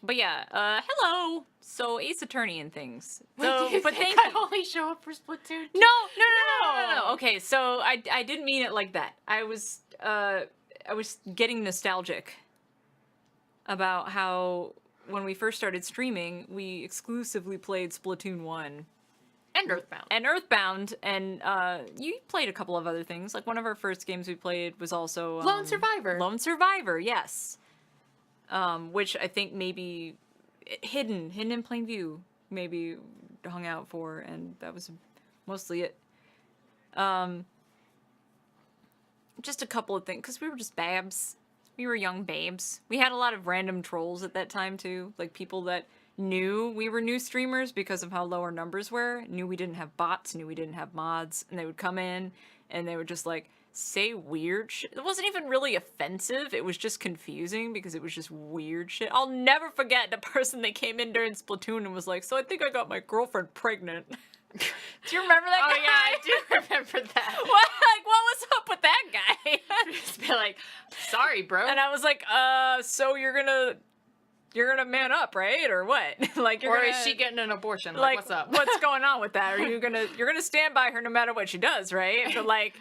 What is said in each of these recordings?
But yeah, hello. So Ace Attorney and things. Do So, you but think thank I you. only show up for Splatoon 2? No. Okay, so I didn't mean it like that. I was getting nostalgic about how when we first started streaming, we exclusively played Splatoon 1 And Earthbound. and Earthbound, and you played a couple of other things. Like one of our first games we played was also Lone Survivor. Lone Survivor, yes. Which I think maybe hidden in plain view, maybe hung out for, and that was mostly it. Just a couple of things, because we were just babs. We were young babes. We had a lot of random trolls at that time too, like people that knew we were new streamers because of how low our numbers were, knew we didn't have bots, knew we didn't have mods, and they would come in and they would just like say weird shit. It wasn't even really offensive, it was just confusing because it was just weird shit. I'll never forget the person that came in during Splatoon and was like, so I think I got my girlfriend pregnant. Do you remember that guy? Oh yeah, I do remember that. What? Like, what was up with that guy? Just be like, sorry, bro. And I was like, so you're gonna man up, right? Or what? Like, or is she getting an abortion? Like, what's up? What's going on with that? Are you're gonna stand by her no matter what she does, right? But like,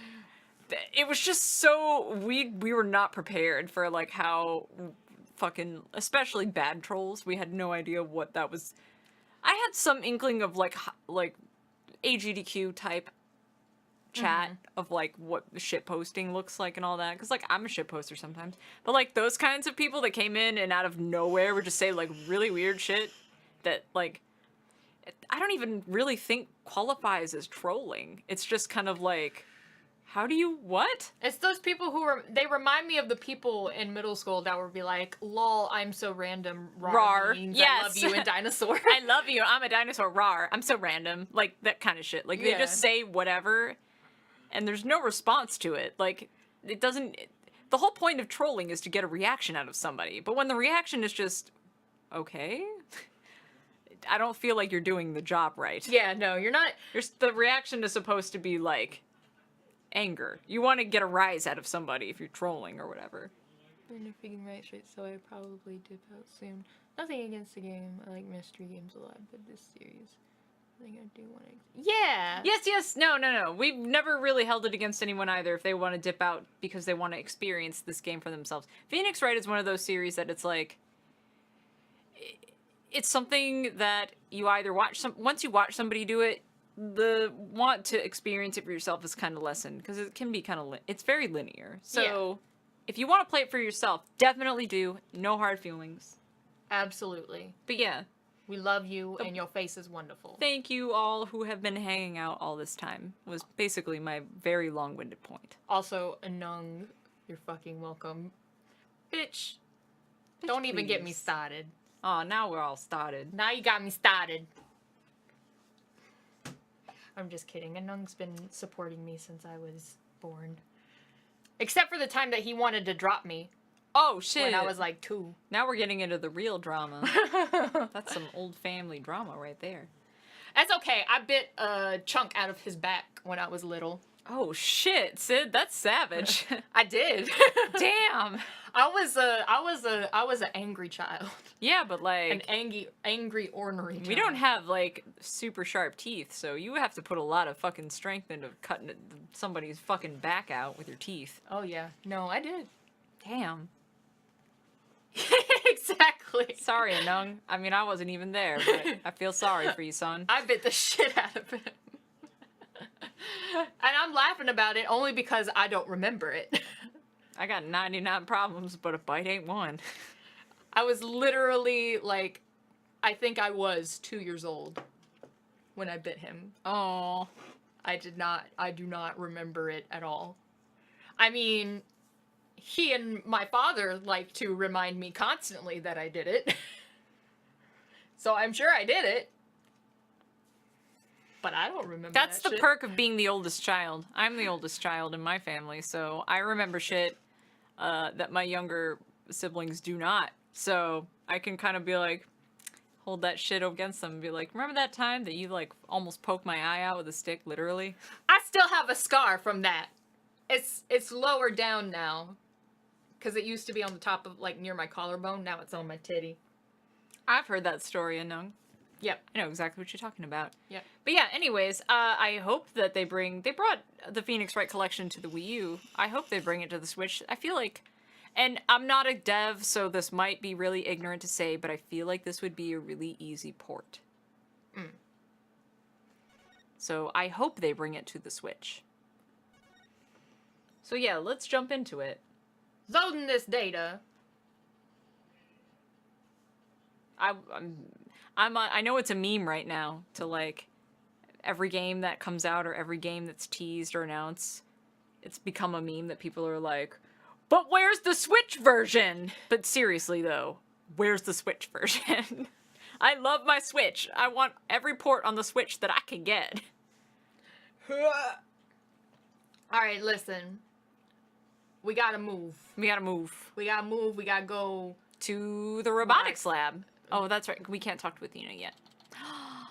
it was just so we were not prepared for like how fucking, especially bad trolls. We had no idea what that was. I had some inkling of like AGDQ type chat of like what shit posting looks like and all that, because like I'm a shit poster sometimes, but like those kinds of people that came in and out of nowhere would just say like really weird shit that like I don't even really think qualifies as trolling. It's just kind of like, how do you what? It's those people who they remind me of the people in middle school that would be like, lol, I'm so random, rar. Means Yes. I love you and dinosaur. I love you, I'm a dinosaur, rar. I'm so random. Like that kind of shit. Like they just say whatever and there's no response to it. Like it doesn't the whole point of trolling is to get a reaction out of somebody. But when the reaction is just okay, I don't feel like you're doing the job right. Yeah, no, you're not. The reaction is supposed to be like anger. You want to get a rise out of somebody if you're trolling or whatever. We're in a freaking right straight, so I probably dip out soon. Nothing against the game. I like mystery games a lot, but this series, I think I do want to. Yeah. Yes. No. We've never really held it against anyone either if they want to dip out because they want to experience this game for themselves. Phoenix Wright is one of those series that it's like, it's something that you either once you watch somebody do it, the want to experience it for yourself is kind of lessened because it can be kind of it's very linear. So if you want to play it for yourself, definitely do. No hard feelings. Absolutely. But yeah, we love you and your face is wonderful. Thank you all who have been hanging out all this time was basically my very long-winded point. Also, Anung, you're fucking welcome. Bitch, don't even get me started. Oh, now we're all started. Now you got me started. I'm just kidding. Anung's been supporting me since I was born. Except for the time that he wanted to drop me. Oh, shit. When I was like 2. Now we're getting into the real drama. That's some old family drama right there. That's okay. I bit a chunk out of his back when I was little. Oh, shit, Sid. That's savage. I did. Damn. I was an angry child. Yeah, but like an angry ornery child. We don't have like super sharp teeth, so you have to put a lot of fucking strength into cutting somebody's fucking back out with your teeth. Oh yeah. No, I did. Damn. Exactly. Sorry, Anung. I mean, I wasn't even there, but I feel sorry for you, son. I bit the shit out of him. And I'm laughing about it only because I don't remember it. I got 99 problems, but a bite ain't one. I was literally like, I think I was 2 years old when I bit him. Oh. I do not remember it at all. I mean, he and my father like to remind me constantly that I did it. So I'm sure I did it. But I don't remember That's that the shit. perk of being the oldest child. I'm the oldest child in my family, so I remember shit that my younger siblings do not. So I can kind of be like, hold that shit against them and be like, remember that time that you like almost poked my eye out with a stick, literally? I still have a scar from that. It's lower down now. Because it used to be on the top of, like, near my collarbone. Now it's on my titty. I've heard that story, Anung. Yep. I know exactly what you're talking about. Yep. But yeah, anyways, I hope that they brought the Phoenix Wright collection to the Wii U. I hope they bring it to the Switch. I feel like, and I'm not a dev, so this might be really ignorant to say, but I feel like this would be a really easy port. So I hope they bring it to the Switch. So yeah, let's jump into it. Loading this data. I know it's a meme right now to like every game that comes out or every game that's teased or announced. It's become a meme that people are like, but where's the Switch version? But seriously though, where's the Switch version? I love my Switch. I want every port on the Switch that I can get. Alright, listen. We gotta move. We gotta move. We gotta move. We gotta go to the Robotics Lab. Oh, that's right. We can't talk to Athena yet. Oh,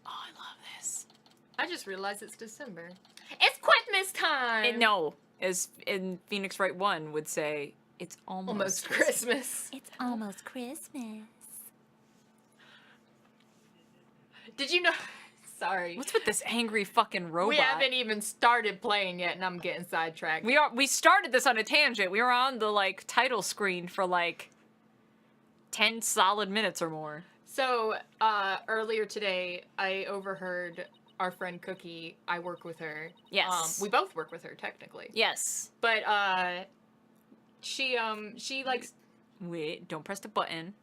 I love this. I just realized it's December. It's Christmas time! And no, as in Phoenix Wright 1 would say, it's almost Christmas. It's almost Christmas. Did you know... Sorry. What's with this angry fucking robot? We haven't even started playing yet, and I'm getting sidetracked. We started this on a tangent. We were on the, like, title screen for, like, 10 solid minutes or more. So, earlier today, I overheard our friend Cookie. I work with her. Yes. We both work with her, technically. Yes. But, she likes... Wait, don't press the button.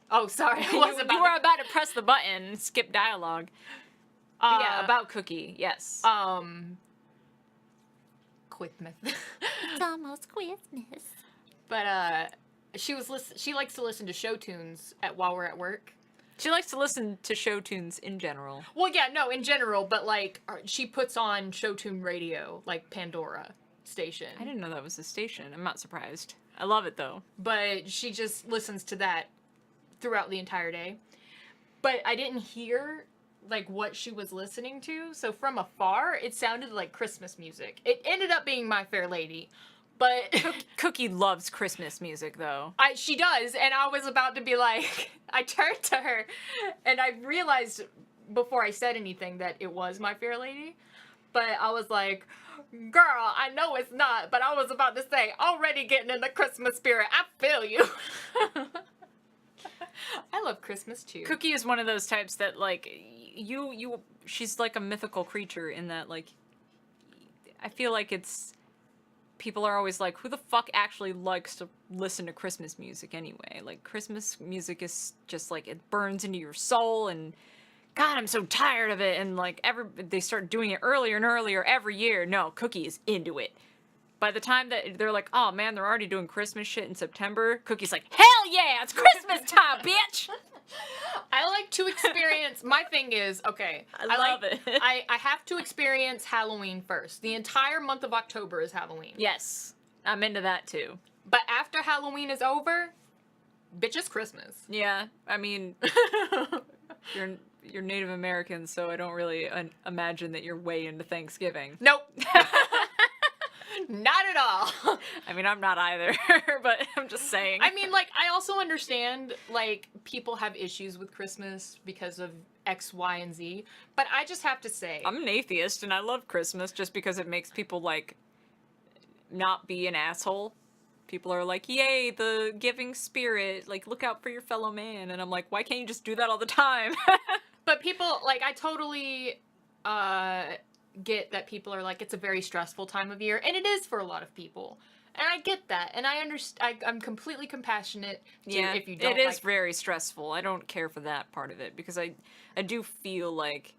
Oh, sorry. You were about to press the button and skip dialogue. Yeah, about Cookie, yes. Christmas. It's almost Christmas. But, she likes to listen to show tunes while we're at work. She likes to listen to show tunes in general. Well, yeah, no, in general, but, like, she puts on show tune radio, like Pandora station. I didn't know that was a station. I'm not surprised. I love it, though. But she just listens to that throughout the entire day. But I didn't hear... like what she was listening to, so from afar it sounded like Christmas music. It ended up being My Fair Lady, but Cookie loves Christmas music though. She does, and I was about to be like, I turned to her and I realized before I said anything that it was My Fair Lady, but I was like, girl, I know it's not, but I was about to say, already getting in the Christmas spirit. I feel you. I love Christmas too. Cookie is one of those types that like she's like a mythical creature in that like I feel like it's people are always like, who the fuck actually likes to listen to Christmas music anyway? Like Christmas music is just like it burns into your soul and God, I'm so tired of it, and like they start doing it earlier and earlier every year. No, Cookie is into it. By the time that they're like, oh man, they're already doing Christmas shit in September, Cookie's like, hell yeah, it's Christmas time, bitch! I like to experience, my thing is, okay. I love it. I have to experience Halloween first. The entire month of October is Halloween. Yes, I'm into that too. But after Halloween is over, bitch, it's Christmas. Yeah, I mean, you're Native American, so I don't really imagine that you're way into Thanksgiving. Nope. Not at all. I mean, I'm not either, but I'm just saying. I mean, like, I also understand, like, people have issues with Christmas because of X, Y, and Z, but I just have to say... I'm an atheist, and I love Christmas just because it makes people, like, not be an asshole. People are like, yay, the giving spirit, like, look out for your fellow man, and I'm like, why can't you just do that all the time? But people, like, I totally, get that people are like, it's a very stressful time of year, and it is for a lot of people, and I get that, and I understand. I'm completely compassionate to if you don't. It is very stressful. I don't care for that part of it because I do feel like,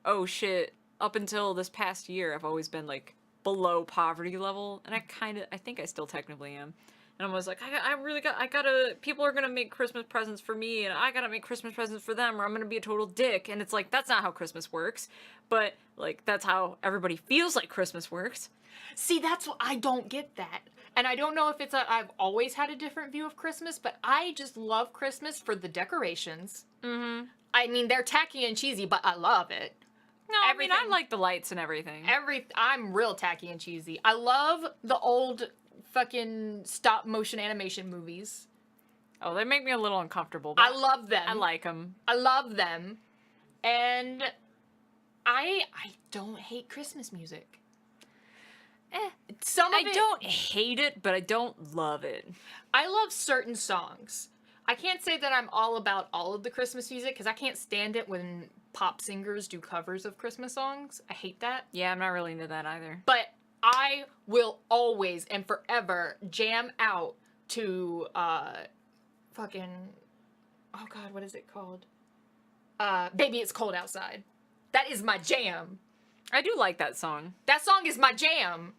oh shit, up until this past year I've always been like below poverty level, and I think I still technically am. And I was like, I gotta, people are gonna make Christmas presents for me, and I gotta make Christmas presents for them, or I'm gonna be a total dick. And it's like, that's not how Christmas works. But, like, that's how everybody feels like Christmas works. See, that's what, I don't get that. And I don't know if it's I've always had a different view of Christmas, but I just love Christmas for the decorations. Mm-hmm. I mean, they're tacky and cheesy, but I love it. No, I mean, I like the lights and everything. I'm real tacky and cheesy. I love the old... fucking stop motion animation movies. Oh, they make me a little uncomfortable. But I love them. I like them. I love them. And I don't hate Christmas music. Some of I don't hate it, but I don't love it. I love certain songs. I can't say that I'm all about all of the Christmas music because I can't stand it when pop singers do covers of Christmas songs. I hate that. Yeah, I'm not really into that either. But I will always and forever jam out to fucking, oh god, what is it called? Baby It's Cold Outside. That is my jam. I do like that song. That song is my jam.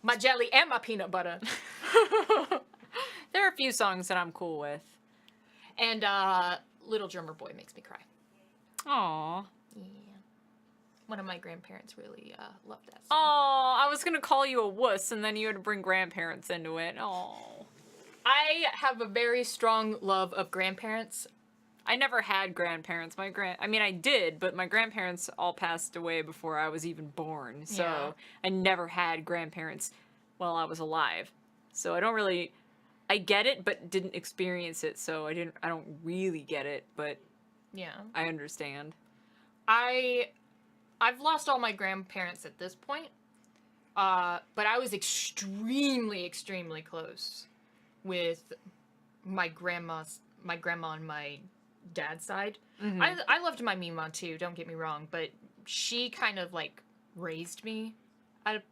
My jelly and my peanut butter. There are a few songs that I'm cool with. And Little Drummer Boy makes me cry. Aww. Yeah. One of my grandparents really loved that song. Oh, I was gonna call you a wuss, and then you had to bring grandparents into it. Oh. I have a very strong love of grandparents. I never had grandparents. I mean, I did, but my grandparents all passed away before I was even born. So Yeah. I never had grandparents while I was alive. So I get it, but didn't experience it. So I don't really get it, but Yeah. I understand. I've lost all my grandparents at this point. But I was extremely, extremely close with my grandma on my dad's side. Mhm. I loved my Mima too, don't get me wrong, but she kind of like raised me at a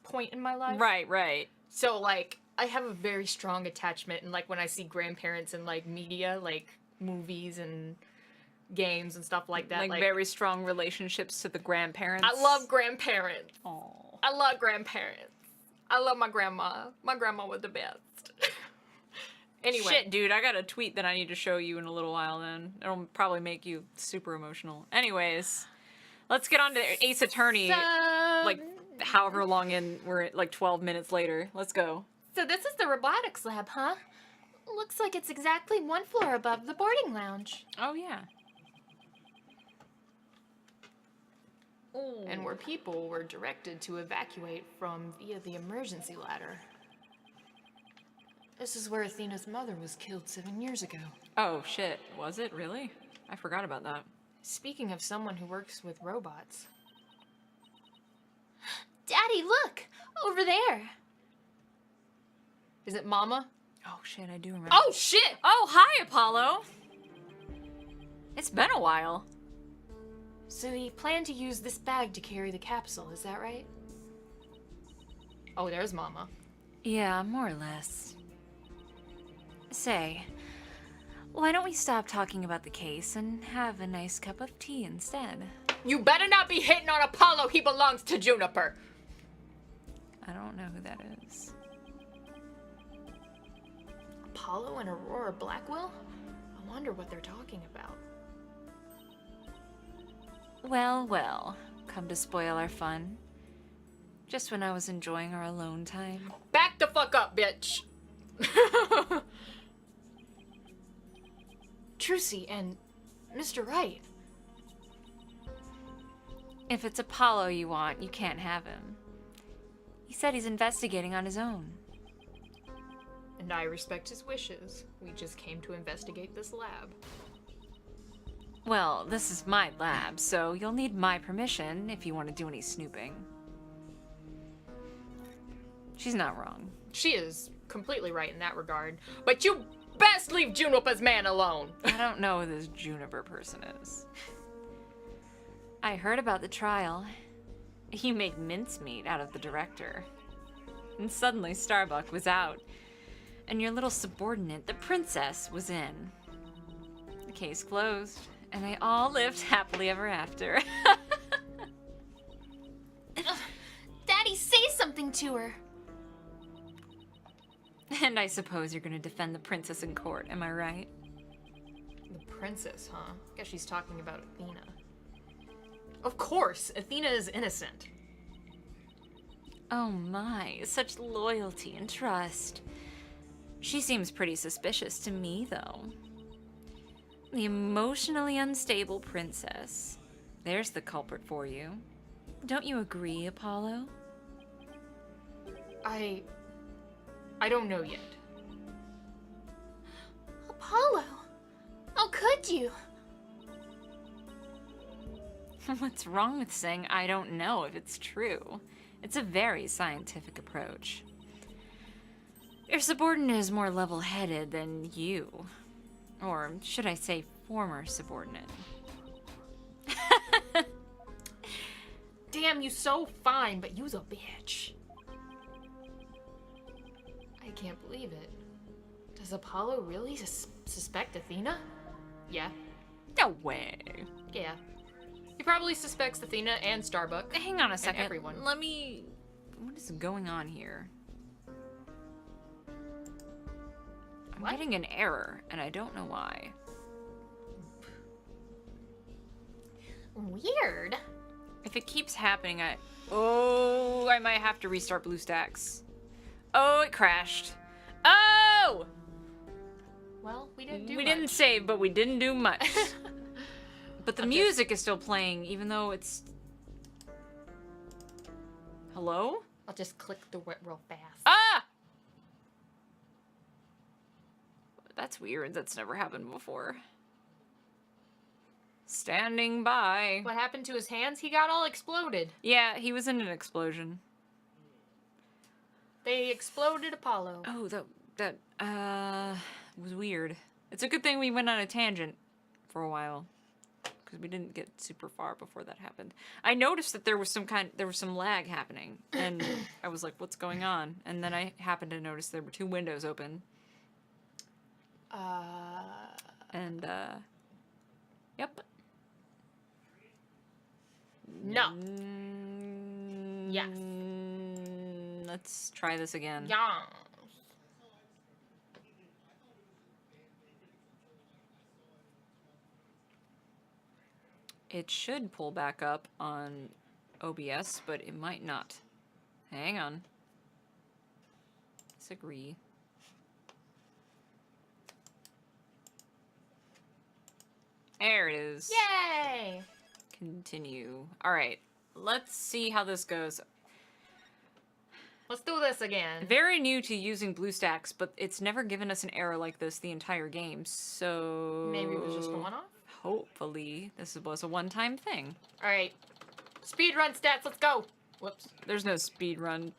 point in my life. Right. So like I have a very strong attachment, and like when I see grandparents in like media, like movies and games and stuff like that, Like very strong relationships to the grandparents. I love grandparents. Aww. I love grandparents. I love my grandma. My grandma was the best. Anyway. Shit, dude, I got a tweet that I need to show you in a little while then. It'll probably make you super emotional. Anyways, let's get on to Ace Attorney. Like, however long in, we're like 12 minutes later. Let's go. So this is the Robotics Lab, huh? Looks like it's exactly one floor above the boarding lounge. Oh, yeah. And where people were directed to evacuate from via the emergency ladder. This is where Athena's mother was killed 7 years ago. Oh, shit. Was it really? I forgot about that. Speaking of someone who works with robots. Daddy, look! Over there! Is it Mama? Oh, shit, I do remember. Oh, shit! Oh, hi, Apollo! It's been a while. So he planned to use this bag to carry the capsule, is that right? Oh, there's Mama. Yeah, more or less. Say, why don't we stop talking about the case and have a nice cup of tea instead? You better not be hitting on Apollo. He belongs to Juniper. I don't know who that is. Apollo and Aurora Blackwell? I wonder what they're talking about. Well, come to spoil our fun. Just when I was enjoying our alone time. Back the fuck up, bitch. Trucy and Mr. Wright. If it's Apollo you want, you can't have him. He said he's investigating on his own. And I respect his wishes. We just came to investigate this lab. Well, this is my lab, so you'll need my permission if you want to do any snooping. She's not wrong. She is completely right in that regard. But you best leave Juniper's man alone. I don't know who this Juniper person is. I heard about the trial. He made mincemeat out of the director. And suddenly Starbuck was out. And your little subordinate, the princess, was in. The case closed, and they all lived happily ever after. Daddy, say something to her. And I suppose you're gonna defend the princess in court, am I right? The princess, huh? Guess she's talking about Athena. Of course, Athena is innocent. Oh my, such loyalty and trust. She seems pretty suspicious to me, though. The emotionally unstable princess. There's the culprit for you. Don't you agree, Apollo? I don't know yet. Apollo! How could you? What's wrong with saying I don't know if it's true? It's a very scientific approach. Your subordinate is more level-headed than you. Or should I say former subordinate? Damn, you so fine, but you's a bitch. I can't believe it. Does Apollo really suspect Athena? Yeah. No way. Yeah. He probably suspects Athena and Starbuck. Hang on a second. everyone. Let me... What is going on here? I'm What? getting an error, and I don't know why. Weird. If it keeps happening, I might have to restart BlueStacks. Oh, it crashed. Oh! Well, we didn't do We much. didn't save, but we didn't do much. But the Okay. music is still playing, even though it's... Hello? I'll just click the real fast. Ah! That's weird. That's never happened before. Standing by. What happened to his hands? He got all exploded. Yeah, he was in an explosion. They exploded Apollo. Oh, that was weird. It's a good thing we went on a tangent for a while, because we didn't get super far before that happened. I noticed that there was some lag happening, and I was like, what's going on? And then I happened to notice there were 2 windows open, and yep. No. Yes. Let's try this again. Yeah. It should pull back up on OBS, but it might not. Hang on. Disagree. There it is. Yay! Continue. Alright, let's see how this goes. Let's do this again. Very new to using BlueStacks, but it's never given us an error like this the entire game, so... Maybe it was just a one-off? Hopefully, this was a one-time thing. Alright. Speedrun stats, let's go! Whoops. There's no speed run.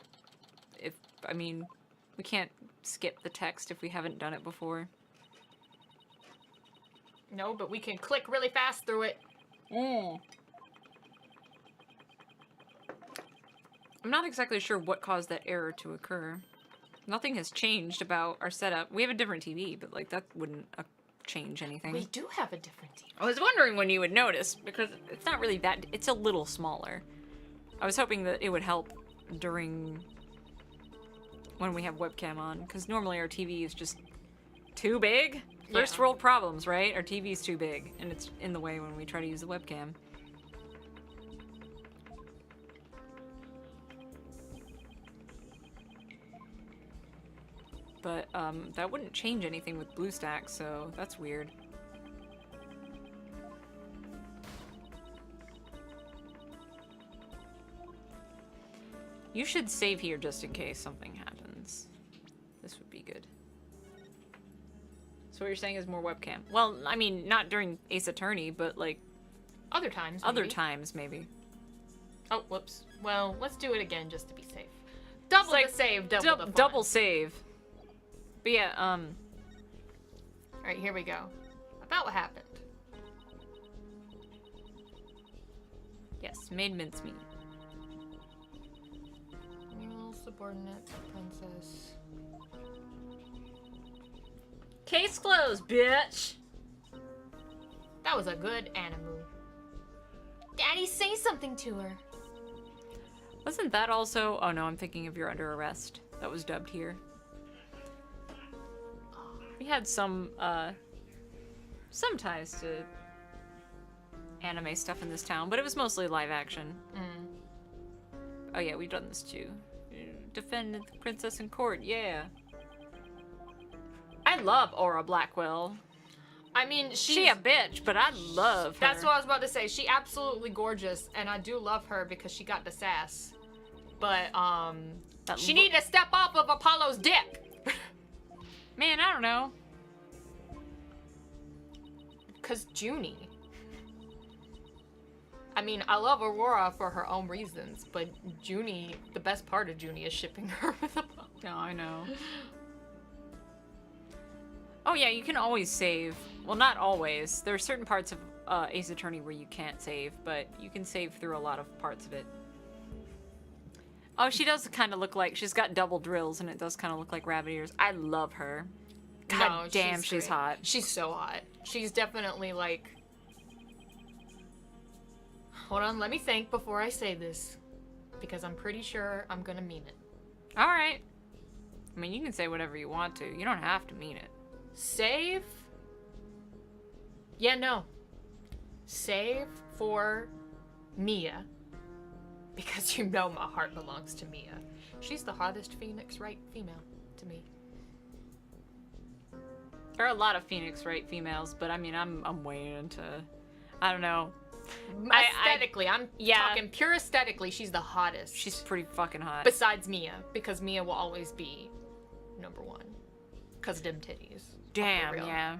We can't skip the text if we haven't done it before. No, but we can click really fast through it. I'm not exactly sure what caused that error to occur. Nothing has changed about our setup. We have a different TV, but like that wouldn't change anything. We do have a different TV. I was wondering when you would notice, because it's not really that... It's a little smaller. I was hoping that it would help during... when we have webcam on, because normally our TV is just too big. First Yeah. world problems, right? Our TV's too big, and it's in the way when we try to use the webcam. But, that wouldn't change anything with BlueStacks, so that's weird. You should save here just in case something happens. This would be good. So what you're saying is more webcam. Well, I mean, not during Ace Attorney, but like Other times, other maybe. times maybe. Oh, whoops. Well, let's do it again just to be safe. Double like the save, double the fun. double save. But yeah, Alright, here we go. About what happened. yes, made mincemeat. Mule, subordinate, princess. Case closed, bitch. That was a good animu. Daddy, say something to her. Wasn't that also... Oh no, I'm thinking of You're Under Arrest. That was dubbed here. We had some ties to anime stuff in this town, but it was mostly live action. Oh yeah, we've done this too. Defendant the Princess in Court, yeah. I love Aura Blackwell. I mean, She a bitch, but I love her. That's what I was about to say. She absolutely gorgeous, and I do love her because she got the sass. But, That she lo- need to step off of Apollo's dick. Man, I don't know. 'Cause Junie. I mean, I love Aurora for her own reasons, but Junie, the best part of Junie is shipping her with Apollo. No, I know. Oh yeah, you can always save. Well, not always. There are certain parts of Ace Attorney where you can't save, but you can save through a lot of parts of it. Oh, she does kind of look like, she's got double drills, and it does kind of look like rabbit ears. I love her. God damn, she's great. hot. She's so hot. She's definitely like... Hold on, let me think before I say this. Because I'm pretty sure I'm gonna mean it. Alright. I mean, you can say whatever you want to. You don't have to mean it. Save? Yeah, no. Save for Mia. Because you know my heart belongs to Mia. She's the hottest Phoenix Wright female to me. There are a lot of Phoenix Wright females, but I mean, I'm way into, I don't know. Aesthetically, I'm yeah. talking pure aesthetically, she's the hottest. She's pretty fucking hot. Besides Mia, because Mia will always be number one. Because them titties. Damn, yeah.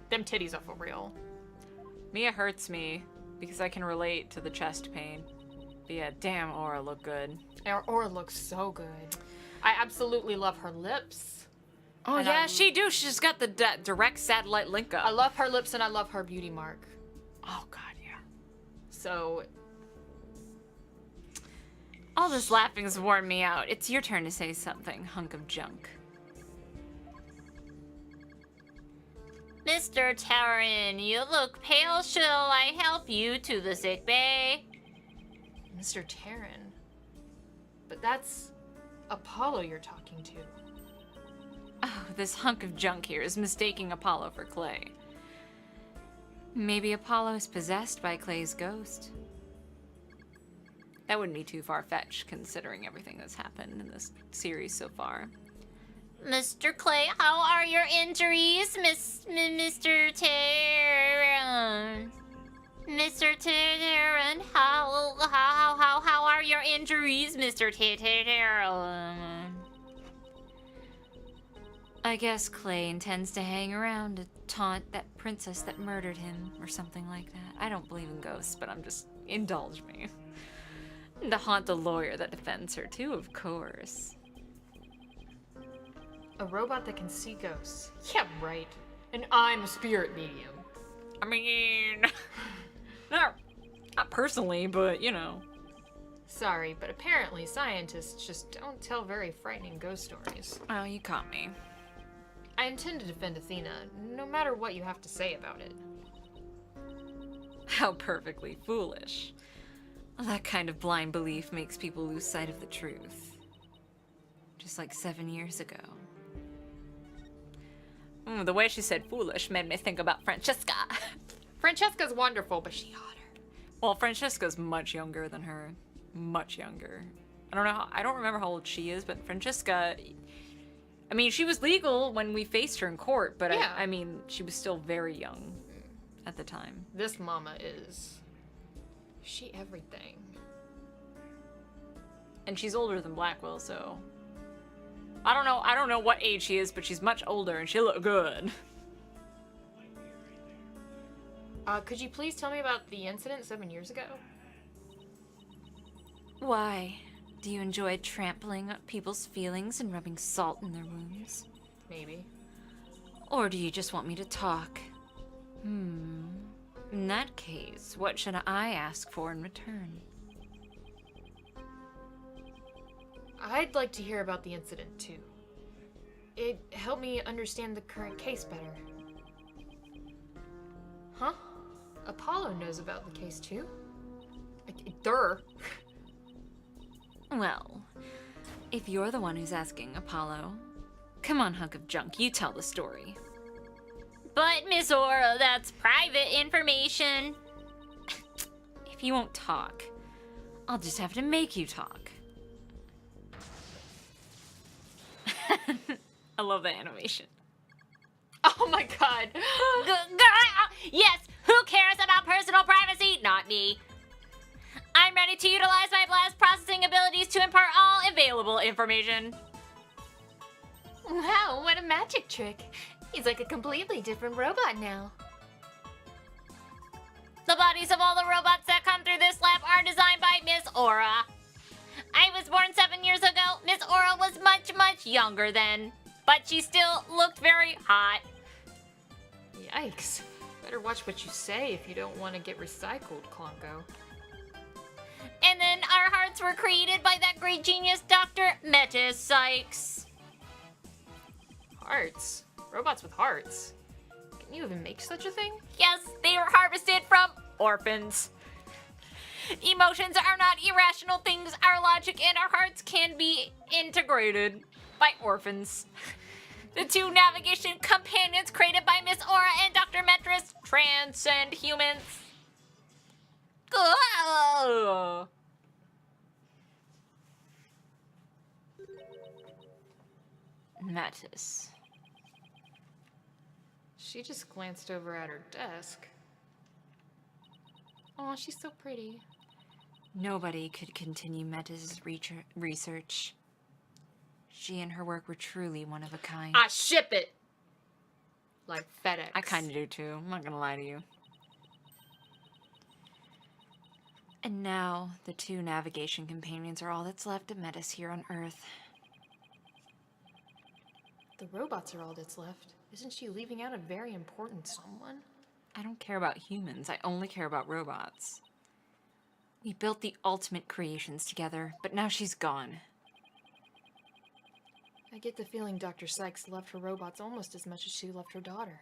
Them titties are for real. Mia hurts me because I can relate to the chest pain. But yeah, damn, Aura look good. Aura looks so good. I absolutely love her lips. Oh And yeah, she do. She's got the direct satellite link up. I love her lips and I love her beauty mark. Oh god, yeah. So... All this laughing's worn me out. It's your turn to say something, hunk of junk. Mr. Terran, you look pale. Shall I help you to the sick bay? Mr. Terran. But that's Apollo you're talking to. Oh, this hunk of junk here is mistaking Apollo for Clay. Maybe Apollo is possessed by Clay's ghost. That wouldn't be too far-fetched, considering everything that's happened in this series so far. Mr. Clay, how are your injuries, Mr. Terran? Mr. Terran, how are your injuries, Mr. Terran? I guess Clay intends to hang around to taunt that princess that murdered him, or something like that. I don't believe in ghosts, but I'm just... indulge me. And to haunt the lawyer that defends her, too, of course. A robot that can see ghosts. Yeah, right. And I'm a spirit medium. I mean... not personally, but, you know. Sorry, but apparently scientists just don't tell very frightening ghost stories. Oh, you caught me. I intend to defend Athena, no matter what you have to say about it. How perfectly foolish. That kind of blind belief makes people lose sight of the truth. Just like 7 years ago. The way she said foolish made me think about Francesca. Francesca's wonderful, but she hotter. Well, Francesca's much younger than her. Much younger. I don't remember how old she is, but Francesca... I mean, she was legal when we faced her in court, but yeah. I mean, she was still very young at the time. This mama is... she everything. And she's older than Blackwell, so... I don't know what age she is, but she's much older and she look good. Could you please tell me about the incident 7 years ago? Why? Do you enjoy trampling on people's feelings and rubbing salt in their wounds? Maybe. Or do you just want me to talk? In that case, what should I ask for in return? I'd like to hear about the incident, too. It helped me understand the current case better. Huh? Apollo knows about the case, too? Durr. Well, if you're the one who's asking, Apollo, come on, hunk of junk, you tell the story. But, Miss Aura, that's private information. If you won't talk, I'll just have to make you talk. I love the animation. Oh my god. Yes, who cares about personal privacy? Not me. I'm ready to utilize my blast processing abilities to impart all available information. Wow, what a magic trick. He's like a completely different robot now. The bodies of all the robots that come through this lab are designed by Miss Aura. I was born 7 years ago. Miss Aura was much, much younger then. But she still looked very hot. Yikes. Better watch what you say if you don't want to get recycled, Clonko. And then our hearts were created by that great genius, Dr. Metis Sykes. Hearts? Robots with hearts? Can you even make such a thing? Yes, they were harvested from orphans. Emotions are not irrational things. Our logic and our hearts can be integrated by orphans. The two navigation companions created by Miss Aura and Dr. Metris transcend humans. Ugh. Mattis. She just glanced over at her desk. Aw, she's so pretty. Nobody could continue Mattis' research. She and her work were truly one of a kind. I ship it! Like FedEx. I kind of do too. I'm not gonna lie to you. And now, the two navigation companions are all that's left of Metis here on Earth. The robots are all that's left. Isn't she leaving out a very important someone? I don't care about humans. I only care about robots. We built the ultimate creations together, but now she's gone. I get the feeling Dr. Sykes loved her robots almost as much as she loved her daughter.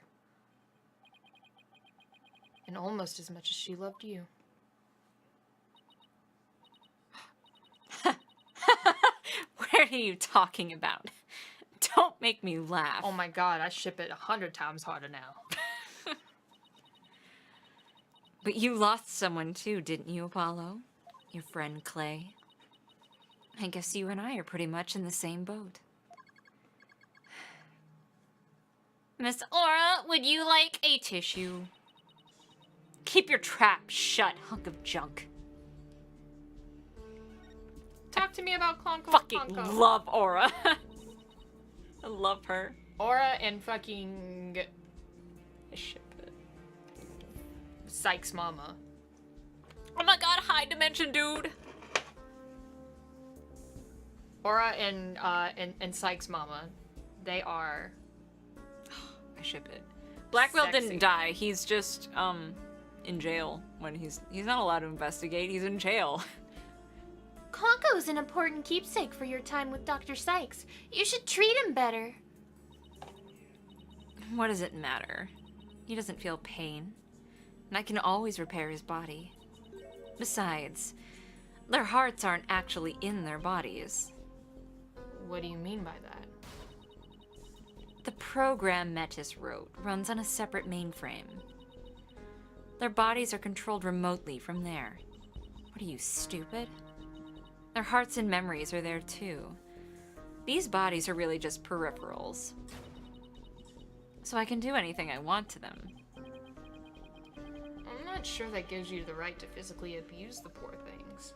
And almost as much as she loved you. What are you talking about? Don't make me laugh. Oh my god, I ship it 100 times harder now. But you lost someone too, didn't you, Apollo? Your friend Clay. I guess you and I are pretty much in the same boat. Miss Aura, would you like a tissue? Keep your trap shut, hunk of junk. Talk to me about Clonko. Fucking Clonko. love Aura. I love her. Aura and fucking I ship it. Sykes' mama. Oh my god, high dimension dude. Aura and Sykes' mama. They are I ship it. Blackwell Sexy. didn't die. He's just in jail when he's not allowed to investigate. He's in jail. Conco's an important keepsake for your time with Dr. Sykes. You should treat him better. What does it matter? He doesn't feel pain. And I can always repair his body. Besides, their hearts aren't actually in their bodies. What do you mean by that? The program Metis wrote runs on a separate mainframe. Their bodies are controlled remotely from there. What are you, stupid? Their hearts and memories are there too. These bodies are really just peripherals. So I can do anything I want to them. I'm not sure that gives you the right to physically abuse the poor things.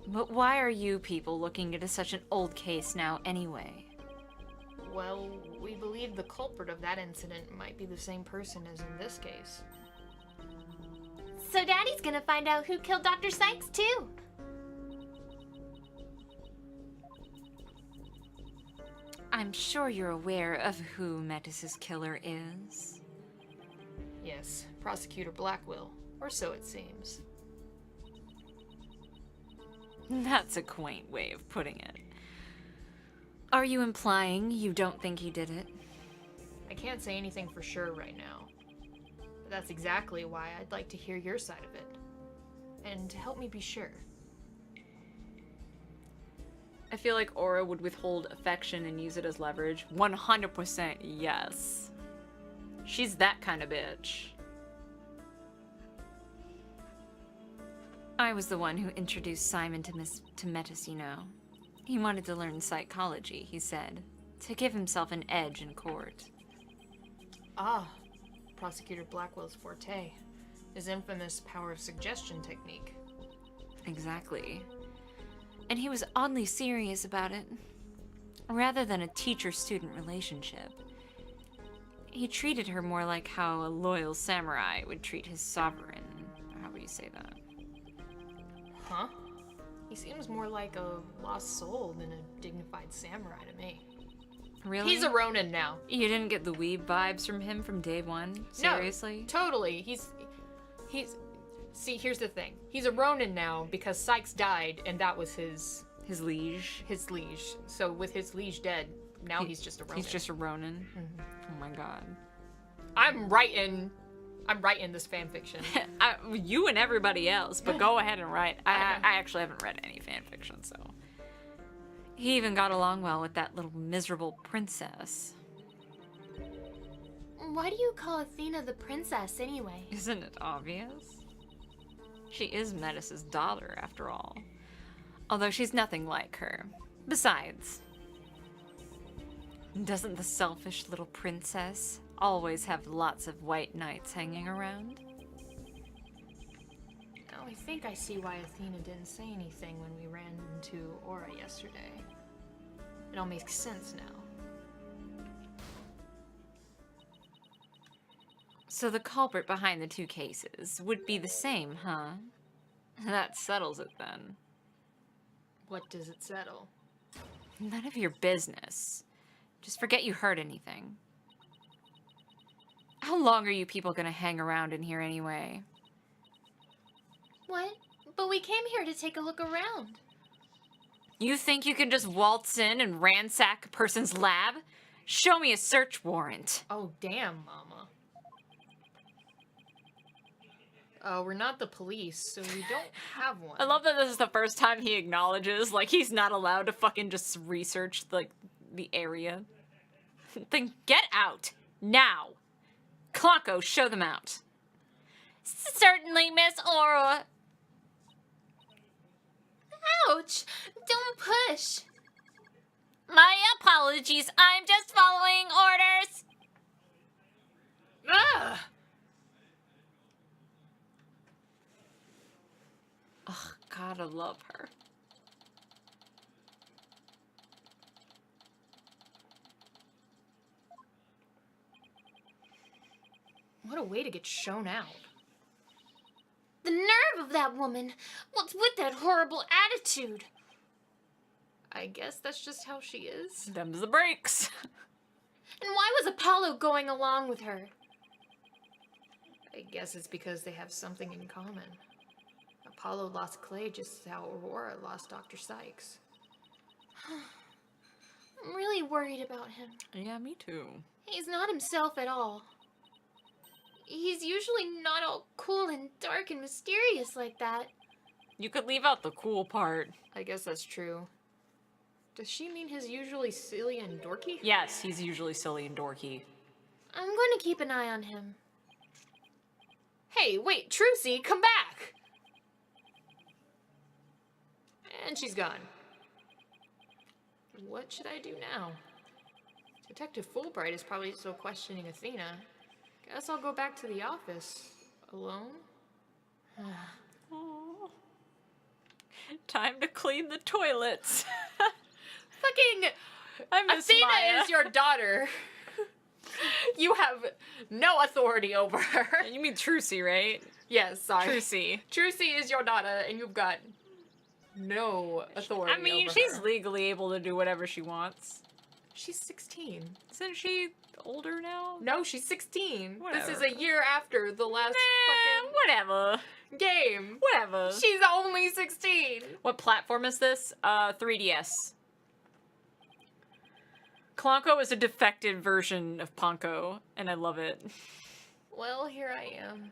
But why are you people looking into such an old case now anyway? Well, we believe the culprit of that incident might be the same person as in this case. So Daddy's gonna find out who killed Dr. Sykes, too. I'm sure you're aware of who Metis' killer is. Yes, Prosecutor Blackwell, or so it seems. That's a quaint way of putting it. Are you implying you don't think he did it? I can't say anything for sure right now, but that's exactly why I'd like to hear your side of it, and to help me be sure. I feel like Aura would withhold affection and use it as leverage. 100% yes. She's that kind of bitch. I was the one who introduced Simon to Metis, you know. He wanted to learn psychology, he said, to give himself an edge in court. Ah, Prosecutor Blackwell's forte, his infamous power of suggestion technique. Exactly. And he was oddly serious about it, rather than a teacher-student relationship. He treated her more like how a loyal samurai would treat his sovereign. How would you say that? Huh? He seems more like a lost soul than a dignified samurai to me. Really? He's a Ronin now. You didn't get the weeb vibes from him from day one? Seriously? No, totally. He's. See, here's the thing. He's a Ronin now because Sykes died, and that was his Liege. liege. So with his liege dead, now he's just a Ronin. He's just a Ronin? Oh my god. I'm writing this fan fiction. You and everybody else, but go ahead and write. I actually haven't read any fan fiction, so. He even got along well with that little miserable princess. Why do you call Athena the princess anyway? Isn't it obvious? She is Metis's daughter, after all. Although she's nothing like her. Besides, doesn't the selfish little princess always have lots of white knights hanging around? Now I think I see why Athena didn't say anything when we ran into Aura yesterday. It all makes sense now. So the culprit behind the two cases would be the same, huh? That settles it then. What does it settle? None of your business. Just forget you heard anything. How long are you people gonna hang around in here anyway? What? But we came here to take a look around. You think you can just waltz in and ransack a person's lab? Show me a search warrant. Oh, damn, Mama. We're not the police, so we don't have one. I love that this is the first time he acknowledges, like, he's not allowed to fucking just research, like, the area. Then get out. Now. Clonko, show them out. Certainly, Miss Aura. Ouch! Don't push. My apologies. I'm just following orders. Ah! Ugh, God, I love her. What a way to get shown out. The nerve of that woman. What's with that horrible attitude? I guess that's just how she is. Them's the breaks. And why was Apollo going along with her? I guess it's because they have something in common. Apollo lost Clay just as how Aurora lost Dr. Sykes. I'm really worried about him. Yeah, me too. He's not himself at all. He's usually not all cool and dark and mysterious like that. You could leave out the cool part. I guess that's true. Does she mean his usually silly and dorky? Yes, he's usually silly and dorky. I'm going to keep an eye on him. Hey, wait, Trucy, come back! And she's gone. What should I do now? Detective Fulbright is probably still questioning Athena. Guess I'll go back to the office. Alone? Oh. Time to clean the toilets. Fucking I miss Athena Maya. is your daughter. You have no authority over her. You mean Trucy, right? Yes, sorry. Trucy. Trucy is your daughter, and you've got no authority I mean, over she's her. legally able to do whatever she wants. She's 16. Isn't she older now? No, she's 16. This is Whatever. a year after the last Whatever. fucking game. Whatever. She's only 16. What platform is this? 3DS. Clonko is a defected version of Ponko, and I love it. Well, here I am.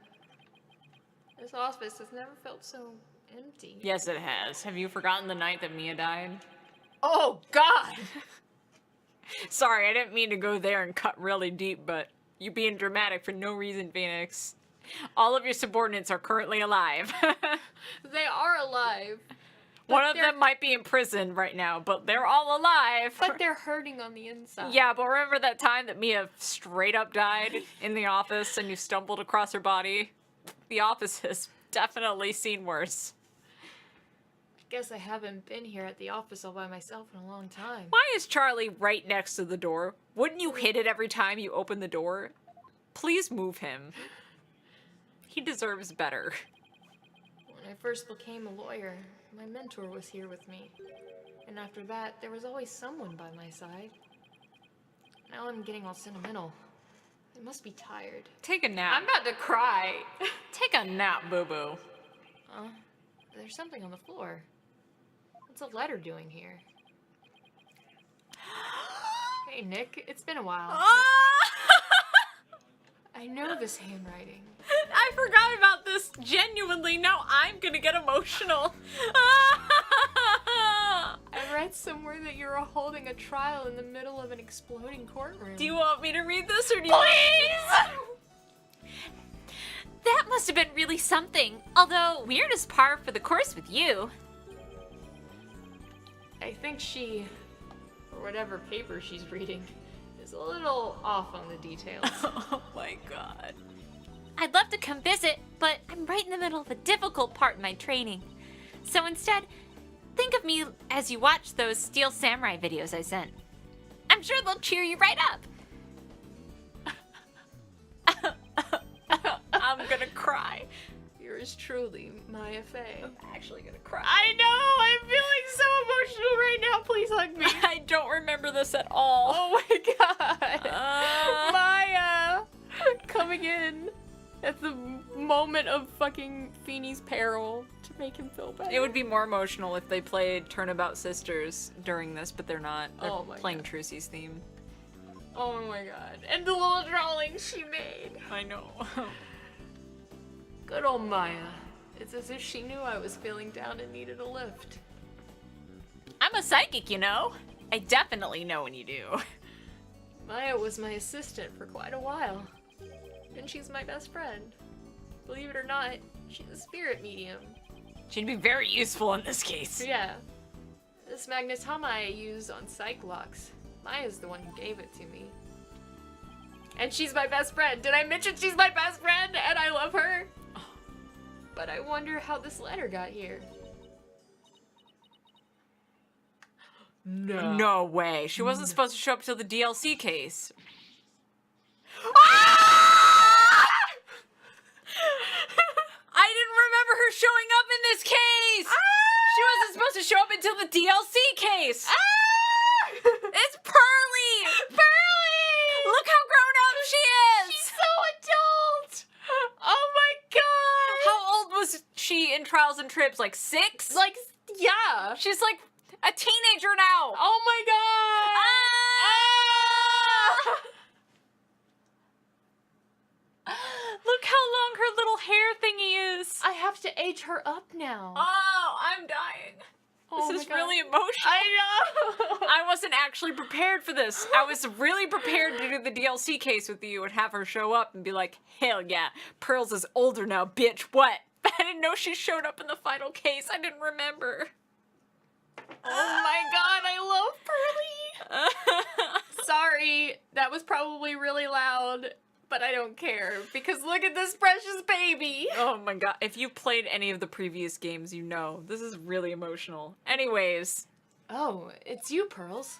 This office has never felt so empty. Yes, it has. Have you forgotten the night that Mia died? Oh, God! Sorry, I didn't mean to go there and cut really deep, but you being dramatic for no reason, Phoenix. All of your subordinates are currently alive. They are alive. One of they're- them might be in prison right now, but they're all alive. But they're hurting on the inside. Yeah, but remember that time that Mia straight up died in the office and you stumbled across her body? The office has definitely seen worse. Guess I haven't been here at the office all by myself in a long time. Why is Charlie right next to the door? Wouldn't you hit it every time you open the door? Please move him. He deserves better. When I first became a lawyer, my mentor was here with me. And after that, there was always someone by my side. Now I'm getting all sentimental. I must be tired. Take a nap. I'm about to cry. Take a nap, boo-boo. There's something on the floor. What's a letter doing here? Hey, Nick, it's been a while. I know this handwriting. I forgot about this. Genuinely, now I'm gonna get emotional. I read somewhere that you're holding a trial in the middle of an exploding courtroom. Do you want me to read this or do you Please! That must have been really something. Although, weird as par for the course with you. I think she, or whatever paper she's reading, is a little off on the details. Oh my god. I'd love to come visit, but I'm right in the middle of a difficult part in my training. So instead, think of me as you watch those Steel Samurai videos I sent. I'm sure they'll cheer you right up. I'm gonna cry. Yours truly, Maya Fey. I'm actually gonna cry. I know! I'm feeling so emotional right now. Please hug me. I don't remember this at all. Oh my god. Maya coming in at the moment of fucking Feeney's peril to make him feel better. It would be more emotional if they played Turnabout Sisters during this, but they're not. They're Oh my playing God. Trucy's theme. Oh my god. And the little drawings she made. I know. Good old Maya. It's as if she knew I was feeling down and needed a lift. I'm a psychic, you know. I definitely know when you do. Maya was my assistant for quite a while. And she's my best friend. Believe it or not, she's a spirit medium. She'd be very useful in this case. Yeah. This magnetom I use on Cyclox. Maya's the one who gave it to me. And she's my best friend. Did I mention she's my best friend and I love her? But I wonder how this letter got here. No. No way. She wasn't supposed to show up till the DLC case. I didn't remember her showing up in this case! She wasn't supposed to show up until the DLC case! It's Pearly! Pearly! Look how grown up she is! She's so adult! Oh my god! How old was she in Trials and Trips? Like 6? Like, yeah. She's like a teenager now! Oh my god! Look how long her little hair thingy is! I have to age her up now. Oh, I'm dying. Oh This my is God. really emotional. I know! I wasn't actually prepared for this. I was really prepared to do the DLC case with you and have her show up and be like, hell yeah, Pearls is older now, bitch, what? I didn't know she showed up in the final case. I didn't remember. Oh my god, I love Pearly! Sorry, that was probably really loud, but I don't care, because look at this precious baby! Oh my god, if you played any of the previous games, you know. This is really emotional. Anyways, Oh, it's you, Pearls.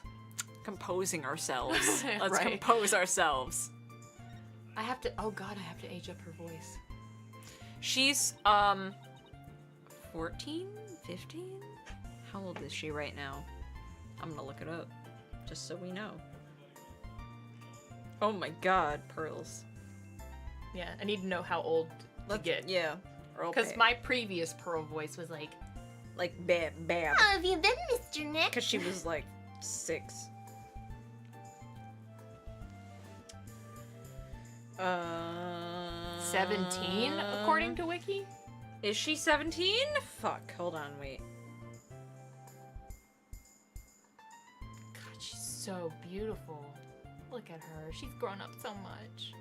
composing ourselves. Let's Right. compose ourselves. I have to, oh god, I have to age up her voice. She's, 14? 15? How old is she right now? I'm gonna look it up, just so we know. Oh my god, Pearls. Yeah, I need to know how old to get. Yeah. Because my previous Pearl voice was like, bam, bam. How have you been, Mr. Nick? Because she was like 6. 17, according to Wiki? Is she 17? Fuck, hold on, wait. God, she's so beautiful. Look at her. She's grown up so much.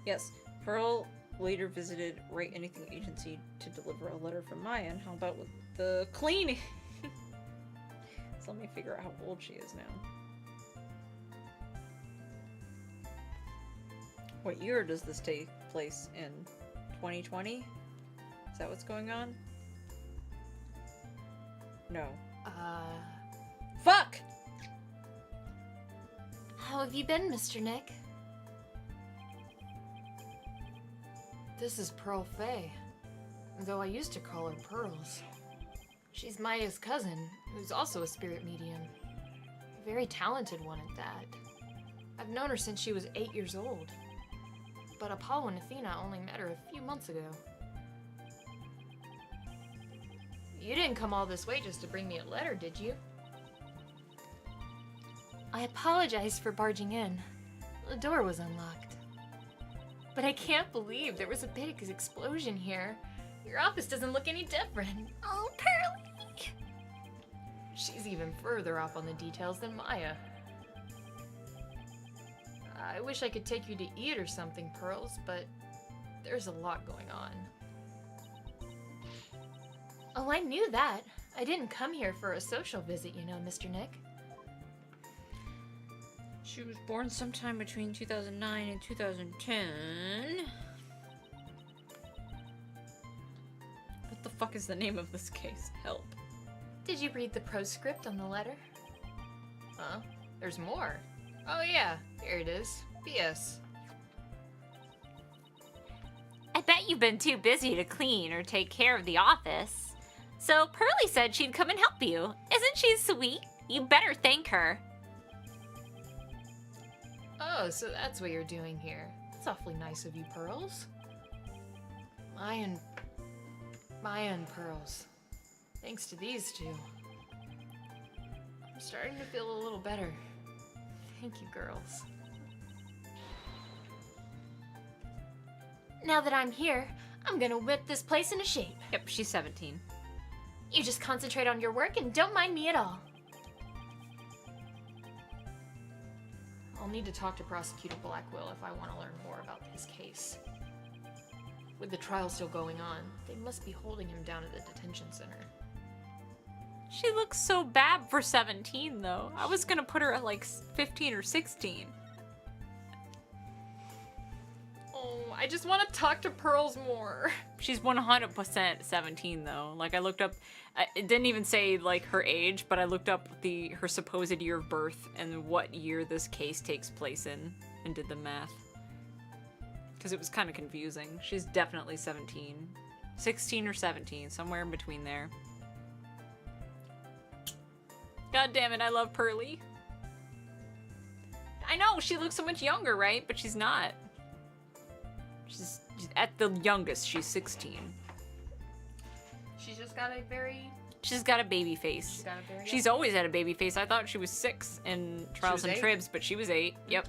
Yes, Pearl later visited Write Anything Agency to deliver a letter from Maya, and how about with the cleaning? So let me figure out how old she is now. What year does this take place in? 2020? Is that what's going on? No. Fuck! How have you been, Mr. Nick? This is Pearl Faye, though I used to call her Pearls. She's Maya's cousin, who's also a spirit medium. A very talented one at that. I've known her since she was 8 years old. But Apollo and Athena only met her a few months ago. You didn't come all this way just to bring me a letter, did you? I apologize for barging in. The door was unlocked. But I can't believe there was a big explosion here. Your office doesn't look any different. Oh, Pearly! She's even further off on the details than Maya. I wish I could take you to eat or something, Pearls, but there's a lot going on. Oh, I knew that. I didn't come here for a social visit, you know, Mr. Nick. She was born sometime between 2009 and 2010. What the fuck is the name of this case? Help. Did you read the proscript on the letter? Huh? There's more. Oh yeah, here it is. P.S. I bet you've been too busy to clean or take care of the office. So Pearly said she'd come and help you. Isn't she sweet? You better thank her. Oh, so that's what you're doing here. That's awfully nice of you, Pearls. Maya and Pearls. Thanks to these two. I'm starting to feel a little better. Thank you, girls. Now that I'm here, I'm gonna whip this place into shape. Yep, she's 17. You just concentrate on your work and don't mind me at all. I'll need to talk to Prosecutor Blackwell if I want to learn more about his case. With the trial still going on, they must be holding him down at the detention center. She looks so bad for 17, though. I was gonna put her at like 15 or 16. Oh, I just want to talk to Pearls more. She's 100% 17, though. Like, I looked up, it didn't even say, like, her age, but I looked up her supposed year of birth and what year this case takes place in and did the math. Because it was kind of confusing. She's definitely 17. 16 or 17, somewhere in between there. God damn it, I love Pearly. I know, she looks so much younger, right? But she's not. She's at the youngest, she's 16. She's just got a very... She's got a baby face. She's got a very... She's always had a baby face. I thought she was 6 in Trials was and 8? Tribs, but she was 8. Yep.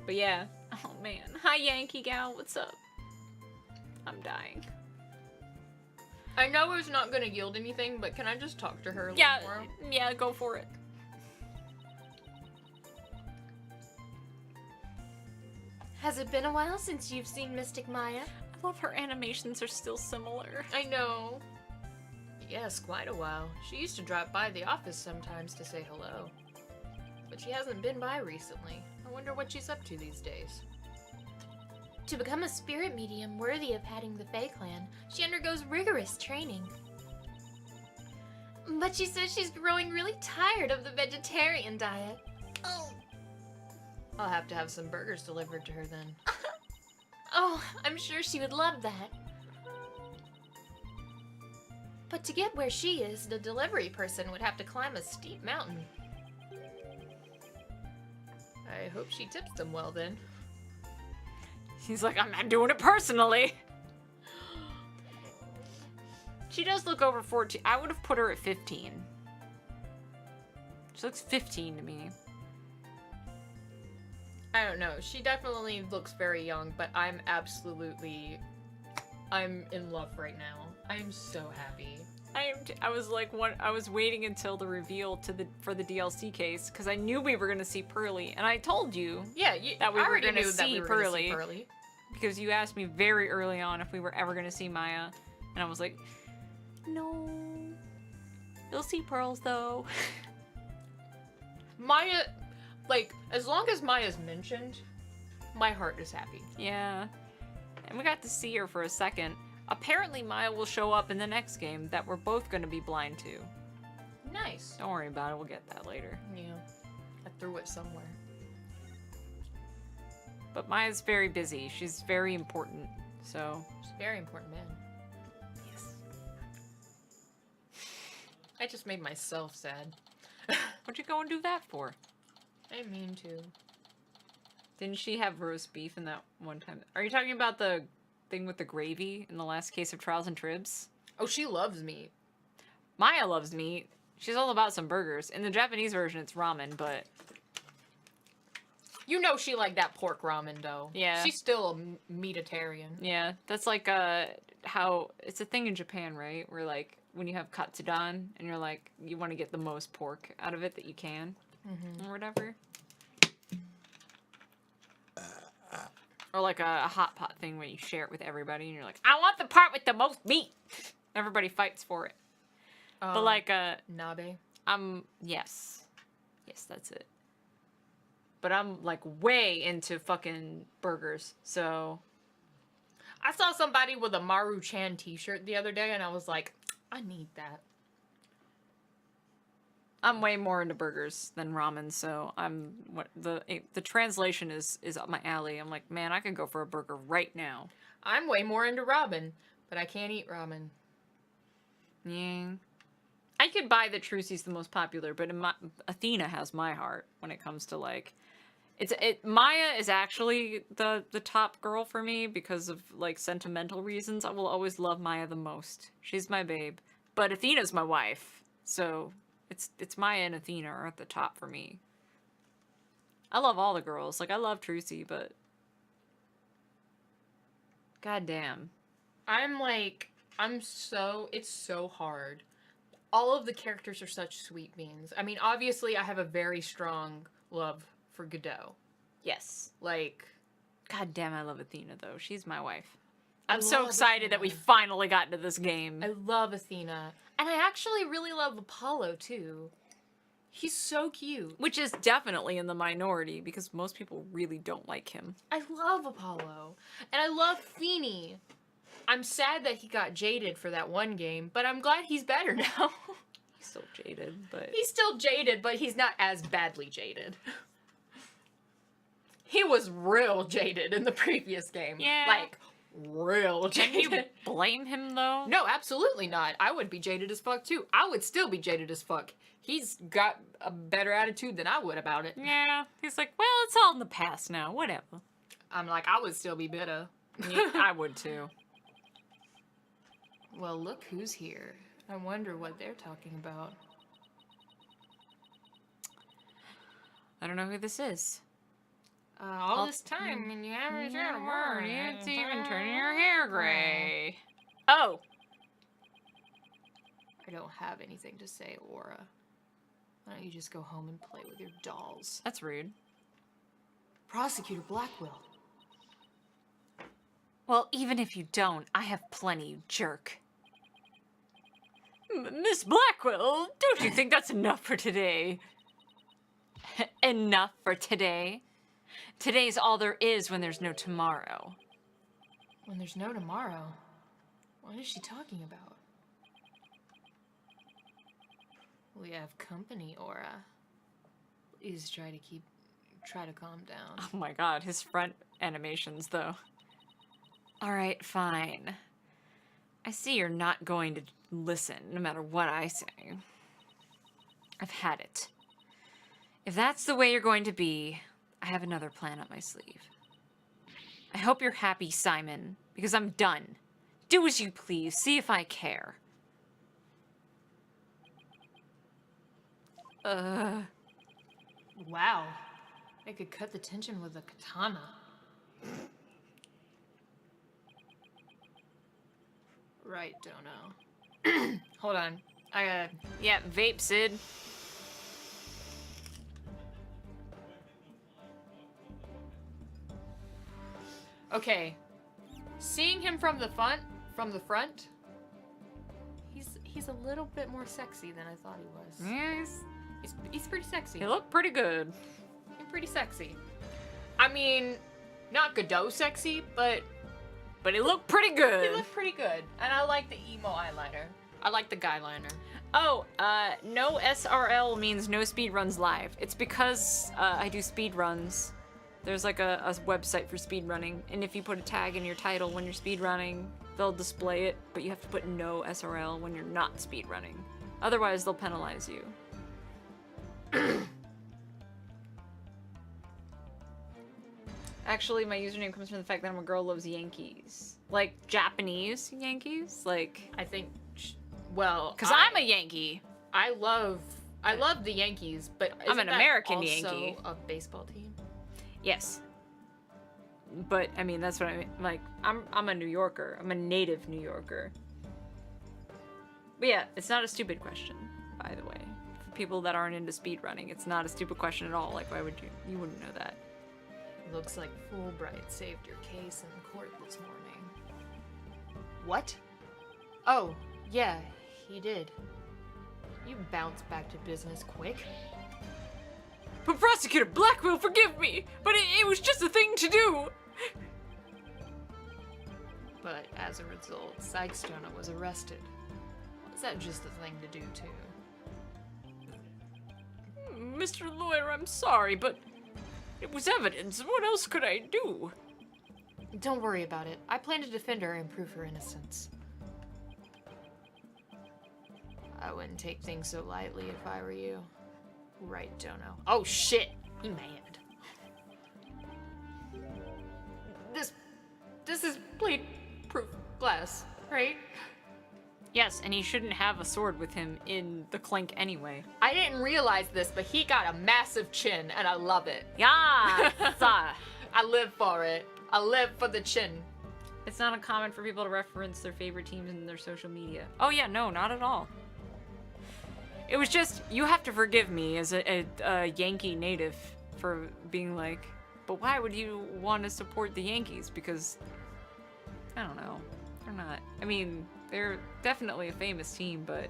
But yeah. Oh man. Hi Yankee gal, what's up? I'm dying. I know it's not going to yield anything, but can I just talk to her a Yeah, little more? yeah, go for it. Has it been a while since you've seen Mystic Maya? I love her animations are still similar. I know. Yes, quite a while. She used to drop by the office sometimes to say hello. But she hasn't been by recently. I wonder what she's up to these days. To become a spirit medium worthy of heading the Fae clan, she undergoes rigorous training. But she says she's growing really tired of the vegetarian diet. Oh. I'll have to have some burgers delivered to her then. Oh, I'm sure she would love that. But to get where she is, The delivery person would have to climb a steep mountain. I hope she tips them well then. He's like, I'm not doing it personally. She does look over 14. I would have put her at 15. She looks 15 to me. I don't know. She definitely looks very young, but I'm in love right now. I'm so happy. I was like, I was waiting until the reveal for the DLC case because I knew we were gonna see Pearly, and I told you Yeah, that we I were already gonna knew that see we were gonna Pearly. see Pearly. Because you asked me very early on if we were ever gonna see Maya, and I was like, no. You'll see Pearls though. Maya, like, as long as Maya's mentioned, my heart is happy. Yeah. and we got to see her for a second. Apparently Maya will show up in the next game that we're both going to be blind to. Nice. Don't worry about it, we'll get that later. Yeah. I threw it somewhere. But Maya's very busy. She's very important, so... It's a very important man. Yes. I just made myself sad. What'd you go and do that for? I didn't mean to. Didn't she have roast beef in that one time? Are you talking about the thing with the gravy in the last case of Trials and Tribs? Oh, she loves meat. Maya loves meat. She's all about some burgers. In the Japanese version, it's ramen, but... You know she liked that pork ramen, though. Yeah. She's still a meatitarian. Yeah, that's like how... It's a thing in Japan, right? Where, like, when you have katsudon, and you're like, you want to get the most pork out of it that you can, or whatever. Or like a hot pot thing where you share it with everybody, and you're like, I want the part with the most meat! Everybody fights for it. But like, Nabe. yes. Yes, that's it. But I'm, like, way into fucking burgers, so... I saw somebody with a Maru-chan t-shirt the other day, and I was like, I need that. I'm way more into burgers than ramen, so I'm... The translation is up my alley. I'm like, man, I could go for a burger right now. I'm way more into ramen, but I can't eat ramen. Yeah. I could buy that Trucy's the most popular, but Athena has my heart when it comes to, like... Maya is actually the top girl for me because of, like, sentimental reasons. I will always love Maya the most. She's my babe. But Athena's my wife, so it's Maya and Athena are at the top for me. I love all the girls. Like, I love Trucy, but... goddamn. It's so hard. All of the characters are such sweet beings. I mean, obviously, I have a very strong love for Godot. Yes. Like... God damn, I love Athena, though. She's my wife. I I'm so love excited that we Athena. finally got into this game. I love Athena. And I actually really love Apollo, too. He's so cute. Which is definitely in the minority, because most people really don't like him. I love Apollo. And I love Feeny. I'm sad that he got jaded for that one game, but I'm glad he's better now. He's still jaded, but... He's still jaded, but he's not as badly jaded. He was real jaded in the previous game. Yeah. Like, real Can jaded. you blame him, though? No, absolutely not. I would be jaded as fuck, too. I would still be jaded as fuck. He's got a better attitude than I would about it. Yeah. He's like, well, it's all in the past now. Whatever. I'm like, I would still be bitter. Yeah, I would, too. Well, look who's here. I wonder what they're talking about. I don't know who this is. All this time, and you haven't said a word. It's even turning your hair gray. Oh! I don't have anything to say, Aura. Why don't you just go home and play with your dolls? That's rude. Prosecutor Blackwell. Well, even if you don't, I have plenty, you jerk. Miss Blackwell, don't you think that's enough for today? Enough for today? Today's all there is when there's no tomorrow. When there's no tomorrow? What is she talking about? We have company, Aura. Please try to calm down. Oh my god, his front animations, though. Alright, fine. I see you're not going to listen, no matter what I say. I've had it. If that's the way you're going to be, I have another plan up my sleeve. I hope you're happy, Simon, because I'm done. Do as you please. See if I care. Wow. I could cut the tension with a katana. Right, don't know. Hold on. Yeah, vape, Sid. Okay. Seeing him from the front, he's a little bit more sexy than I thought he was. Yeah, He's pretty sexy. he looked pretty good. He's pretty sexy. I mean, not Godot sexy, but but it looked pretty good. He looked pretty good, and I like the emo eyeliner. I like the guy liner. Oh, no SRL means no speed runs live. It's because I do speed runs. There's like a website for speed running, and if you put a tag in your title when you're speed running, they'll display it, but you have to put no SRL when you're not speed running. Otherwise, they'll penalize you. Actually, my username comes from the fact that I'm a girl who loves Yankees. Like, Japanese Yankees? Like, I think, well, because I'm a Yankee. I love the Yankees, but I'm isn't an that American also Yankee. a baseball team? Yes. But, I mean, that's what I mean. Like, I'm a New Yorker. I'm a native New Yorker. But yeah, it's not a stupid question, by the way. For people that aren't into speedrunning, it's not a stupid question at all. Like, why would you? You wouldn't know that. Looks like Fulbright saved your case in court this morning. What? Oh, yeah, he did. You bounced back to business quick. But Prosecutor Blackwell, forgive me! But it was just a thing to do! But as a result, Sykestona was arrested. Was that just a thing to do, too? Mr. Lawyer, I'm sorry, but it was evidence. What else could I do? Don't worry about it. I plan to defend her and prove her innocence. I wouldn't take things so lightly if I were you. Right, Dono? Oh, shit! He mad. This is blade-proof glass, right? Yes, and he shouldn't have a sword with him in the clink anyway. I didn't realize this, but he got a massive chin, and I love it. Yeah! I live for it. I live for the chin. It's not uncommon for people to reference their favorite teams in their social media. Oh yeah, no, not at all. It was just, you have to forgive me as a Yankee native for being like, but why would you want to support the Yankees? Because, I don't know, they're not, I mean, they're definitely a famous team, but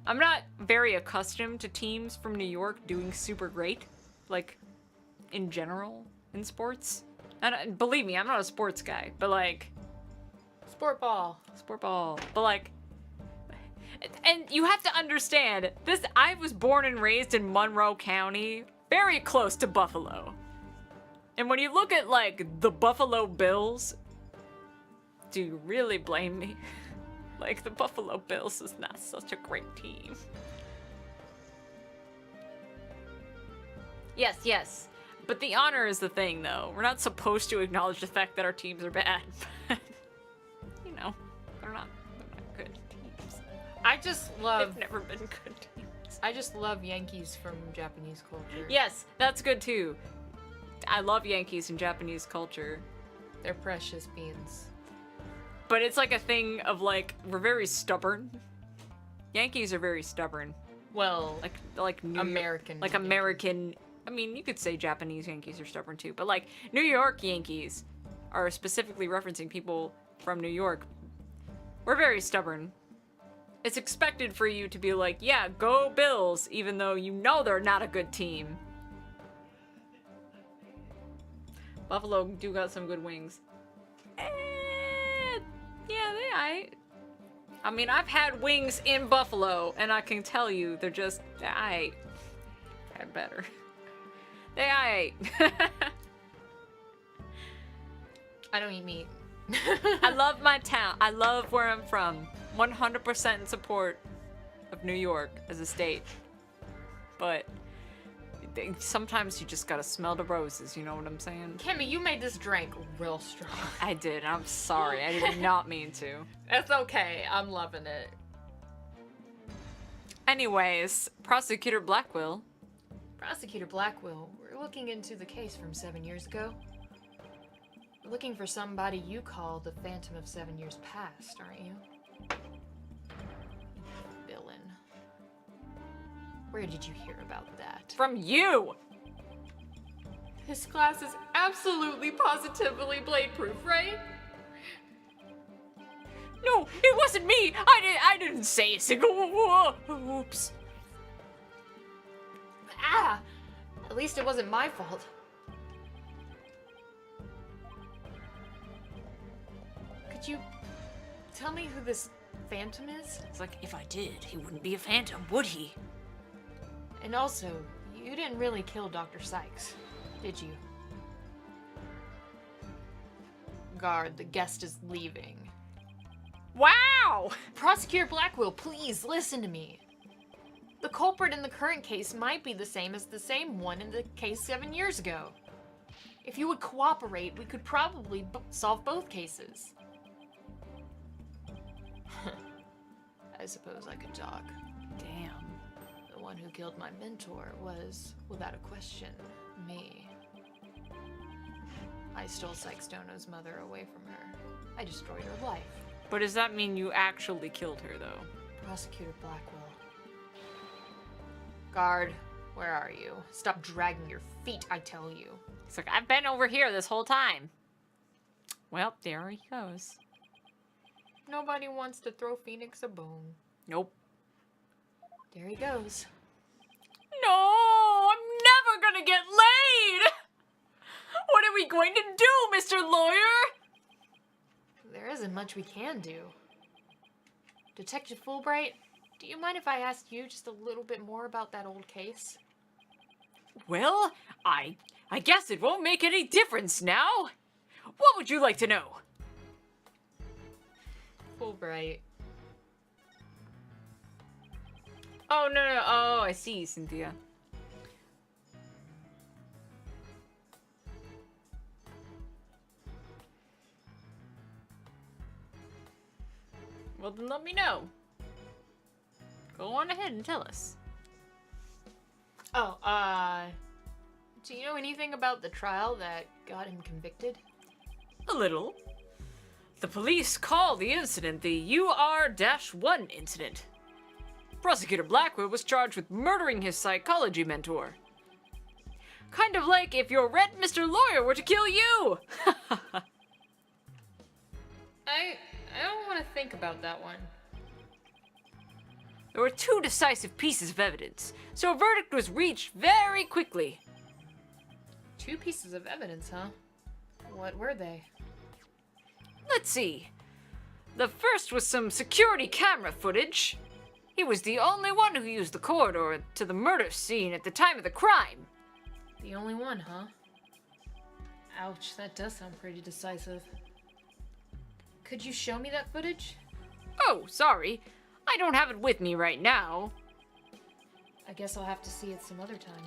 I'm not very accustomed to teams from New York doing super great, like, in general, in sports. And believe me, I'm not a sports guy, but like... Sport ball. But like... And you have to understand, I was born and raised in Monroe County, very close to Buffalo. And when you look at, like, the Buffalo Bills, do you really blame me? Like, the Buffalo Bills is not such a great team. Yes. But the honor is the thing, though. We're not supposed to acknowledge the fact that our teams are bad. But, you know, they're not good teams. I just love... They've never been good teams. I just love Yankees from Japanese culture. Yes, that's good, too. I love Yankees and Japanese culture. They're precious beans. But it's like a thing of, like, we're very stubborn. Yankees are very stubborn. Well, Like American. Like American... I mean, you could say Japanese Yankees are stubborn too, but like New York Yankees are specifically referencing people from New York. We're very stubborn. It's expected for you to be like, yeah, go Bills, even though you know they're not a good team. Buffalo do got some good wings. Yeah, I mean, I've had wings in Buffalo, and I can tell you, they're just, I had better. I don't eat meat. I love my town. I love where I'm from. 100% in support of New York as a state. But sometimes you just gotta smell the roses, you know what I'm saying? Kemi, you made this drink real strong. I did. I'm sorry. I did not mean to. It's okay. I'm loving it. Anyways, Prosecutor Blackwell. Prosecutor Blackwell, we're looking into the case from 7 years ago. We're looking for somebody you call the Phantom of 7 Years Past, aren't you? Villain. Where did you hear about that? From you! This glass is absolutely positively blade-proof, right? No, it wasn't me! I didn't say a single... Oops. Ah! At least it wasn't my fault. Did you tell me who this Phantom is? It's like, if I did, he wouldn't be a phantom, would he? And also, you didn't really kill Dr. Sykes, did you? Guard, the guest is leaving. Wow! Prosecutor Blackwell, please listen to me. The culprit in the current case might be the same as the same one in the case 7 years ago. If you would cooperate, we could probably solve both cases. I suppose I could talk. Damn. The one who killed my mentor was, without a question, me. I stole Sykes-Stono's mother away from her. I destroyed her life. But does that mean you actually killed her, though? Prosecutor Blackwell. Guard, where are you? Stop dragging your feet, I tell you. It's like, I've been over here this whole time. Well, there he goes. Nobody wants to throw Phoenix a bone. Nope. There he goes. No! I'm never gonna get laid! What are we going to do, Mr. Lawyer? There isn't much we can do. Detective Fulbright, do you mind if I ask you just a little bit more about that old case? Well, I guess it won't make any difference now. What would you like to know? Fulbright. Oh, no. Oh, I see, Cynthia. Well, then let me know. Go on ahead and tell us. Oh, do you know anything about the trial that got him convicted? A little. The police call the incident the UR-1 incident. Prosecutor Blackwood was charged with murdering his psychology mentor. Kind of like if your red Mr. Lawyer were to kill you! I don't want to think about that one. There were two decisive pieces of evidence, so a verdict was reached very quickly. 2 pieces of evidence, huh? What were they? Let's see. The first was some security camera footage. He was the only one who used the corridor to the murder scene at the time of the crime. The only one, huh? Ouch, that does sound pretty decisive. Could you show me that footage? Oh, sorry. I don't have it with me right now. I guess I'll have to see it some other time.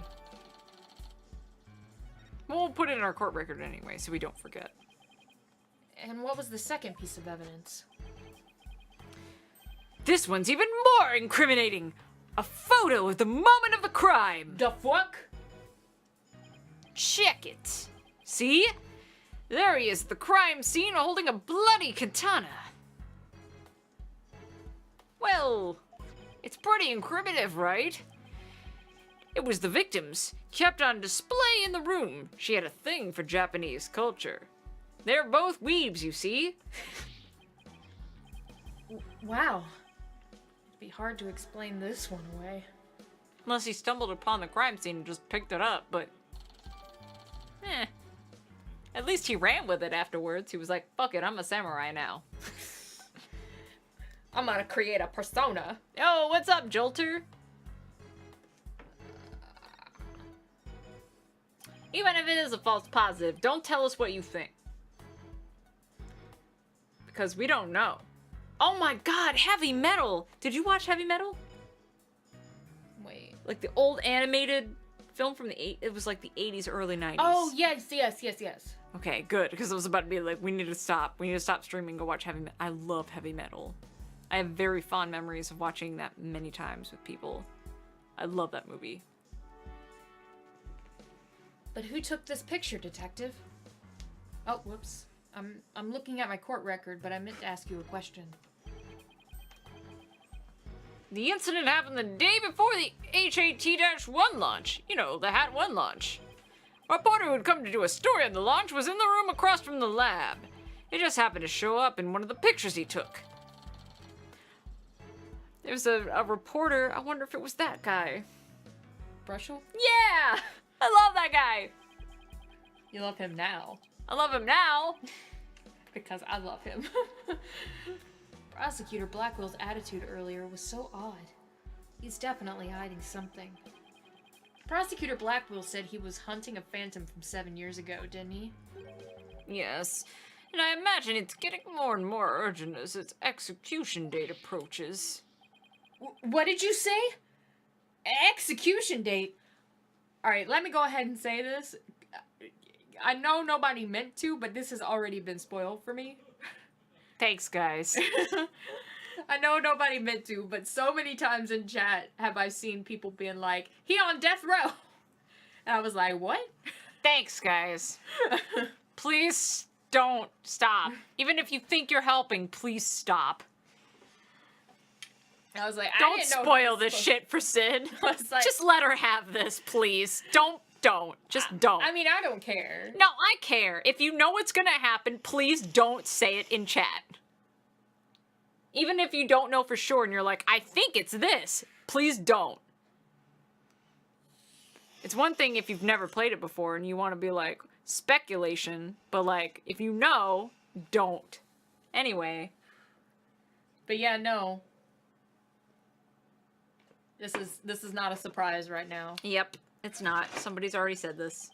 We'll put it in our court record anyway, so we don't forget. And what was the second piece of evidence? This one's even more incriminating. A photo of the moment of the crime. The fuck? Check it. See? There he is at the crime scene holding a bloody katana. Well, it's pretty incriminative, right? It was the victim's, kept on display in the room. She had a thing for Japanese culture. They're both weebs, you see. Wow. It'd be hard to explain this one away. Unless he stumbled upon the crime scene and just picked it up, but... At least he ran with it afterwards. He was like, fuck it, I'm a samurai now. I'm gonna create a persona. Yo, what's up, Jolter? Even if it is a false positive, don't tell us what you think. Because we don't know. Oh my god, Heavy Metal! Did you watch Heavy Metal? Wait. Like the old animated film from it was like the 80s, early 90s. Oh, yes. Okay, good, because I was about to be like, we need to stop streaming, go watch Heavy Metal. I love Heavy Metal. I have very fond memories of watching that many times with people. I love that movie. But who took this picture, Detective? Oh, whoops. I'm looking at my court record, but I meant to ask you a question. The incident happened the day before the HAT-1 launch. You know, the HAT-1 launch. A reporter who had come to do a story on the launch was in the room across from the lab. It just happened to show up in one of the pictures he took. There's a reporter. I wonder if it was that guy. Brushel? Yeah! I love that guy. You love him now. I love him now. because I love him. Prosecutor Blackwell's attitude earlier was so odd. He's definitely hiding something. Prosecutor Blackwell said he was hunting a phantom from 7 years ago, didn't he? Yes. And I imagine it's getting more and more urgent as its execution date approaches. What did you say? Execution date? Alright, let me go ahead and say this. I know nobody meant to, but this has already been spoiled for me. Thanks, guys. I know nobody meant to, but so many times in chat have I seen people being like, he on death row. And I was like, what? Thanks, guys. Please don't stop. Even if you think you're helping, please stop. I was like, I Don't didn't know spoil this shit for Sid. I was like, Just let her have this, please. Don't. Just don't. I mean, I don't care. No, I care. If you know what's gonna happen, please don't say it in chat. Even if you don't know for sure and you're like, I think it's this, please don't. It's one thing if you've never played it before and you want to be like, speculation, but like, if you know, don't. Anyway. But yeah, no. This is not a surprise right now. Yep, it's not. Somebody's already said this.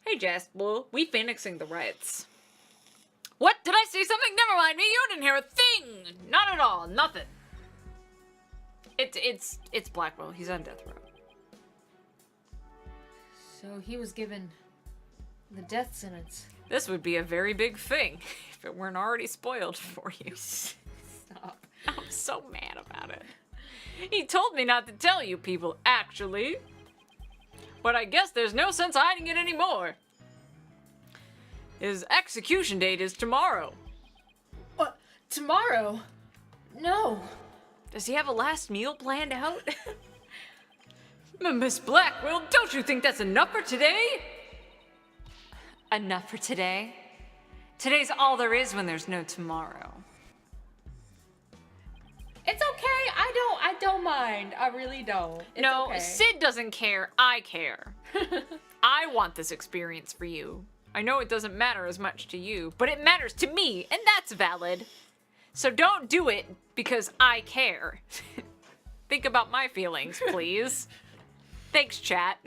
Hey, Jasper, we phoenixing the riots. What? Did I say something? Never mind me. You didn't hear a thing. Not at all. Nothing. It's Blackwell. He's on death row. So he was given the death sentence. This would be a very big thing if it weren't already spoiled for you. Stop. I'm so mad about it. He told me not to tell you people, actually. But I guess there's no sense hiding it anymore. His execution date is tomorrow. What? Tomorrow? No. Does he have a last meal planned out? Miss Blackwell, don't you think that's enough for today? Enough for today? Today's all there is when there's no tomorrow. It's okay. I don't mind. I really don't. It's No, okay. Sid doesn't care. I care. I want this experience for you. I know it doesn't matter as much to you, but it matters to me, and that's valid. So don't do it because I care. Think about my feelings, please. Thanks, chat.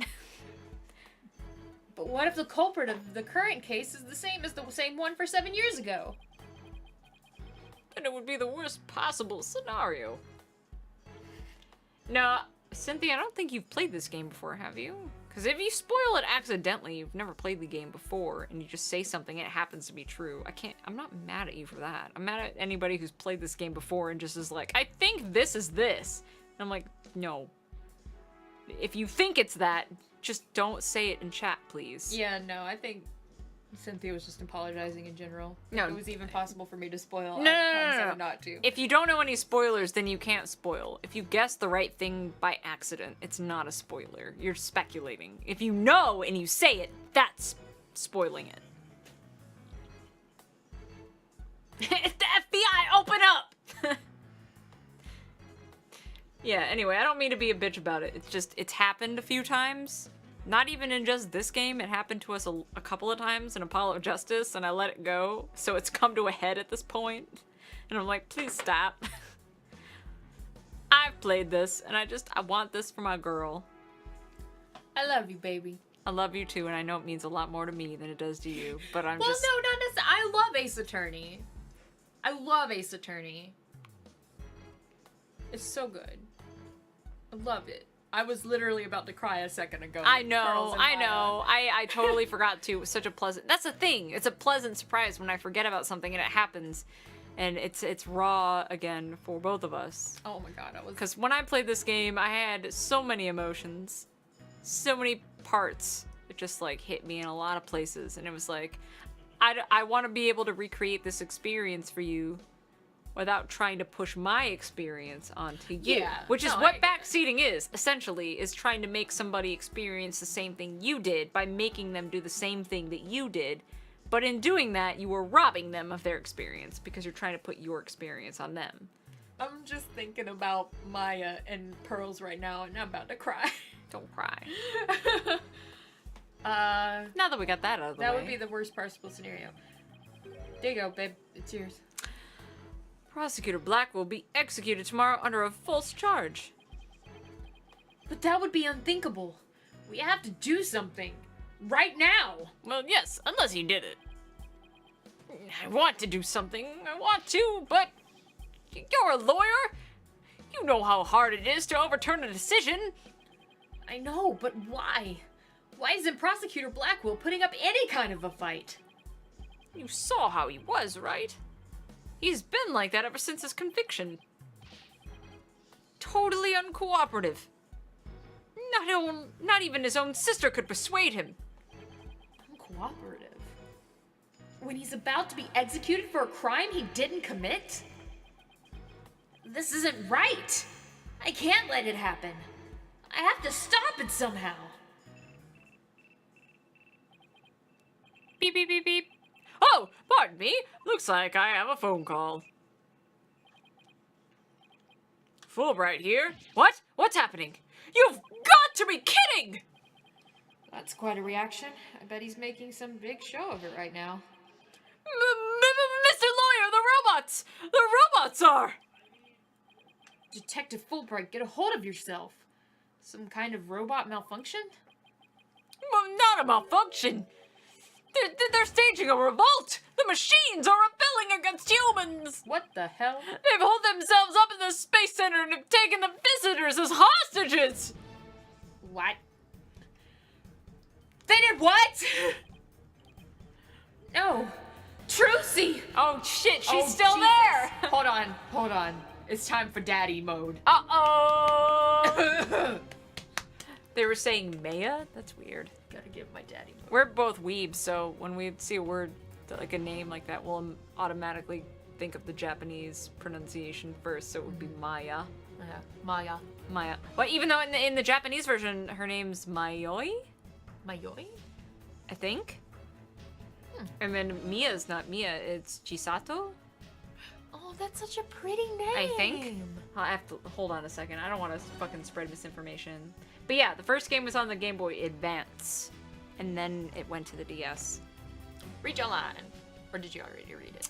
But what if the culprit of the current case is the same as the same one for 7 years ago? Then it would be the worst possible scenario. No, Cynthia, I don't think you've played this game before, have you? Because if you spoil it accidentally, you've never played the game before, and you just say something and it happens to be true, I'm not mad at you for that. I'm mad at anybody who's played this game before and just is like, I think this is this. And I'm like, no. If you think it's that, just don't say it in chat, please. Yeah, no, I think Cynthia was just apologizing in general. No. If it was even possible for me to spoil, No, I no, promise no, I no. would not to. If you don't know any spoilers, then you can't spoil. If you guess the right thing by accident, it's not a spoiler. You're speculating. If you know and you say it, that's spoiling it. The FBI, open up! Yeah, anyway, I don't mean to be a bitch about it. It's just, it's happened a few times. Not even in just this game. It happened to us a couple of times in Apollo Justice, and I let it go. So it's come to a head at this point. And I'm like, please stop. I've played this, and I want this for my girl. I love you, baby. I love you too, and I know it means a lot more to me than it does to you, but I'm Well, just... no, not necessarily. I love Ace Attorney. I love Ace Attorney. It's so good. I love it. I was literally about to cry a second ago. I know, Charles and I Maya. know. I totally forgot to. It was such a pleasant... That's the thing. It's a pleasant surprise when I forget about something and it happens. And it's raw again for both of us. Oh my god, I was... Because when I played this game, I had so many emotions. So many parts. It just like hit me in a lot of places. And it was like, I want to be able to recreate this experience for you without trying to push my experience onto you. Yeah, Which is no, I what get that. backseating is, essentially, is trying to make somebody experience the same thing you did by making them do the same thing that you did. But in doing that, you were robbing them of their experience because you're trying to put your experience on them. I'm just thinking about Maya and Pearls right now, and I'm about to cry. Don't cry. That Now that we got that out of the way. would be the worst possible scenario. There you go, babe. It's yours. Prosecutor Black will be executed tomorrow under a false charge. But that would be unthinkable. We have to do something. Right now. Well, yes, unless he did it. I want to do something. I want to, but you're a lawyer. You know how hard it is to overturn a decision. I know, but why? Why isn't Prosecutor Blackwell putting up any kind of a fight? You saw how he was, right? He's been like that ever since his conviction. Totally uncooperative. Not even his own sister could persuade him. Uncooperative? When he's about to be executed for a crime he didn't commit? This isn't right. I can't let it happen. I have to stop it somehow. Beep, beep, beep, beep. Oh, pardon me. Looks like I have a phone call. Fulbright here. What? What's happening? You've got to be kidding! That's quite a reaction. I bet he's making some big show of it right now. Mr. Lawyer, the robots! The robots are! Detective Fulbright, get a hold of yourself. Some kind of robot malfunction? Well, not a malfunction. They're staging a revolt. The machines are rebelling against humans. What the hell? They've holed themselves up in the Space Center and have taken the visitors as hostages. What? They did what? No. Trucy! Oh, shit, she's Oh, still Jesus. there. Hold on. It's time for daddy mode. Uh-oh. They were saying Maya? That's weird. Gotta give my daddy mode. We're both weebs, so when we see a word, like a name like that, we'll automatically think of the Japanese pronunciation first, so it would be Maya. Yeah, Maya. Maya. Well, even though in the Japanese version, her name's Mayoi, Mayoi? I think. And then Mia's not Mia, it's Chisato, Oh, that's such a pretty name. I think. I'll have to, hold on a second, I don't want to fucking spread misinformation. But yeah, the first game was on the Game Boy Advance, and then it went to the DS. Read your line. Or did you already read it?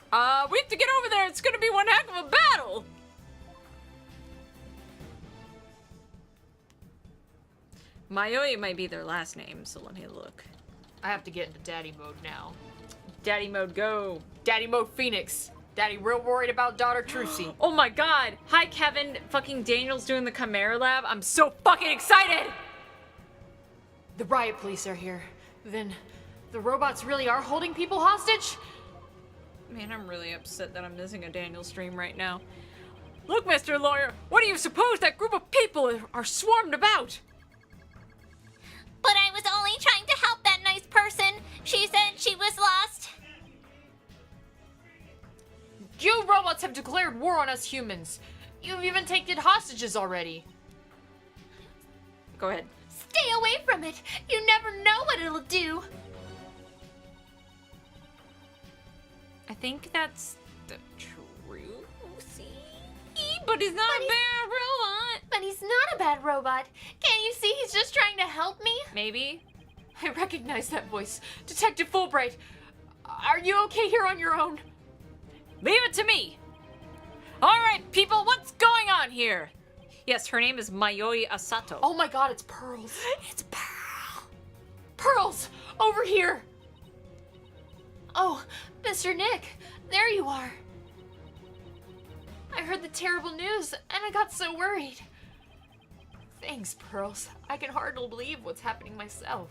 We have to get over there, it's gonna be one heck of a battle! Mayoi might be their last name, so let me look. I have to get into daddy mode now. Daddy mode, go! Daddy mode Phoenix. Daddy real worried about daughter Trucy. Oh my god! Hi, Kevin! Fucking Daniel's doing the Chimera Lab. I'm so fucking excited! The riot police are here. Then the robots really are holding people hostage? Man, I'm really upset that I'm missing a Daniel stream right now. Look, Mr. Lawyer, what do you suppose that group of people are swarmed about? But I was only trying to help that nice person. She said she was lost. You robots have declared war on us humans. You've even taken hostages already. Go ahead. Stay away from it. You never know what it'll do. I think that's the truth. But he's not a bad robot. But he's not a bad robot. Can't you see he's just trying to help me? Maybe. I recognize that voice. Detective Fulbright, are you okay here on your own? Leave it to me. All right, people, what's going on here? Yes, her name is Mayoi Asato. Oh my god, it's Pearls. It's Pearl. Pearls, over here. Oh, Mr. Nick, there you are. I heard the terrible news and I got so worried. Thanks, Pearls. I can hardly believe what's happening myself.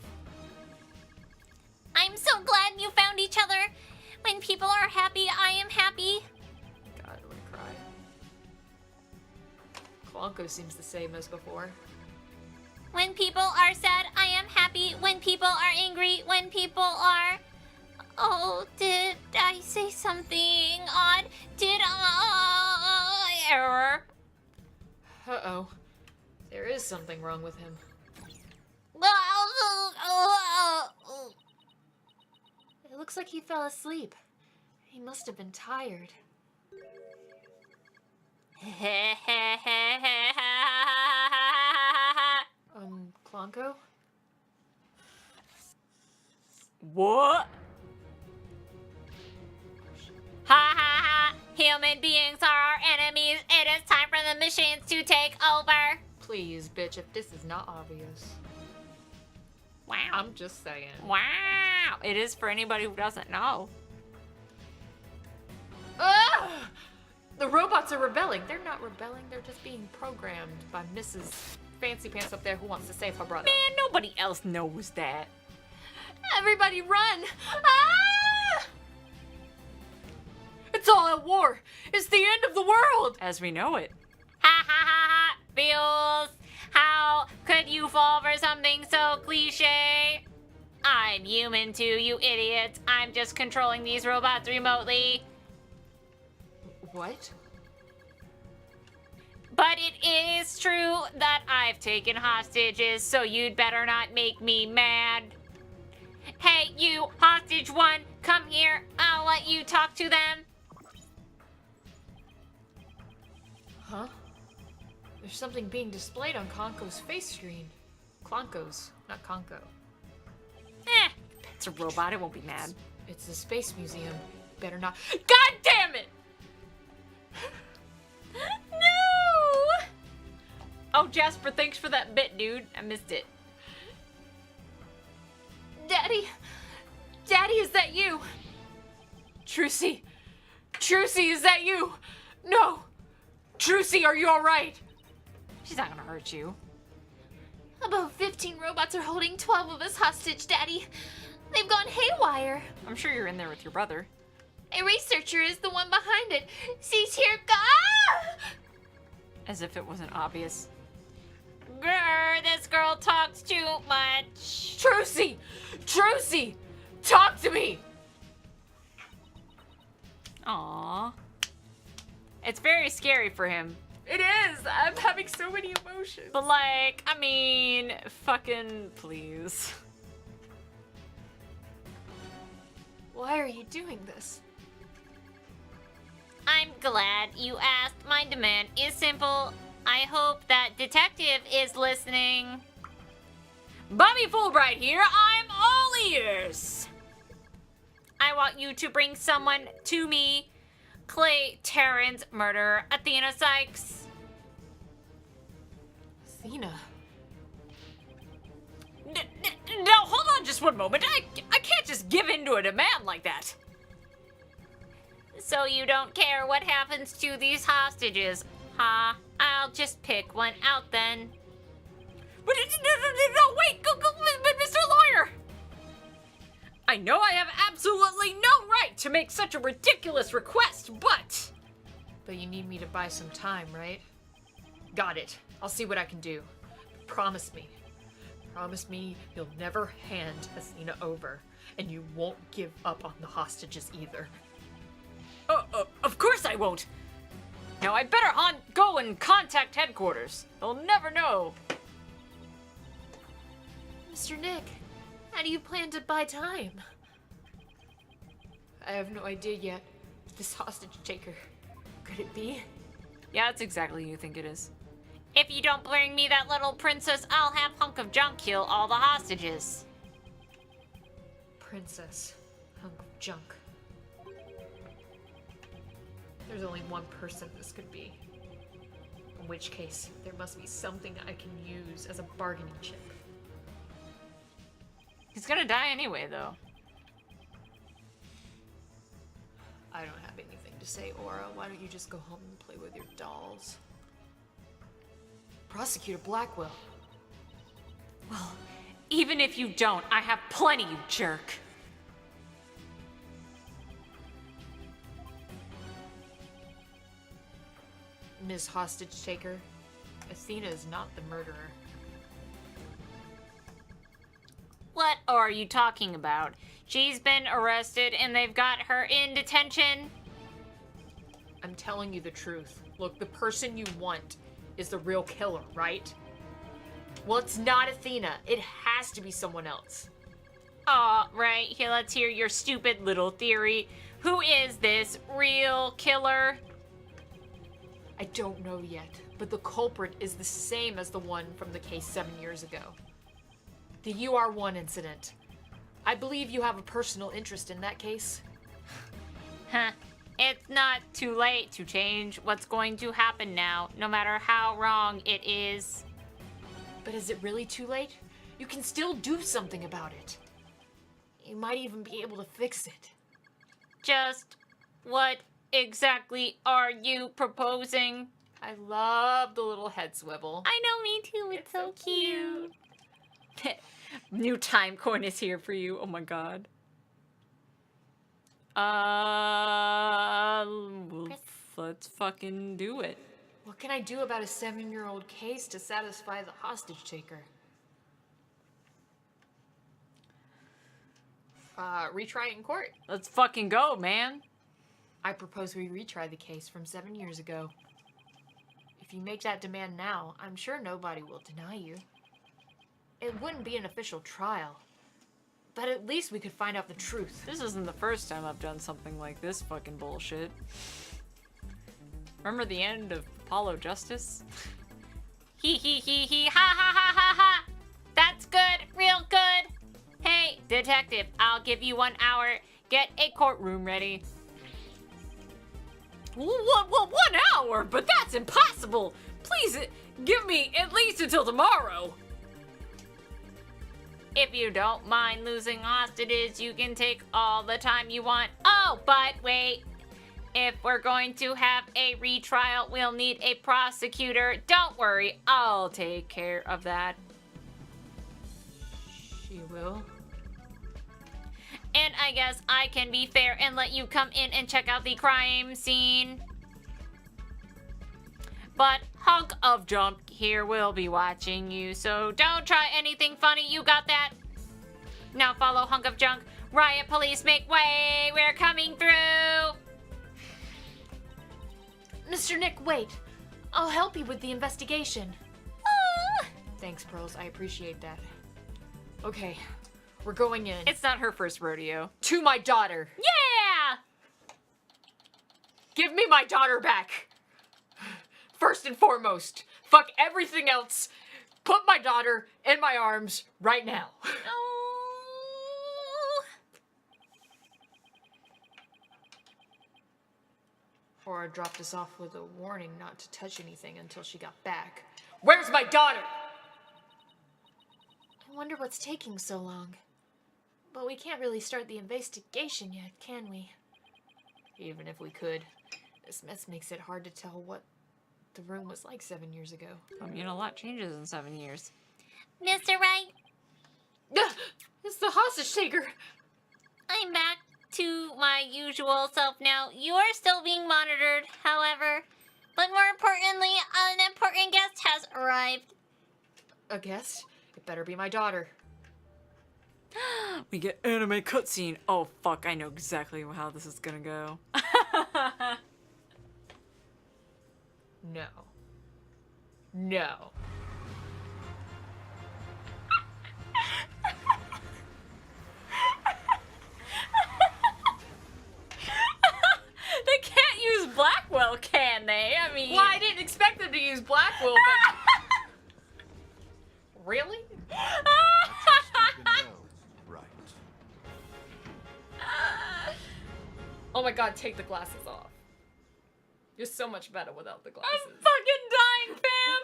I'm so glad you found each other. When people are happy, I am happy. God, I'm gonna cry. Clonko seems the same as before. When people are sad, I am happy. When people are angry, when people are... Oh, did I say something odd? Did I... Error. Uh-oh. There is something wrong with him. It looks like he fell asleep. He must have been tired. Clonko? What? Ha ha ha! Human beings are our enemies. It is time for the machines to take over. Please, bitch, if this is not obvious. Wow. I'm just saying. Wow. It is for anybody who doesn't know. Ugh! The robots are rebelling. They're not rebelling. They're just being programmed by Mrs. Fancy Pants up there who wants to save her brother. Man, nobody else knows that. Everybody run! Ah! It's all at war. It's the end of the world. As we know it. Ha ha ha ha! Feels. How could you fall for something so cliche? I'm human too, you idiots. I'm just controlling these robots remotely. What? But it is true that I've taken hostages, so you'd better not make me mad. Hey, you, hostage one, come here. I'll let you talk to them. Huh? There's something being displayed on Conco's face screen. Clonco's, not Conco. It's a robot, it won't be mad. It's the Space Museum. Better not. God damn it! No! Oh, Jasper, thanks for that bit, dude. I missed it. Daddy! Daddy, is that you? Trucy! Trucy, is that you? No! Trucy, are you alright? She's not gonna hurt you. About 15 robots are holding 12 of us hostage, Daddy. They've gone haywire. I'm sure you're in there with your brother. A researcher is the one behind it. She's here. Ah! As if it wasn't obvious. Grr, this girl talks too much. Trucy! Trucy! Talk to me! Aww. It's very scary for him. It is! I'm having so many emotions. But like, I mean, fucking please. Why are you doing this? I'm glad you asked. My demand is simple. I hope that detective is listening. Bobby Fulbright here, I'm all ears! I want you to bring someone to me. Clay Terran's murderer, Athena Sykes. Athena. No, hold on just one moment. I can't just give in to a demand like that. So you don't care what happens to these hostages, huh? I'll just pick one out then. But no, wait, go, Mr. Lawyer! I know I have absolutely no right to make such a ridiculous request, but... But you need me to buy some time, right? Got it. I'll see what I can do. Promise me. Promise me you'll never hand Athena over, and you won't give up on the hostages either. Of course I won't. Now I better go and contact headquarters. They'll never know. Mr. Nick, how do you plan to buy time? I have no idea yet. This hostage taker, could it be? Yeah, that's exactly who you think it is. If you don't bring me that little princess, I'll have Hunk of Junk kill all the hostages. Princess, hunk of junk. There's only one person this could be. In which case, there must be something I can use as a bargaining chip. He's gonna die anyway, though. I don't have anything to say, Aura. Why don't you just go home and play with your dolls? Prosecutor Blackwell. Well, even if you don't, I have plenty, you jerk. Ms. Hostage Taker, Athena is not the murderer. What are you talking about? She's been arrested and they've got her in detention. I'm telling you the truth. Look, the person you want is the real killer, right? Well, it's not Athena. It has to be someone else. Aw, right. Here, let's hear your stupid little theory. Who is this real killer? I don't know yet, but the culprit is the same as the one from the case 7 years ago. The UR1 incident. I believe you have a personal interest in that case. Huh. It's not too late to change what's going to happen now, no matter how wrong it is. But is it really too late? You can still do something about it. You might even be able to fix it. Just what exactly are you proposing? I love the little head swivel. I know, me too. It's so cute. New time coin is here for you. Oh my god. Let's fucking do it. What can I do about a 7-year-old case to satisfy the hostage taker? Retry it in court. Let's fucking go, man. I propose we retry the case from 7 years ago. If you make that demand now, I'm sure nobody will deny you. It wouldn't be an official trial, but at least we could find out the truth. This isn't the first time I've done something like this fucking bullshit. Remember the end of Apollo Justice? Hee hee hee hee ha ha ha ha ha. That's good, real good. Hey, detective, I'll give you 1 hour. Get a courtroom ready. What, 1 hour? But that's impossible! Please, give me at least until tomorrow! If you don't mind losing hostages, you can take all the time you want. Oh, but wait. If we're going to have a retrial, we'll need a prosecutor. Don't worry, I'll take care of that. She will. And I guess I can be fair and let you come in and check out the crime scene. But hunk of junk here will be watching you, so don't try anything funny, you got that? Now follow hunk of junk. Riot police, make way, we're coming through. Mr. Nick, wait. I'll help you with the investigation. Ah. Thanks, Pearls. I appreciate that. Okay, we're going in. It's not her first rodeo. To my daughter. Yeah! Give me my daughter back. First and foremost. Fuck everything else. Put my daughter in my arms right now. Oh. Or dropped us off with a warning not to touch anything until she got back. Where's my daughter? I wonder what's taking so long. But we can't really start the investigation yet, can we? Even if we could, this mess makes it hard to tell what the room was like 7 years ago. I mean, a lot changes in 7 years. Mr. Wright, It's the hostage taker. I'm back to my usual self now. You're still being monitored, however. But more importantly, an important guest has arrived. A guest? It better be my daughter. We get anime cutscene. Oh fuck, I know exactly how this is gonna go. No. No. They can't use Blackwell, can they? I mean... Well, I didn't expect them to use Blackwell, but... Really? Right. Oh my god, take the glasses off. You're so much better without the glasses. I'm fucking dying, fam!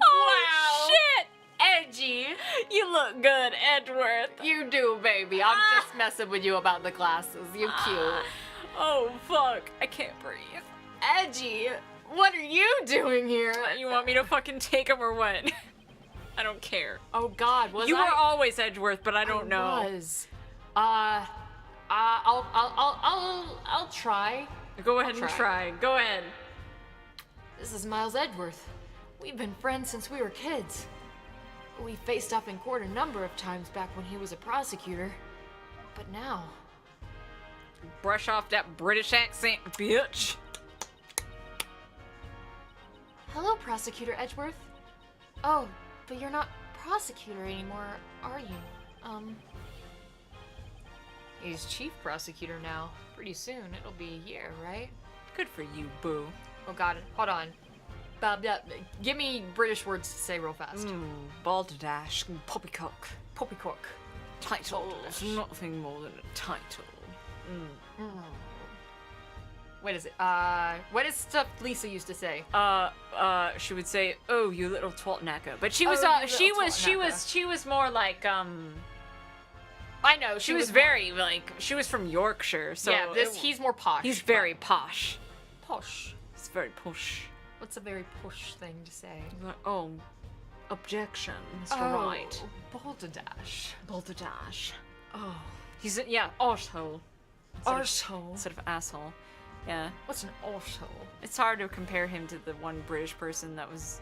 Oh, shit! Edgy. You look good, Edgeworth. You do, baby. I'm just messing with you about the glasses. You cute. Oh, fuck. I can't breathe. Edgy. What are you doing here? You want me to fucking take him or what? I don't care. Oh god, was You I? were always Edgeworth, but I don't know. Was. I'll try. Go ahead I'll and try. try. Go ahead. This is Miles Edgeworth. We've been friends since we were kids. We faced off in court a number of times back when he was a prosecutor. But now... Brush off that British accent, bitch. Hello, Prosecutor Edgeworth. Oh, but you're not prosecutor anymore, are you? He's chief prosecutor now. Pretty soon, it'll be a year, right? Good for you, boo. Oh god, hold on. Give me British words to say real fast. Balderdash, poppycock. Poppycock. Title is nothing more than a title. What is it? What is stuff Lisa used to say? She would say, "Oh, you little twatnaka," but she was, Oh, you she little was, she was more like, I know. she was very like, she was from Yorkshire, so yeah, he's more posh. he's very posh. posh. He's very posh. What's a very posh thing to say? Like, oh, objection, Mr. Right. Balderdash. Balderdash. Oh, he's yeah, arsehole. Arsehole. Instead of asshole. Yeah. What's an arsehole? It's hard to compare him to the one British person that was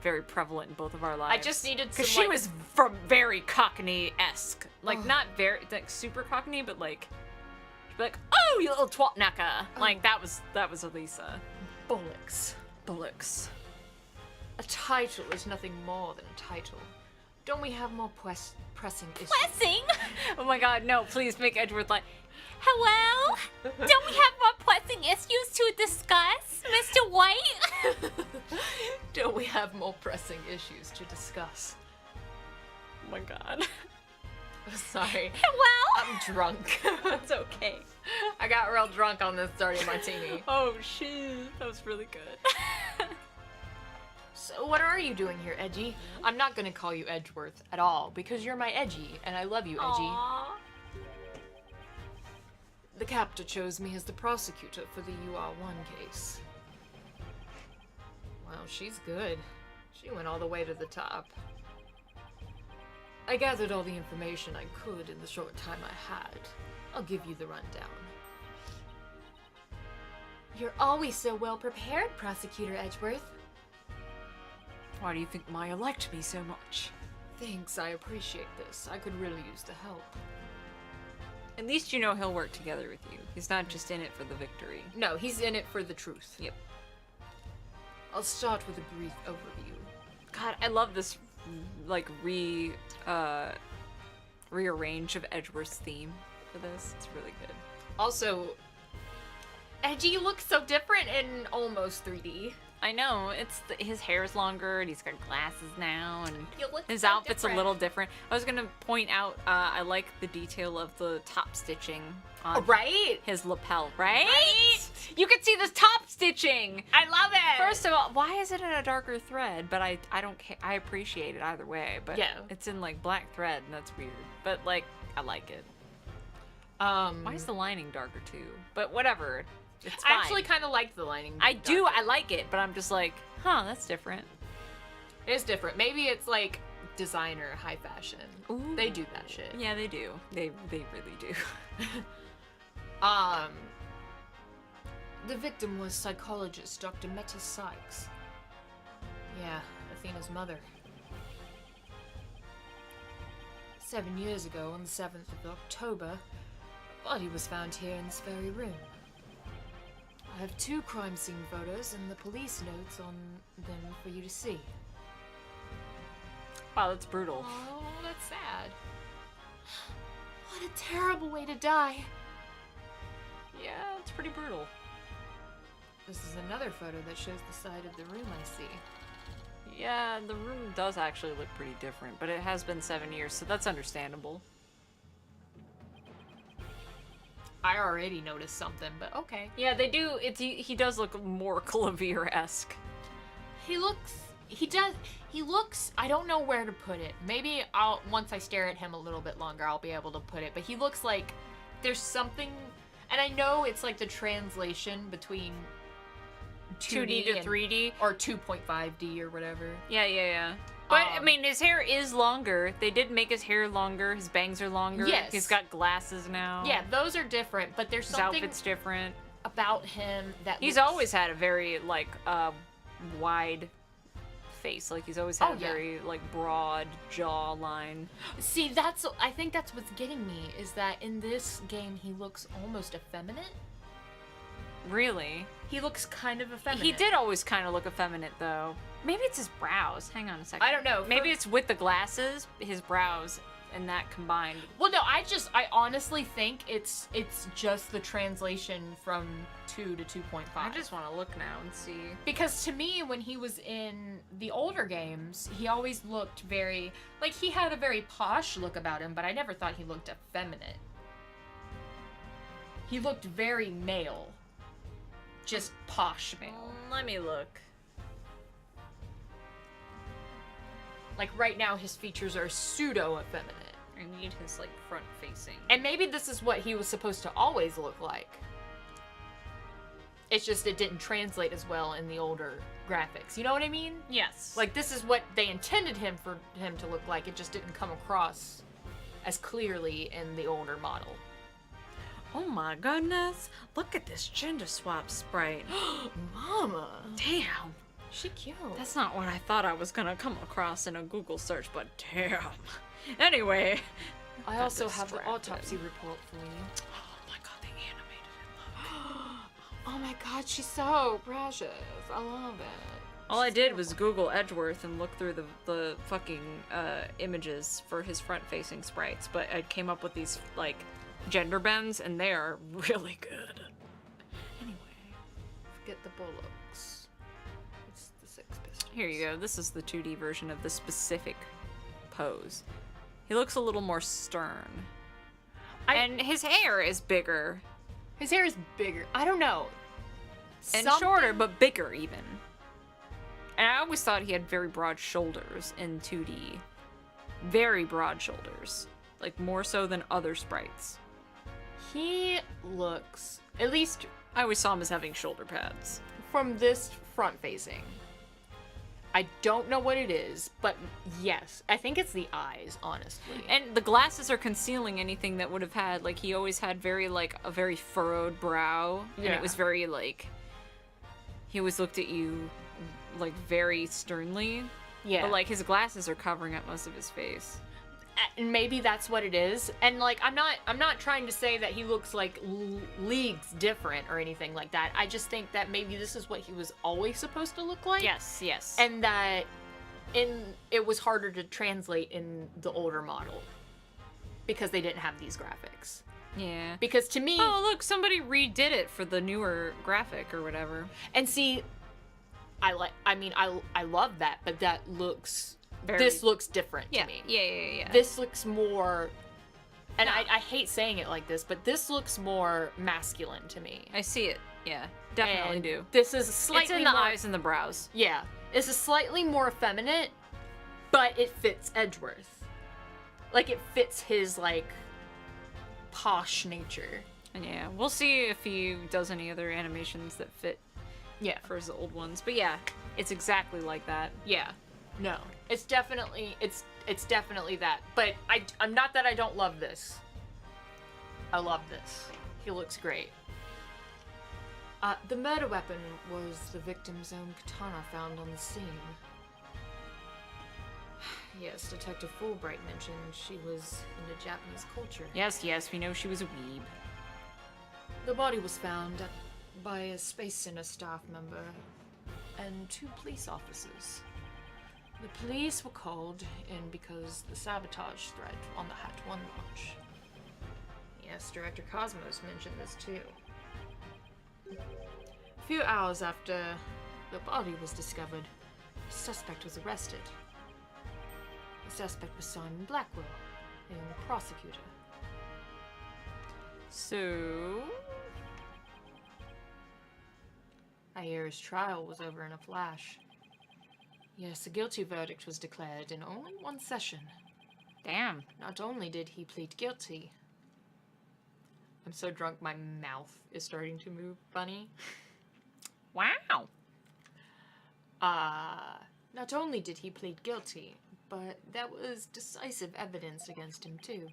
very prevalent in both of our lives. I just needed some, because she was from very Cockney-esque, like not very like super Cockney, but like she'd be like, "Oh, you little twatnaka," like that was Elisa. Bollocks. Bullocks. A title is nothing more than a title. Don't we have more pressing issues? Pressing? Oh my God, no! Please make Edgeworth like. Hello? Don't we have more pressing issues to discuss, Mr. White? Don't we have more pressing issues to discuss? Oh my God. Sorry. Hello? I'm drunk. It's okay. I got real drunk on this dirty martini. Oh shit, that was really good. So what are you doing here, Edgy? I'm not gonna call you Edgeworth at all, because you're my Edgy, and I love you, Edgy. Aw. The captor chose me as the prosecutor for the UR1 case. Wow, she's good. She went all the way to the top. I gathered all the information I could in the short time I had. I'll give you the rundown. You're always so well prepared, Prosecutor Edgeworth. Why do you think Maya liked me so much? Thanks, I appreciate this. I could really use the help. At least you know he'll work together with you. He's not just in it for the victory. No, he's in it for the truth. Yep. I'll start with a brief overview. God, I love this, like, rearrange of Edgeworth's theme for this. It's really good. Also, Edgy looks so different in almost 3D. I know, his hair's longer and he's got glasses now and You look his so outfit's different. a little different. I was gonna point out, I like the detail of the top stitching on Right? his lapel, right? You can see this top stitching! I love it! First of all, why is it in a darker thread? But I don't care. I appreciate it either way. But Yeah. it's in like black thread, and that's weird. But like, I like it. Why is the lining darker too? But whatever. It's fine. I actually kind of like the lining. I do. darker. I like it, but I'm just like, huh, that's different. It is different. Maybe it's like designer high fashion. Ooh. They do that shit. Yeah, they do. They really do. The victim was psychologist Dr. Meta Sykes. Yeah, Athena's mother. 7 years ago, on the 7th of October, a body was found here in this very room. I have 2 crime scene photos and the police notes on them for you to see. Wow, that's brutal. Oh, that's sad. What a terrible way to die. Yeah, it's pretty brutal. This is another photo that shows the side of the room I see. Yeah, the room does actually look pretty different, but it has been 7 years, so that's understandable. I already noticed something, but okay. Yeah, they do. He does look more Clavier-esque. He looks, I don't know where to put it. Maybe once I stare at him a little bit longer, I'll be able to put it. But he looks like there's something, and I know it's like the translation between 2D to 3D. or 2.5D or whatever. Yeah. But, I mean, his hair is longer. They did make his hair longer. His bangs are longer. Yes. He's got glasses now. Yeah, those are different, but there's His something outfit's different. about him that He's looks- always had a very, like, wide face. Like, he's always had Oh, a yeah. very, like, broad jawline. See, I think that's what's getting me, is that in this game he looks almost effeminate. Really? He looks kind of effeminate. He did always kind of look effeminate, though. Maybe it's his brows. Hang on a second. I don't know. Maybe it's with the glasses, his brows, and that combined. Well, no, I honestly think it's just the translation from 2 to 2.5. I just want to look now and see. Because to me, when he was in the older games, he always looked very, like, he had a very posh look about him, but I never thought he looked effeminate. He looked very male. Just posh male. Let me look. Like right now his features are pseudo-effeminate. I need his like front facing. And maybe this is what he was supposed to always look like. It's just it didn't translate as well in the older graphics. You know what I mean? Yes. Like this is what they intended him to look like. It just didn't come across as clearly in the older model. oh my goodness. Look at this gender swap sprite. Mama, Damn. she cute. That's not what I thought I was gonna come across in a Google search, but damn. Anyway. I also have the distracted. autopsy report for you. Oh my god, they animated it. Oh my god, she's so precious. I love it. All I did was Google Edgeworth and look through the fucking images for his front-facing sprites, but I came up with these like gender bends, and they are really good. Anyway, Forget the bullocks. It's the Sex Pistols. here you go. This is the 2D version of the specific pose. He looks a little more stern, and his hair is bigger His hair is bigger. I don't know. and Something- shorter, but bigger even. And I always thought he had very broad shoulders in 2D. Very broad shoulders. Like, more so than other sprites. He looks, at least I always saw him as having shoulder pads. from this front facing. I don't know what it is, but yes, I think it's the eyes, honestly. And the glasses are concealing anything that would have had, like, he always had very, like, a very furrowed brow. And Yeah. it was very, like, he always looked at you, like, very sternly. yeah, But, like, his glasses are covering up most of his face. and maybe that's what it is. And like, I'm not trying to say that he looks like leagues different or anything like that. I just think that maybe this is what he was always supposed to look like. Yes, yes. And that it was harder to translate in the older model because they didn't have these graphics. yeah. Because to me, Oh, look, somebody redid it for the newer graphic or whatever. and see, I love that, but that looks Very- this looks different Yeah, to me. yeah. This looks more, and I hate saying it like this, but this looks more masculine to me. I see it. Yeah, definitely And do. This is slightly It's in the more, eyes and the brows. Yeah, this is slightly more effeminate, but it fits Edgeworth. Like it fits his like posh nature. And yeah, we'll see if he does any other animations that fit Yeah. for his old ones. But yeah, it's exactly like that. Yeah. No. It's definitely that. But I'm not that I don't love this. I love this. He looks great. The murder weapon was the victim's own katana found on the scene. Yes, Detective Fulbright mentioned she was into Japanese culture. Yes, we know she was a weeb. The body was found by a Space Center staff member and 2 police officers. The police were called in because the sabotage threat on the Hat 1 launch. Yes, Director Cosmos mentioned this too. A few hours after the body was discovered, the suspect was arrested. The suspect was Simon Blackwell, a prosecutor. So, I hear his trial was over in a flash. Yes, a guilty verdict was declared in only 1 session. damn. Not only did he plead guilty. I'm so drunk my mouth is starting to move funny. Wow. Not only did he plead guilty, but there was decisive evidence against him too.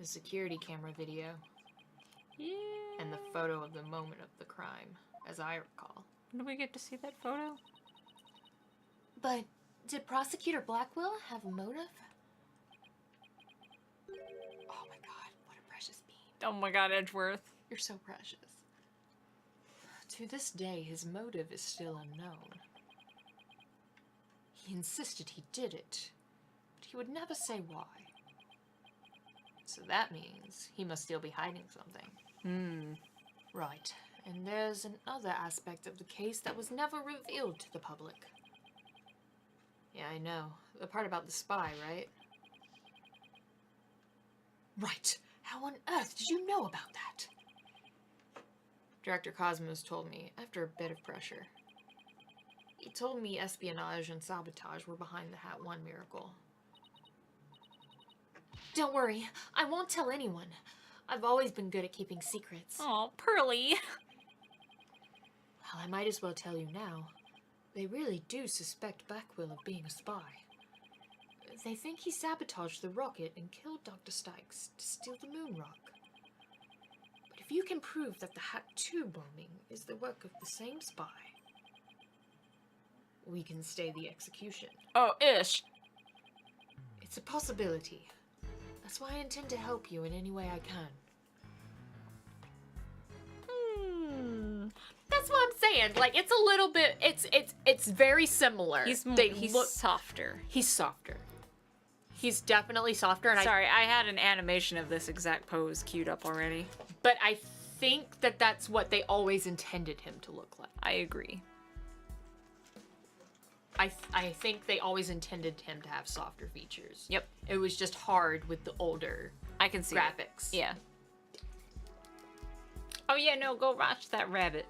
The security camera video Yeah. and the photo of the moment of the crime, as I recall. When do we get to see that photo? But did Prosecutor Blackwell have a motive? Oh my god, what a precious being. Oh my god, Edgeworth. You're so precious. To this day, his motive is still unknown. He insisted he did it, but he would never say why. So that means he must still be hiding something. Right, and there's another aspect of the case that was never revealed to the public. Yeah, I know. The part about the spy, right? Right. How on earth did you know about that? Director Cosmos told me after a bit of pressure. He told me espionage and sabotage were behind the Hat 1 miracle. Don't worry, I won't tell anyone. I've always been good at keeping secrets. Oh, Pearly. Well, I might as well tell you now. They really do suspect Blackwell of being a spy. They think he sabotaged the rocket and killed Dr. Stykes to steal the moon rock. But if you can prove that the Hat 2 bombing is the work of the same spy, we can stay the execution. Oh, ish. It's a possibility. That's why I intend to help you in any way I can. That's what I'm saying. Like, it's a little bit. It's very similar. He's softer. He's softer. He's definitely softer, and Sorry, I had an animation of this exact pose queued up already. but I think that that's what they always intended him to look like. I agree. I think they always intended him to have softer features. Yep. It was just hard with the older I can see it. graphics. Yeah. Oh yeah, no, go watch that rabbit.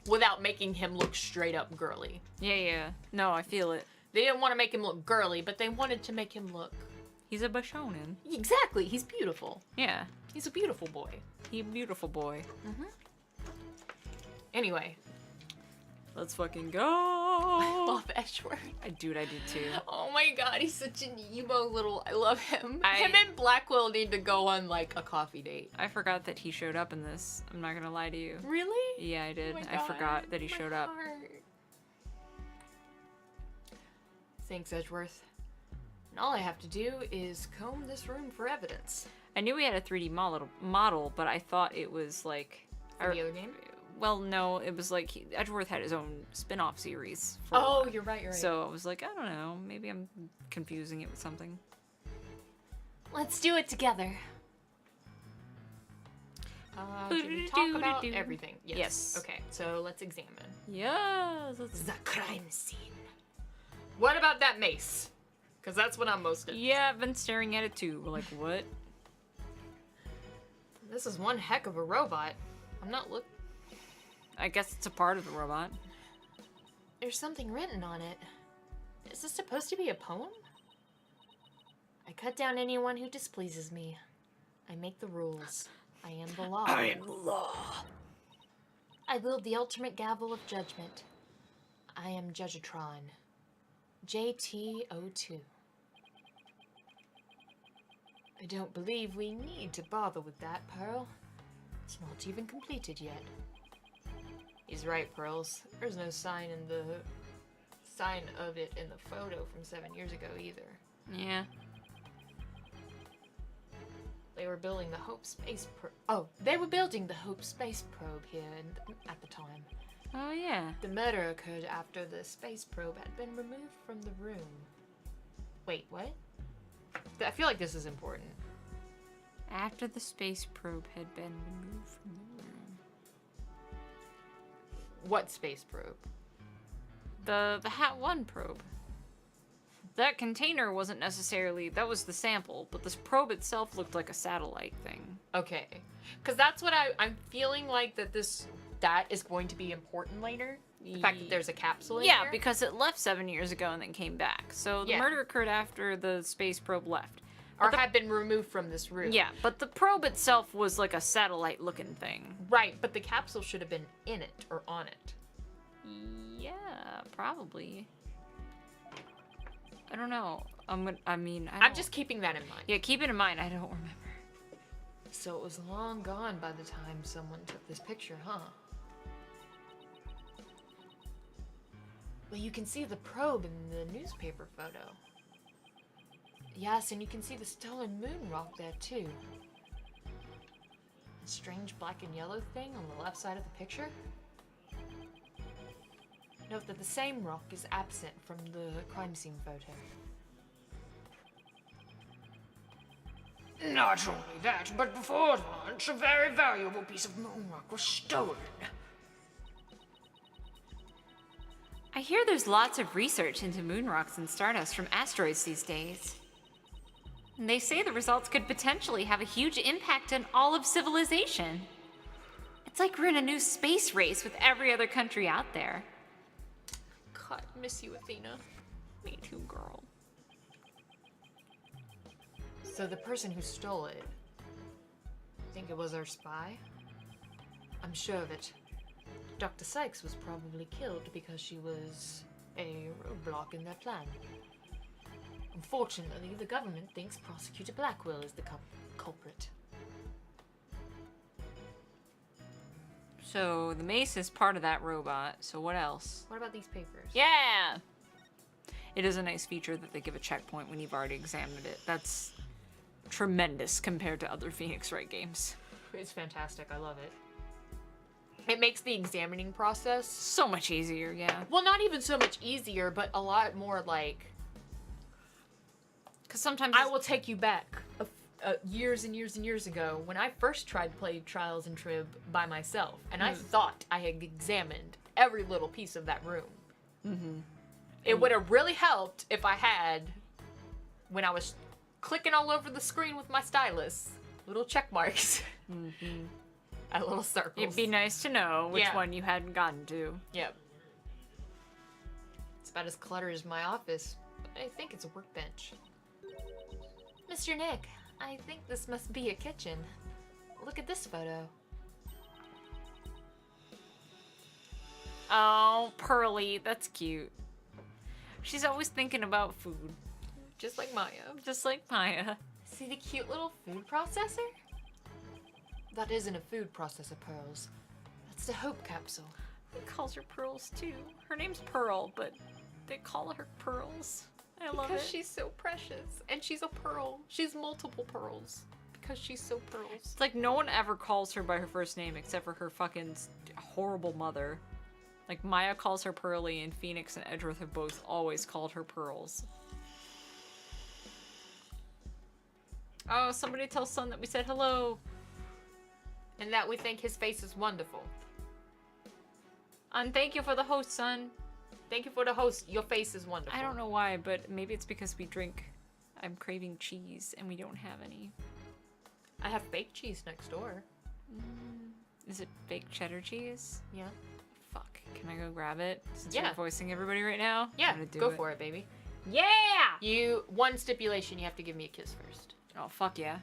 Without making him look straight up girly. Yeah. No, I feel it. They didn't want to make him look girly, but they wanted to make him look... He's a Bashonen. Exactly, he's beautiful. Yeah. He's a beautiful boy. He a beautiful boy. Anyway. Let's fucking go. I love Edgeworth. Dude, I did too. Oh my god, he's such an emo little... I love him. I- Him and Blackwell need to go on, like, a coffee date. I forgot that he showed up in this. I'm not gonna lie to you. Really? Yeah, I did. Oh my I forgot God, that he my showed up. heart. Thanks, Edgeworth. And all I have to do is comb this room for evidence. I knew we had a 3D model, but I thought it was like... For the other game? Well, no, it was like Edgeworth had his own spin-off series. For a Oh, while. you're right, you're right. So I was like, I don't know, maybe I'm confusing it with something. Let's do it together. Should we talk about everything? Yes. Okay, so let's examine. Yes. Let's... The crime scene. What about that mace? Because that's what I'm most interested in. Yeah, I've been staring at it too. Like, what? This is one heck of a robot. I'm not look. I guess it's a part of the robot. There's something written on it. Is this supposed to be a poem? I cut down anyone who displeases me. I make the rules. I am the law. I am the law. I wield the ultimate gavel of judgment. I am Judgatron. JT02. I don't believe we need to bother with that, Pearl. It's not even completed yet. He's right, Pearls. There's no sign of it in the photo from 7 years ago either. Yeah. They were building the Hope Space they were building the Hope Space probe here at the time. Oh, yeah. The murder occurred after the space probe had been removed from the room. Wait, what? I feel like this is important. After the space probe had been removed from the room. What space probe? The Hat 1 probe. That container wasn't necessarily... That was the sample, but this probe itself looked like a satellite thing. Okay. Because that's what I'm feeling like that is going to be important later. The fact that there's a capsule in Yeah, here. because it left 7 years ago and then came back. So the Yeah. murder occurred after the space probe left. Or had been removed from this room. Yeah, but the probe itself was like a satellite-looking thing. Right, but the capsule should have been in it or on it. Yeah, probably. I don't know. I'm just keeping that in mind. Yeah, keep it in mind. I don't remember. So it was long gone by the time someone took this picture, huh? Well, you can see the probe in the newspaper photo. Yes, and you can see the stolen moon rock there, too. A strange black and yellow thing on the left side of the picture. Note that the same rock is absent from the crime scene photo. Not only that, but before launch, a very valuable piece of moon rock was stolen. I hear there's lots of research into moon rocks and stardust from asteroids these days. And they say the results could potentially have a huge impact on all of civilization. It's like we're in a new space race with every other country out there. God, miss you, Athena. Me too, girl. So the person who stole it, think it was our spy? I'm sure of it. Dr. Sykes was probably killed because she was a roadblock in their plan. Unfortunately, the government thinks Prosecutor Blackwell is the culprit. So the mace is part of that robot, so what else? What about these papers? Yeah! It is a nice feature that they give a checkpoint when you've already examined it. That's tremendous compared to other Phoenix Wright games. It's fantastic. I love it. It makes the examining process So much easier, yeah. well, not even so much easier, but a lot more like Because sometimes I will take you back years and years and years ago when I first tried to play Trials and Trib by myself, and I thought I had examined every little piece of that room. Mm-hmm. It would have really helped if I had, when I was clicking all over the screen with my stylus, little check marks. Mm-hmm. At little circles. it'd be nice to know which Yeah. one you hadn't gotten to. Yep. It's about as cluttered as my office, but I think it's a workbench. Mr. Nick, I think this must be a kitchen. Look at this photo. Oh, Pearly, that's cute. She's always thinking about food, Just like Maya. just like Maya. See the cute little food processor? That isn't a food processor, Pearls. That's the Hope capsule. He calls her Pearls too. Her name's Pearl, but they call her Pearls. I love Because it. she's so precious. And she's a pearl. She's multiple pearls. Because she's so pearls. It's like no one ever calls her by her first name except for her fucking horrible mother. Like Maya calls her Pearly, and Phoenix and Edgeworth have both always called her Pearls. Oh, somebody tell Sun that we said hello. And that we think his face is wonderful. And thank you for the host, Sun. Thank you for the host. Your face is wonderful. I don't know why, but maybe it's because we drink. I'm craving cheese, and we don't have any. I have fake cheese next door. Is it fake cheddar cheese? Yeah. Fuck. Can I go grab it? Since Yeah. we're voicing everybody right now? Yeah, I'm gonna do go for it, baby. Yeah! One stipulation, you have to give me a kiss first. Oh, fuck yeah.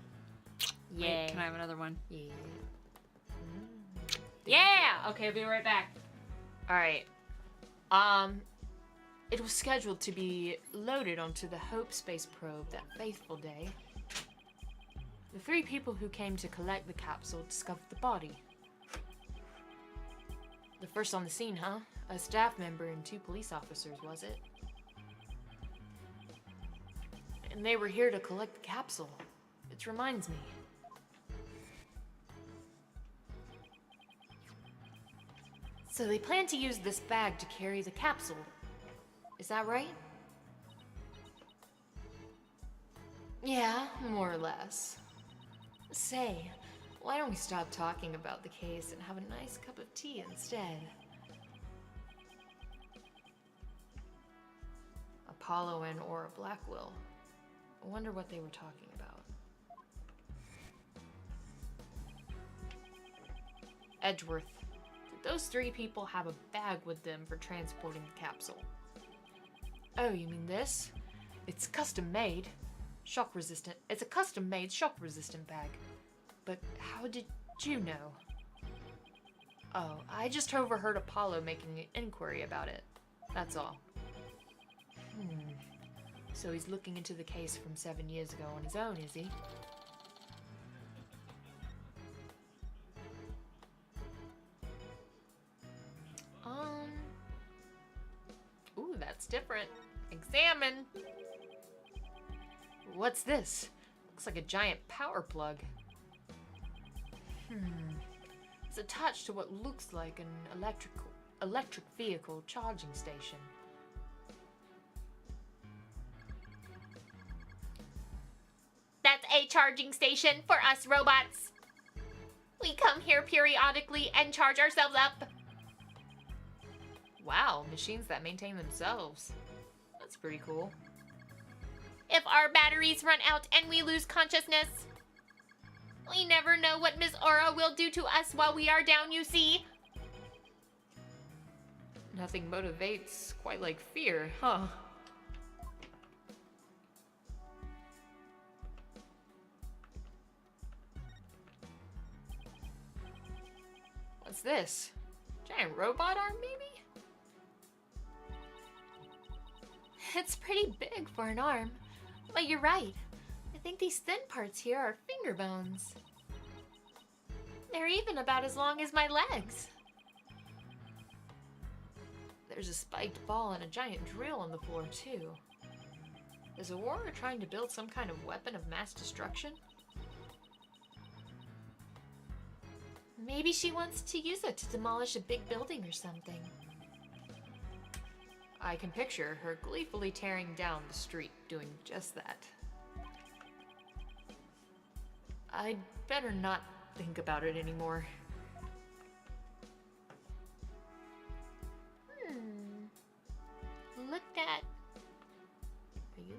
Yeah. Wait, can I have another one? Yeah. Yeah! Okay, I'll be right back. Alright. It was scheduled to be loaded onto the Hope space probe that fateful day. The 3 people who came to collect the capsule discovered the body. The first on the scene, huh? A staff member and 2 police officers, was it? And they were here to collect the capsule. Which reminds me. So they plan to use this bag to carry the capsule. Is that right? Yeah, more or less. Say, why don't we stop talking about the case and have a nice cup of tea instead? Apollo and Aura Blackwell. I wonder what they were talking about. Edgeworth. Did those 3 people have a bag with them for transporting the capsule? Oh, you mean this? It's custom made. Shock resistant. It's a custom made shock resistant bag. But how did you know? Oh, I just overheard Apollo making an inquiry about it. That's all. So he's looking into the case from 7 years ago on his own, is he? Ooh, that's different. Examine. What's this? Looks like a giant power plug. It's attached to what looks like an electric vehicle charging station. That's a charging station for us robots. We come here periodically and charge ourselves up. Wow, machines that maintain themselves. That's pretty cool. if our batteries run out and we lose consciousness. We never know what Miss Aura will do to us while we are down, you see. Nothing motivates quite like fear, huh? What's this? Giant robot arm, maybe? It's pretty big for an arm. But you're right. I think these thin parts here are finger bones. They're even about as long as my legs. There's a spiked ball and a giant drill on the floor, too. Is Aurora trying to build some kind of weapon of mass destruction? Maybe she wants to use it to demolish a big building or something. I can picture her gleefully tearing down the street, doing just that. I'd better not think about it anymore. Look at... Are you?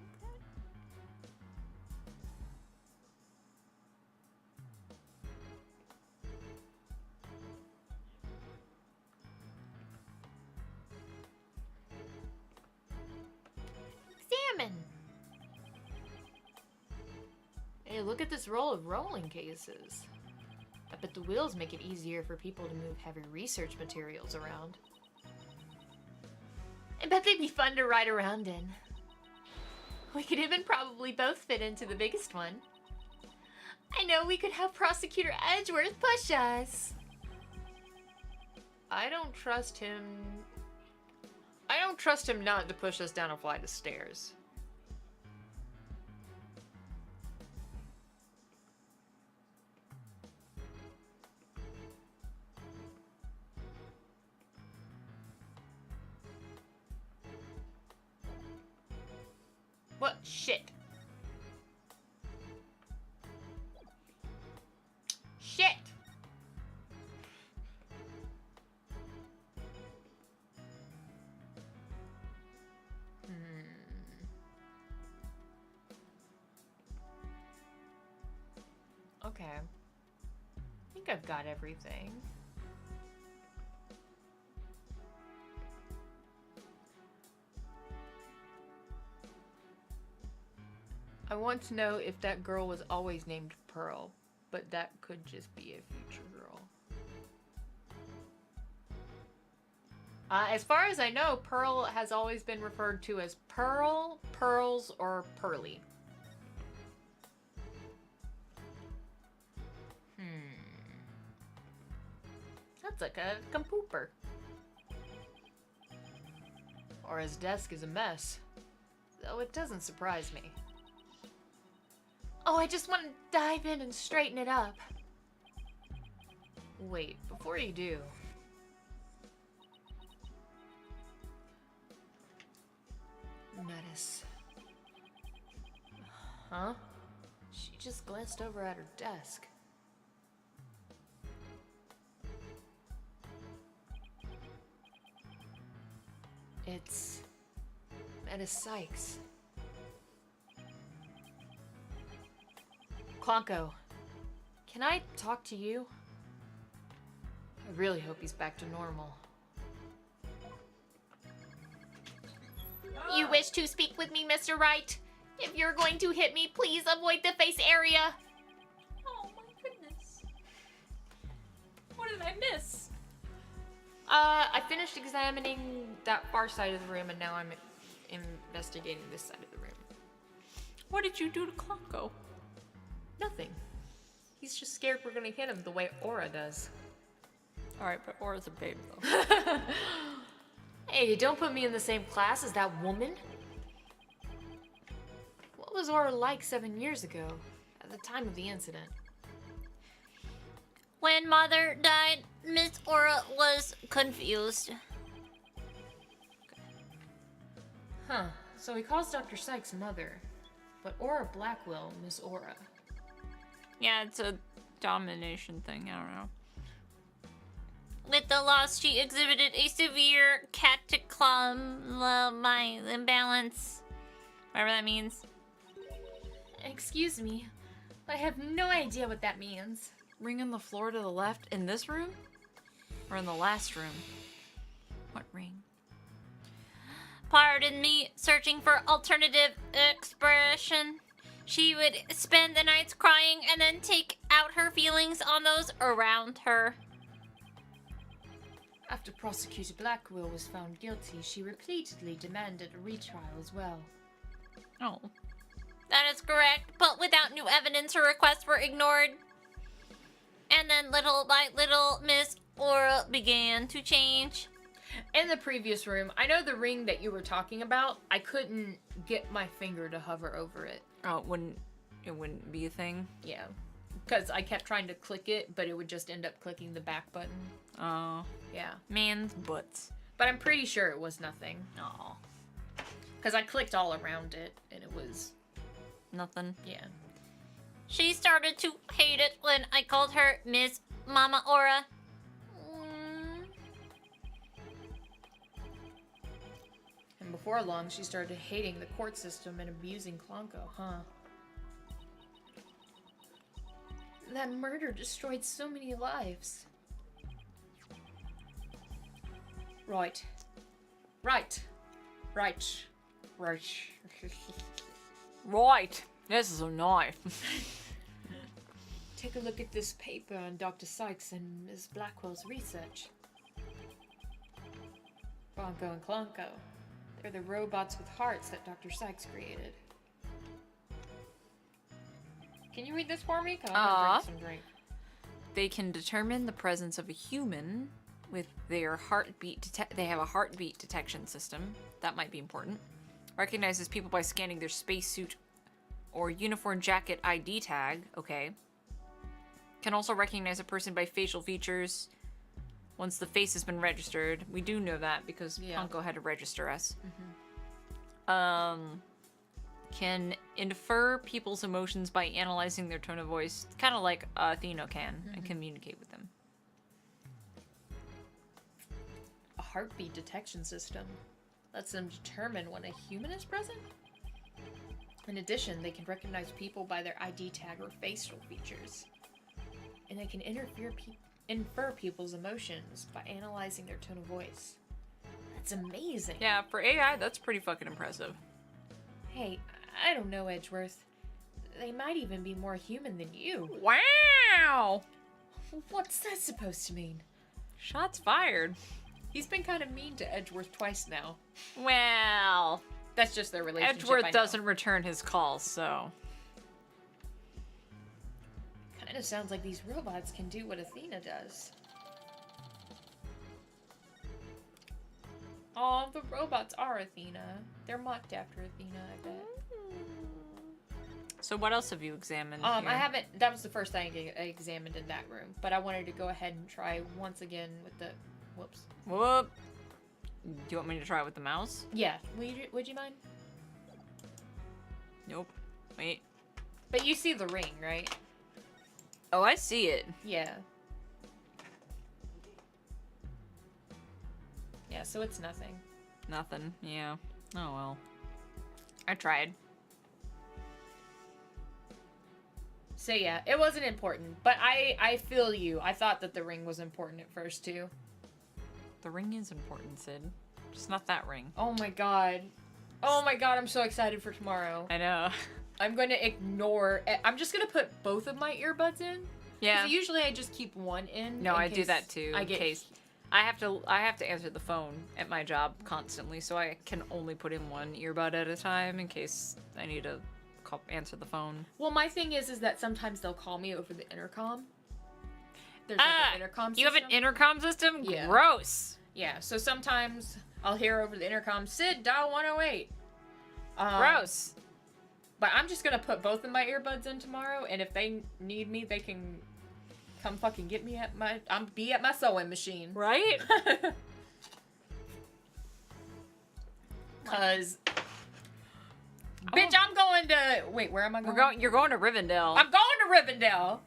Examine! Hey, look at this roll of rolling cases. I bet the wheels make it easier for people to move heavy research materials around. I bet they'd be fun to ride around in. We could even probably both fit into the biggest one. I know we could have Prosecutor Edgeworth push us. I don't trust him. I don't trust him not to push us down a flight of stairs. What? Shit. Shit! Okay. I think I've got everything. I want to know if that girl was always named Pearl, but that could just be a future girl. As far as I know, Pearl has always been referred to as Pearl, Pearls, or Pearly. That's like a compooper. Or his desk is a mess. Though it doesn't surprise me. Oh, I just want to dive in and straighten it up. Wait, before you do. Metis. Huh? She just glanced over at her desk. It's Metis Sykes. Clonko, can I talk to you? I really hope he's back to normal. You wish to speak with me, Mr. Wright? If you're going to hit me, please avoid the face area. Oh my goodness. What did I miss? I finished examining that far side of the room and now I'm investigating this side of the room. What did you do to Clonko? Nothing. He's just scared we're gonna hit him the way Aura does. Alright, but Aura's a babe though. Hey, don't put me in the same class as that woman. What was Aura like 7 years ago, at the time of the incident? When Mother died, Miss Aura was confused. Huh, so he calls Dr. Sykes mother, but Aura Blackwell Miss Aura. Yeah, it's a domination thing, I don't know. With the loss, she exhibited a severe cataclysm imbalance. Whatever that means. Excuse me. I have no idea what that means. Ring on the floor to the left in this room? Or in the last room? What ring? Pardon me, searching for alternative expression. She would spend the nights crying and then take out her feelings on those around her. After Prosecutor Blackwell was found guilty, she repeatedly demanded a retrial as well. Oh. That is correct, but without new evidence, her requests were ignored. And then little by little, Miss Aura began to change. In the previous room, I know the ring that you were talking about, I couldn't get my finger to hover over it. Oh, it wouldn't be a thing? Yeah. Because I kept trying to click it, but it would just end up clicking the back button. Oh. Yeah. Man's butts. But I'm pretty sure it was nothing. Oh. Because I clicked all around it, and it was... Nothing. Yeah. She started to hate it when I called her Miss Mama Aura. And before long, she started hating the court system and abusing Clonco, huh? That murder destroyed so many lives. Right. Right. Right. Right. Right. This is a knife. Take a look at this paper on Dr. Sykes and Ms. Blackwell's research. Bronco and Clonco. They're the robots with hearts that Dr. Sykes created. Can you read this for me? 'Cause I'm gonna drink some drink. They can determine the presence of a human with their heartbeat. They have a heartbeat detection system. That might be important. Recognizes people by scanning their spacesuit or uniform jacket ID tag. Okay. Can also recognize a person by facial features once the face has been registered. We do know that because Punko had to register us. Can infer people's emotions by analyzing their tone of voice, kind of like Athena can, and communicate with them. A heartbeat detection system lets them determine when a human is present. In addition, they can recognize people by their ID tag or facial features. And they can infer people's emotions by analyzing their tone of voice. That's amazing. Yeah, for AI, that's pretty fucking impressive. Hey, I don't know, Edgeworth. They might even be more human than you. Wow! What's that supposed to mean? Shots fired. He's been kind of mean to Edgeworth twice now. Well, That's just their relationship. I Edgeworth know. doesn't return his calls, so. Kind of sounds like these robots can do what Athena does. Oh, the robots are Athena. They're mocked after Athena, I bet. So what else have you examined? I here? haven't. That was the first thing I examined in that room, but I wanted to go ahead and try once again with the. Whoops. Whoop. Do you want me to try it with the mouse? Yeah. Would you mind? Nope. Wait. But you see the ring, right? Oh, I see it. Yeah. Yeah. So it's nothing. Nothing. Yeah. Oh well. I tried. So yeah, it wasn't important, but I feel you. I thought that the ring was important at first too. The ring is important, Sid. Just not that ring. Oh my god. Oh my god, I'm so excited for tomorrow. I know. I'm going to ignore... I'm just going to put both of my earbuds in. Yeah. 'Cause usually I just keep one in. No, in I do case that too. I In get... case I have to answer the phone at my job constantly, so I can only put in one earbud at a time in case I need to answer the phone. Well, my thing is that sometimes they'll call me over the intercom. There's like an intercom system. You have an intercom system? Yeah. Gross. Yeah, so sometimes I'll hear over the intercom, Sid, dial 108. Gross. But I'm just gonna put both of my earbuds in tomorrow, and if they need me, they can come fucking get me at my... be at my sewing machine. Right? Cause... Bitch, I'm going to... Wait, where am I going? You're going to Rivendell. I'm going to Rivendell!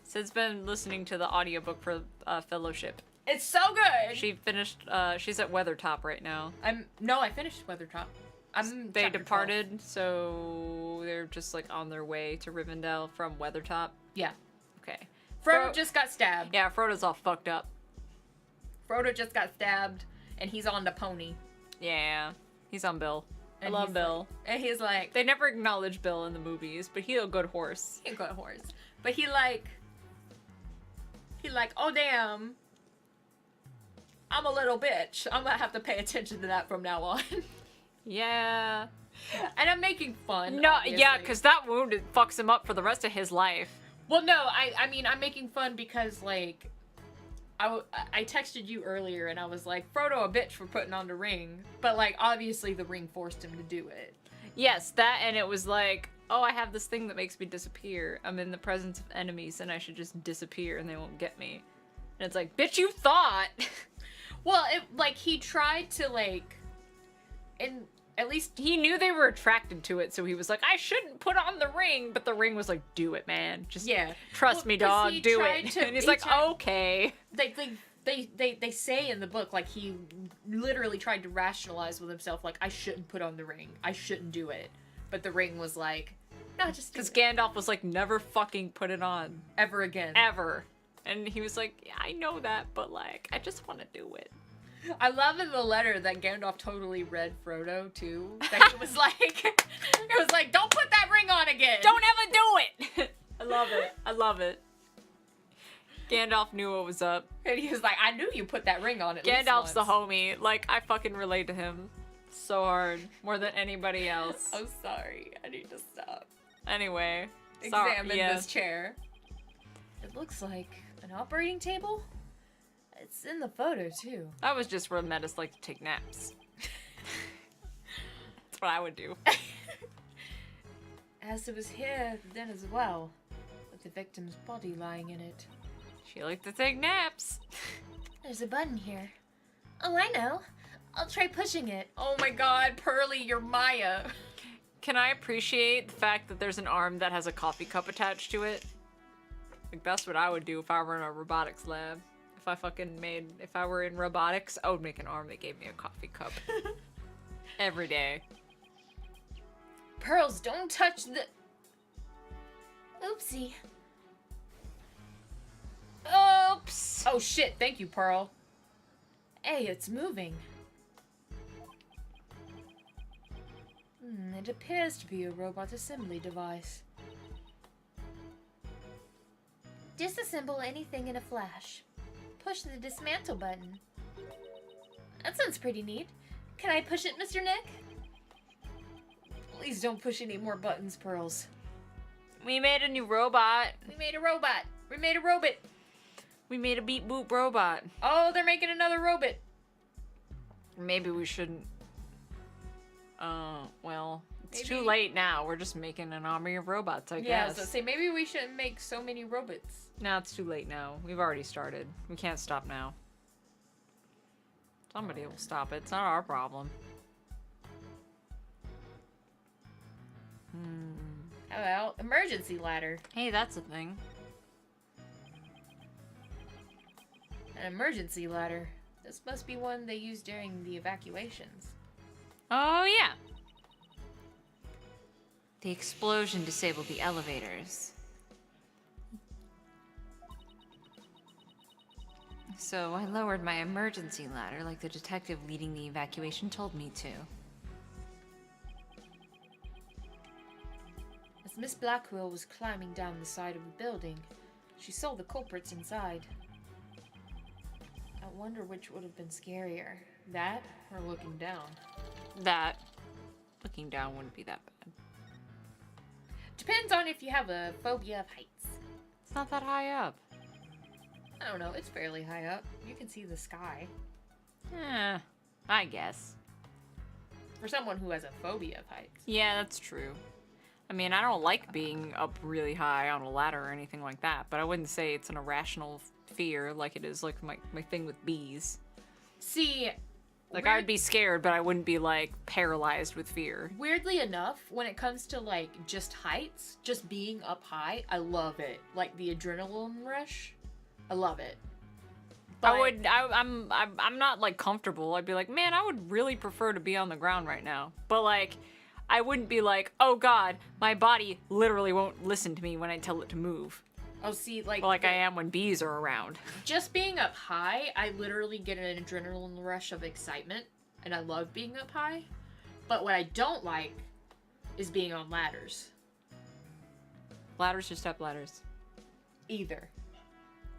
Sid's been listening to the audiobook for Fellowship. It's so good! She finished, she's at Weathertop right now. No, I finished Weathertop. They chapter 12. departed, so they're just like on their way to Rivendell from Weathertop. Yeah. Okay. Frodo just got stabbed. Yeah, Frodo's all fucked up. Frodo just got stabbed, and he's on the pony. Yeah, he's on Bill. I And love he's Bill. And he's like, They never acknowledge Bill in the movies, but he's a good horse. he a good horse. But he like, oh damn, I'm a little bitch. I'm gonna have to pay attention to that from now on. Yeah. And I'm making fun. No, obviously. yeah, because that wound it fucks him up for the rest of his life. Well, no, I mean, I'm making fun because, like, I texted you earlier and I was like, Frodo a bitch for putting on the ring. But, like, obviously the ring forced him to do it. Yes, that, and it was like, oh, I have this thing that makes me disappear. I'm in the presence of enemies, and I should just disappear, and they won't get me. And it's like, bitch, you thought! Well, like, he tried to, like, and at least He knew they were attracted to it, so he was like, I shouldn't put on the ring, but the ring was like, do it, man. Just trust Well, me, 'cause dog, he do tried it. to- And he's he like, tried- okay. they say in the book, like, he literally tried to rationalize with himself, like, I shouldn't put on the ring. I shouldn't do it. But the ring was like, no, just do Because it. Gandalf was like, never fucking put it on. Ever again. Ever. And he was like, yeah, I know that, but like, I just want to do it. I love in the letter that Gandalf totally read Frodo too. That he was like, it was like, don't put that ring on again. Don't ever do it! I love it. I love it. Gandalf knew what was up. And he was like, I knew you put that ring on at least Gandalf's the once. homie. Like, I fucking relate to him so hard. More than anybody else. I'm sorry. I need to stop. Anyway. Examine yeah. this chair. It looks like an operating table. It's in the photo too. That was just where Metis like to take naps. That's what I would do. As it was here then as well, with the victim's body lying in it. She liked to take naps. There's a button here. Oh, I know. I'll try pushing it. Oh my god, Pearly, you're Maya. Can I appreciate the fact that there's an arm that has a coffee cup attached to it? Like, that's what I would do if I were in a robotics lab. If I were in robotics, I would make an arm that gave me a coffee cup. Every day. Pearls, don't touch the... Oopsie. Oops! Oh shit, thank you, Pearl. Hey, it's moving. It appears to be a robot assembly device. Disassemble anything in a flash. Push the dismantle button. That sounds pretty neat. Can I push it, Mr. Nick? Please don't push any more buttons, Pearls. We made a new robot. We made a robot. We made a robot. We made a beep boop robot. Oh, they're making another robot. Maybe we shouldn't. Well, it's too Maybe- late now. We're just making an army of robots, I Yeah, I was guess. gonna say maybe we shouldn't make so many robots. No, it's too late now. We've already started. We can't stop now. Somebody will stop it. It's not our problem. How about emergency ladder? Hey, that's a thing. An emergency ladder. This must be one they used during the evacuations. Oh, yeah. The explosion disabled the elevators. So I lowered my emergency ladder like the detective leading the evacuation told me to. As Miss Blackwell was climbing down the side of the building, she saw the culprits inside. I wonder which would have been scarier, that or looking down. That. Looking down wouldn't be that bad. Depends on if you have a phobia of heights. It's not that high up. I don't know, it's fairly high up. You can see the sky. I guess. For someone who has a phobia of heights. Yeah, that's true. I mean, I don't like being up really high on a ladder or anything like that, but I wouldn't say it's an irrational fear like it is like my thing with bees. See, Like, I'd be scared, but I wouldn't be, like, paralyzed with fear. weirdly enough, when it comes to, like, just heights, just being up high, I love it. Like, the adrenaline rush, I love it. I would. I'm not like comfortable. I'd be like, man, I would really prefer to be on the ground right now. But like, I wouldn't be like, oh god, my body literally won't listen to me when I tell it to move. Oh, see, like... Well, like I am when bees are around. Just being up high, I literally get an adrenaline rush of excitement, and I love being up high. But what I don't like is being on ladders. Ladders or step ladders? Either.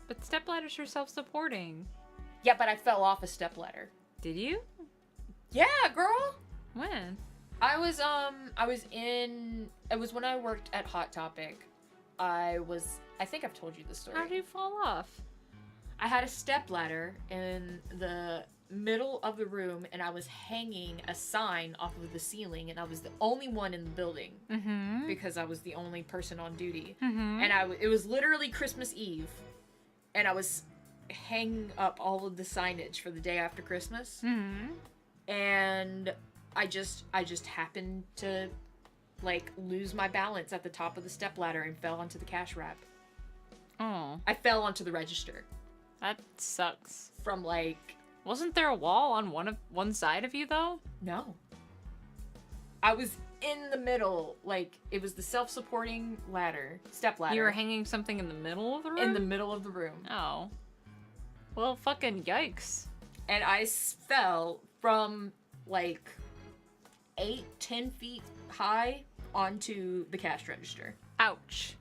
But step ladders are self-supporting. Yeah, but I fell off a stepladder. Did you? Yeah, girl! When? I was in... It was when I worked at Hot Topic. I think I've told you this story. How did you fall off? I had a stepladder in the middle of the room, and I was hanging a sign off of the ceiling, and I was the only one in the building because I was the only person on duty. And it was literally Christmas Eve, and I was hanging up all of the signage for the day after Christmas. And I just happened to like lose my balance at the top of the stepladder and fell onto the cash wrap. Oh, I fell onto the register that sucks. from like... Wasn't there a wall on one side of you though? No. I was in the middle, like, it was the self-supporting ladder, step ladder. You were hanging something in the middle of the room? in the middle of the room. Oh. Well, fucking yikes. And I fell from, like, 8-10 feet high onto the cash register. Ouch.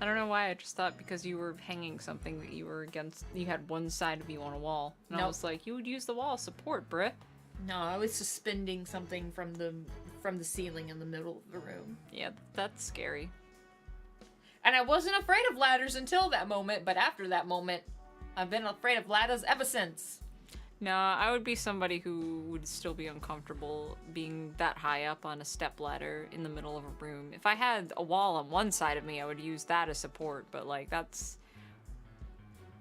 I don't know why, I just thought because you were hanging something that you were against, you had one side of you on a wall. And I Nope. was like, you would use the wall support, bruh. No, I was suspending something from the ceiling in the middle of the room. Yeah, that's scary. And I wasn't afraid of ladders until that moment, but after that moment, I've been afraid of ladders ever since. No, I would be somebody who would still be uncomfortable being that high up on a step ladder in the middle of a room. If I had a wall on one side of me, I would use that as support, but like that's...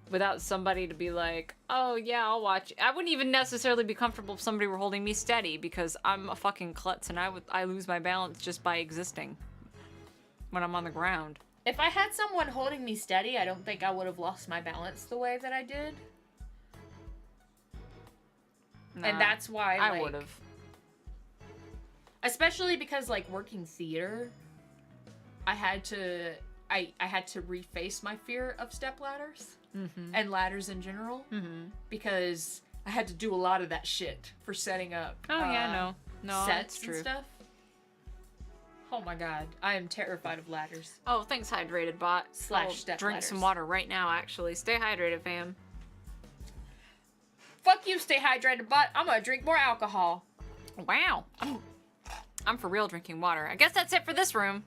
Without somebody to be like, oh yeah, I'll watch. I wouldn't even necessarily be comfortable if somebody were holding me steady because I'm a fucking klutz and I lose my balance just by existing when I'm on the ground. If I had someone holding me steady, I don't think I would have lost my balance the way that I did. And Nah, that's why, I like, would have. especially because, like, working theater, I had to reface my fear of step ladders and ladders in general because I had to do a lot of that shit for setting up. Oh yeah, no, sets that's and true. stuff. Oh my god, I am terrified of ladders. Oh, thanks, hydrated bot. Slash I'll step drink ladders. some water right now. Actually, stay hydrated, fam. Fuck you, stay hydrated, but I'm gonna drink more alcohol. Wow, I'm for real drinking water. I guess that's it for this room.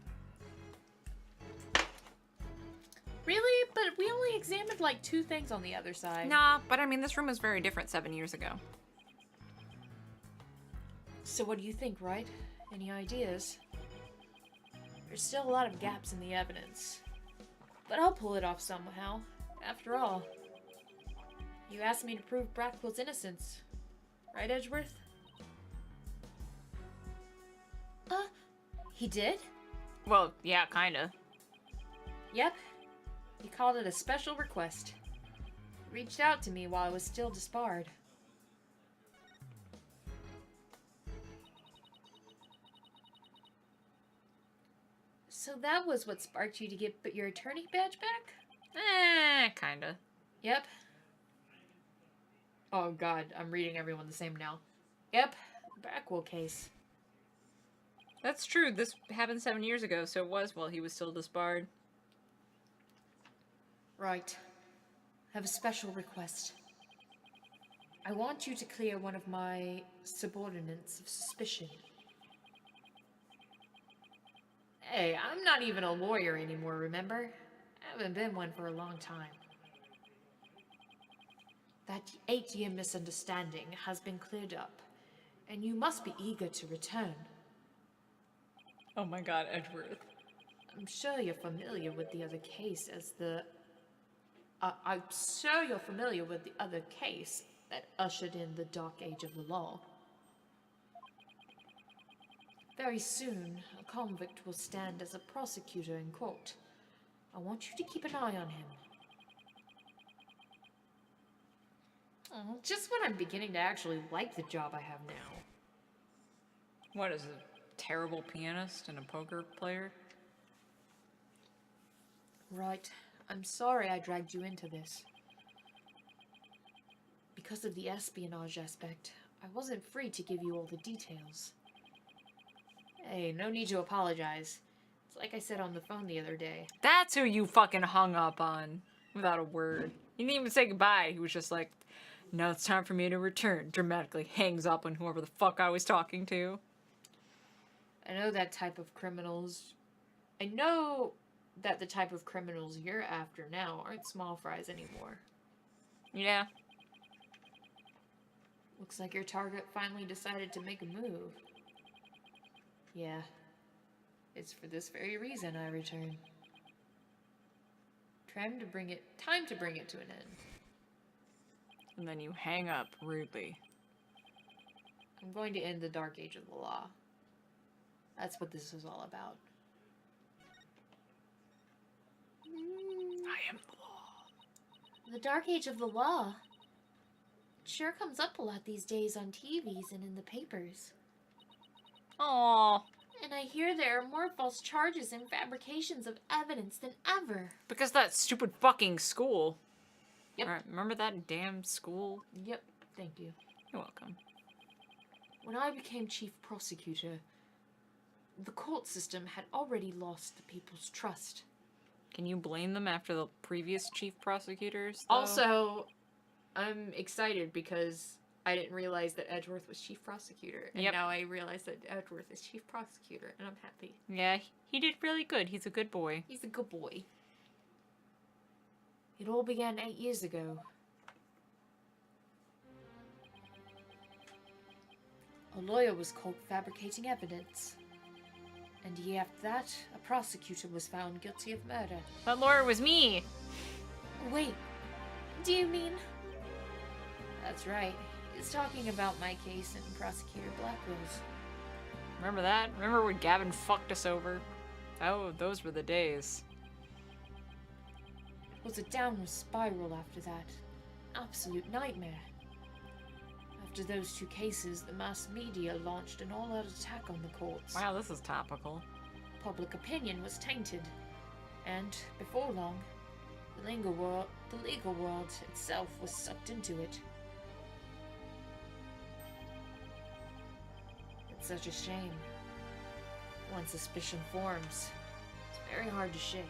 Really? But we only examined like 2 things on the other side. Nah, but I mean, this room is very different 7 years ago. So what do you think, right? Any ideas? There's still a lot of gaps in the evidence. But I'll pull it off somehow. After all, you asked me to prove Brathwell's innocence. Right, Edgeworth? He did? Well, yeah, kinda. Yep. He called it a special request. He reached out to me while I was still disbarred. So that was what sparked you to get your attorney badge back? Kinda. Yep. Oh god, I'm reading everyone the same now. Yep, Brackwell case. That's true. This happened 7 years ago, so it was while he was still disbarred. Right. I have a special request. I want you to clear one of my subordinates of suspicion. Hey, I'm not even a lawyer anymore, remember? I haven't been one for a long time. That 8-year misunderstanding has been cleared up, and you must be eager to return. Oh my god, Edgeworth. I'm sure you're familiar with the other case as the... I'm sure you're familiar with the other case that ushered in the dark age of the law. Very soon, a convict will stand as a prosecutor in court. I want you to keep an eye on him. Oh, just when I'm beginning to actually like the job I have now. What is a terrible pianist and a poker player? Right. I'm sorry I dragged you into this. Because of the espionage aspect, I wasn't free to give you all the details. Hey, no need to apologize. It's like I said on the phone the other day. That's who you fucking hung up on without a word. He didn't even say goodbye. He was just like, now it's time for me to return. Dramatically hangs up on whoever the fuck I was talking to. I know that type of criminals. I know that the type of criminals you're after now aren't small fries anymore. Yeah. Looks like your target finally decided to make a move. Yeah. It's for this very reason I return. Time to bring it to an end. And then you hang up rudely. I'm going to end the Dark Age of the Law. That's what this is all about. I am the law. The Dark Age of the Law. It sure comes up a lot these days on TVs and in the papers. Aww. And I hear there are more false charges and fabrications of evidence than ever. Because that stupid fucking school. Yep. Alright, remember that damn school? Yep, thank you. You're welcome. When I became chief prosecutor, the court system had already lost the people's trust. Can you blame them after the previous chief prosecutors, though? Also, I'm excited because I didn't realize that Edgeworth was chief prosecutor. And Yep. now I realize that Edgeworth is chief prosecutor, and I'm happy. Yeah, he did really good. He's a good boy. He's a good boy. It all began 8 years ago. A lawyer was caught fabricating evidence. And a year after that, a prosecutor was found guilty of murder. That lawyer was me. Wait, do you mean? That's right. He's talking about my case and Prosecutor Blackwell's. Remember that? Remember when Gavin fucked us over? Oh, those were the days. It was a downward spiral after that. Absolute nightmare. After those two cases, the mass media launched an all-out attack on the courts. Wow, this is topical. Public opinion was tainted. And, before long, the legal world itself was sucked into it. It's such a shame. Once suspicion forms, it's very hard to shake.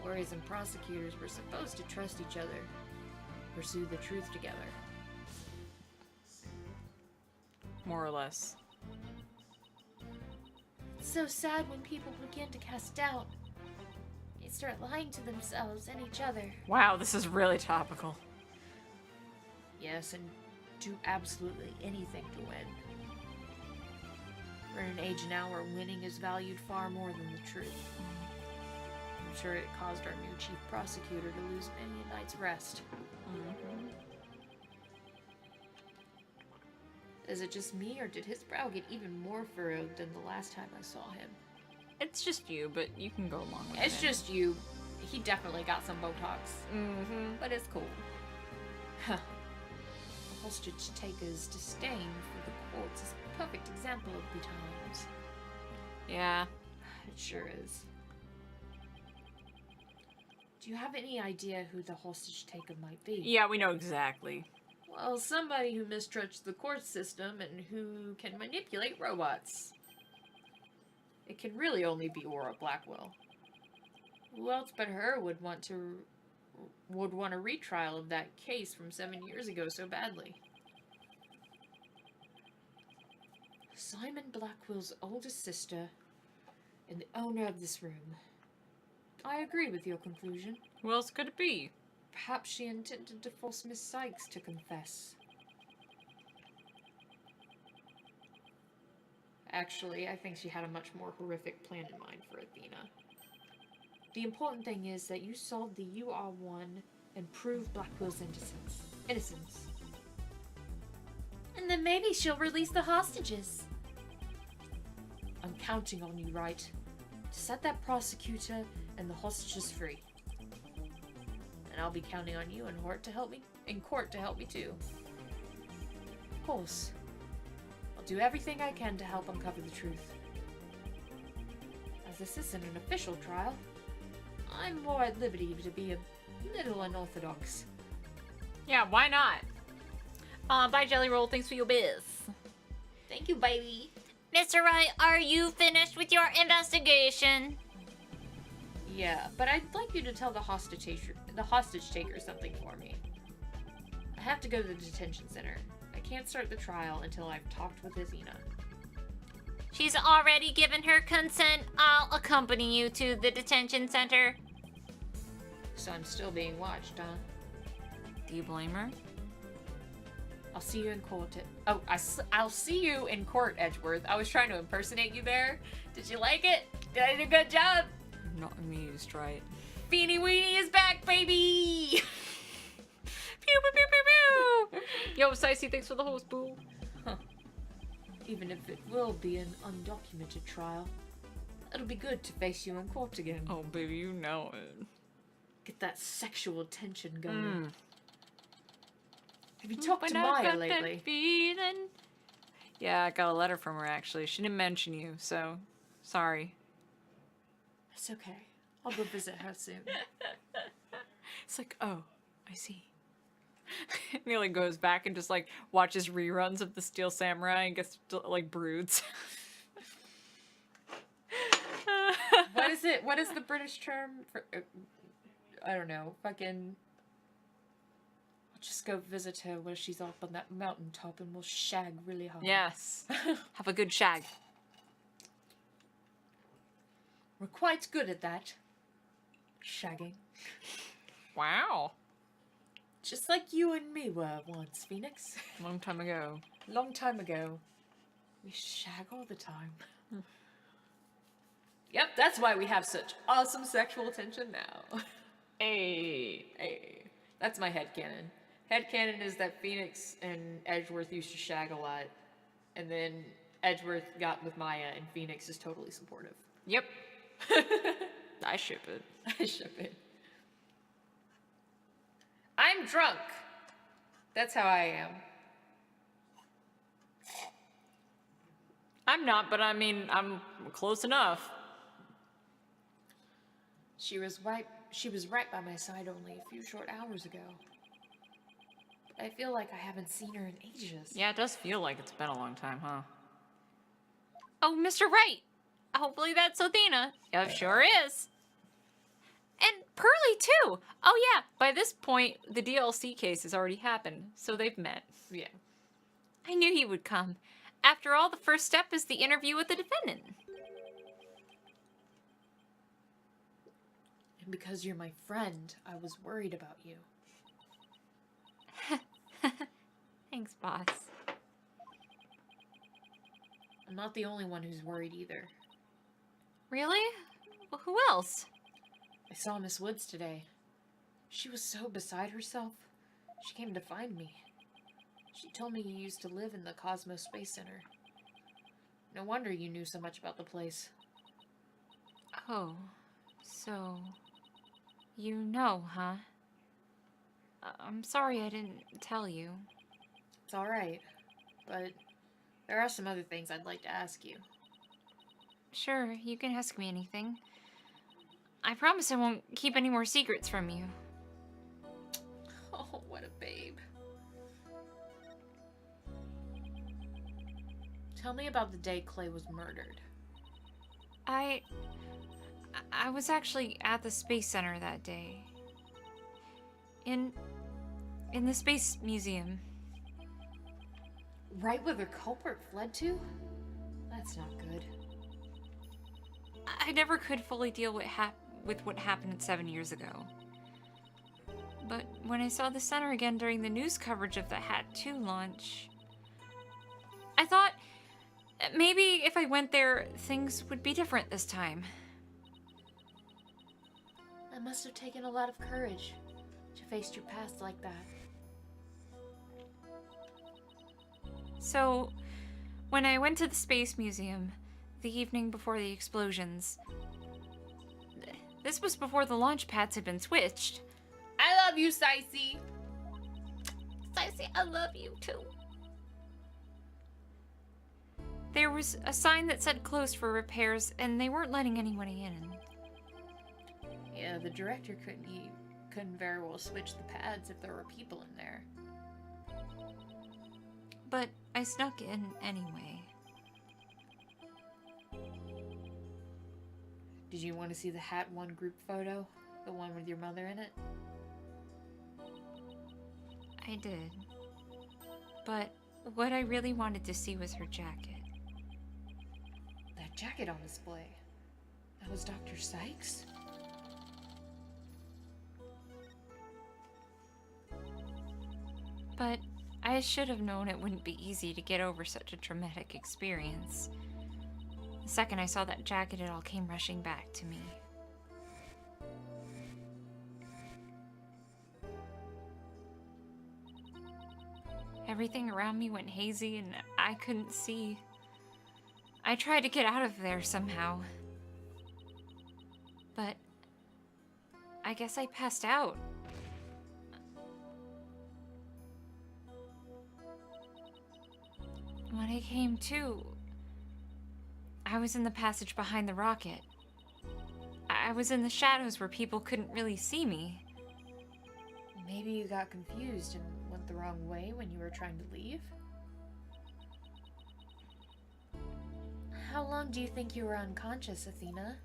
Lawyers and prosecutors were supposed to trust each other, pursue the truth together. More or less. It's so sad when people begin to cast doubt. They start lying to themselves and each other. Wow, this is really topical. Yes, and do absolutely anything to win. We're in an age now where winning is valued far more than the truth. I'm sure it caused our new chief prosecutor to lose many a night's rest. Is it just me, or did his brow get even more furrowed than the last time I saw him? It's just you, but you can go along with It's it. just you. He definitely got some Botox. Mm-hmm. But it's cool. Huh. The hostage taker's disdain for the courts is a perfect example of the times. Yeah. It sure is. Do you have any idea who the hostage taker might be? Yeah, we know exactly. Well, somebody who mistrusts the court system and who can manipulate robots. It can really only be Aura Blackwell. Who else but her would want a retrial of that case from 7 years ago so badly? Simon Blackwell's oldest sister and the owner of this room. I agree with your conclusion. Who else could it be? Perhaps she intended to force Miss Sykes to confess. Actually, I think she had a much more horrific plan in mind for Athena. The important thing is that you solved the UR1 and proved Blackwell's innocence. And then maybe she'll release the hostages. I'm counting on you, right? To set that prosecutor and the hostages free. And I'll be counting on you and Hort to help me in court to help me too. Of course. I'll do everything I can to help uncover the truth. As this isn't an official trial, I'm more at liberty to be a little unorthodox. Yeah, why not? Bye, Jelly Roll. Thanks for your biz. Thank you, baby. Mr. Wright, are you finished with your investigation? Yeah, but I'd like you to tell the hostage taker something for me. I have to go to the detention center. I can't start the trial until I've talked with Athena. She's already given her consent. I'll accompany you to the detention center. So I'm still being watched, huh? Do you blame her? I'll see you in court. I'll see you in court, Edgeworth. I was trying to impersonate you there. Did you like it? Did I do a good job? I'm not amused, right? Beanie Weenie is back, baby! Pew pew pew pew pew. Yo, Sicey, thanks for the host, boo. Even if it will be an undocumented trial, it'll be good to face you in court again. Oh, baby, you know it. Get that sexual tension going. Mm. Have you talked to When I Maya got that lately? feeling. Yeah, I got a letter from her actually. She didn't mention you, so sorry. It's okay. I'll go visit her soon. It's like, oh, I see. Nearly goes back and just like watches reruns of the Steel Samurai and gets like broods. What is it? What is the British term for? I don't know. Fucking. I'll just go visit her where she's up on that mountaintop and we'll shag really hard. Yes. Have a good shag. We're quite good at that. Shagging. Wow. Just like you and me were once, Phoenix. Long time ago. Long time ago. We shag all the time. Yep, that's why we have such awesome sexual tension now. Hey. That's my headcanon. Headcanon is that Phoenix and Edgeworth used to shag a lot. And then Edgeworth got with Maya and Phoenix is totally supportive. Yep. I ship it. I ship it. I'm drunk. That's how I am. I'm not, but I mean, I'm close enough. She was right by my side only a few short hours ago. But I feel like I haven't seen her in ages. Yeah, it does feel like it's been a long time, huh? Oh, Mr. Wright. Hopefully that's Athena. Yeah, sure is. And Pearly, too. Oh yeah, by this point, the DLC case has already happened, so they've met. Yeah. I knew he would come. After all, the first step is the interview with the defendant. And because you're my friend, I was worried about you. Thanks, boss. I'm not the only one who's worried either. Really? Well, who else? I saw Miss Woods today. She was so beside herself. She came to find me. She told me you used to live in the Cosmos Space Center. No wonder you knew so much about the place. Oh, so you know, huh? I'm sorry I didn't tell you. It's alright, but there are some other things I'd like to ask you. Sure, you can ask me anything. I promise I won't keep any more secrets from you. Oh, what a babe. Tell me about the day Clay was murdered. I was actually at the Space Center that day. In the Space Museum. Right where the culprit fled to? That's not good. I never could fully deal with what happened 7 years ago. But when I saw the center again during the news coverage of the Hat 2 launch, I thought maybe if I went there, things would be different this time. That must have taken a lot of courage to face your past like that. So, when I went to the Space Museum the evening before the explosions, this was before the launch pads had been switched. I love you, Sicey. Stacy, I love you too. There was a sign that said closed for repairs, and they weren't letting anyone in. Yeah, the director couldn't very well switch the pads if there were people in there. But I snuck in anyway. Did you want to see the Hat 1 group photo? The one with your mother in it? I did. But what I really wanted to see was her jacket. That jacket on display. That was Dr. Sykes? But I should have known it wouldn't be easy to get over such a traumatic experience. The second I saw that jacket, it all came rushing back to me. Everything around me went hazy and I couldn't see. I tried to get out of there somehow. But I guess I passed out. When I came to, I was in the passage behind the rocket. I was in the shadows where people couldn't really see me. Maybe you got confused and went the wrong way when you were trying to leave? How long do you think you were unconscious, Athena?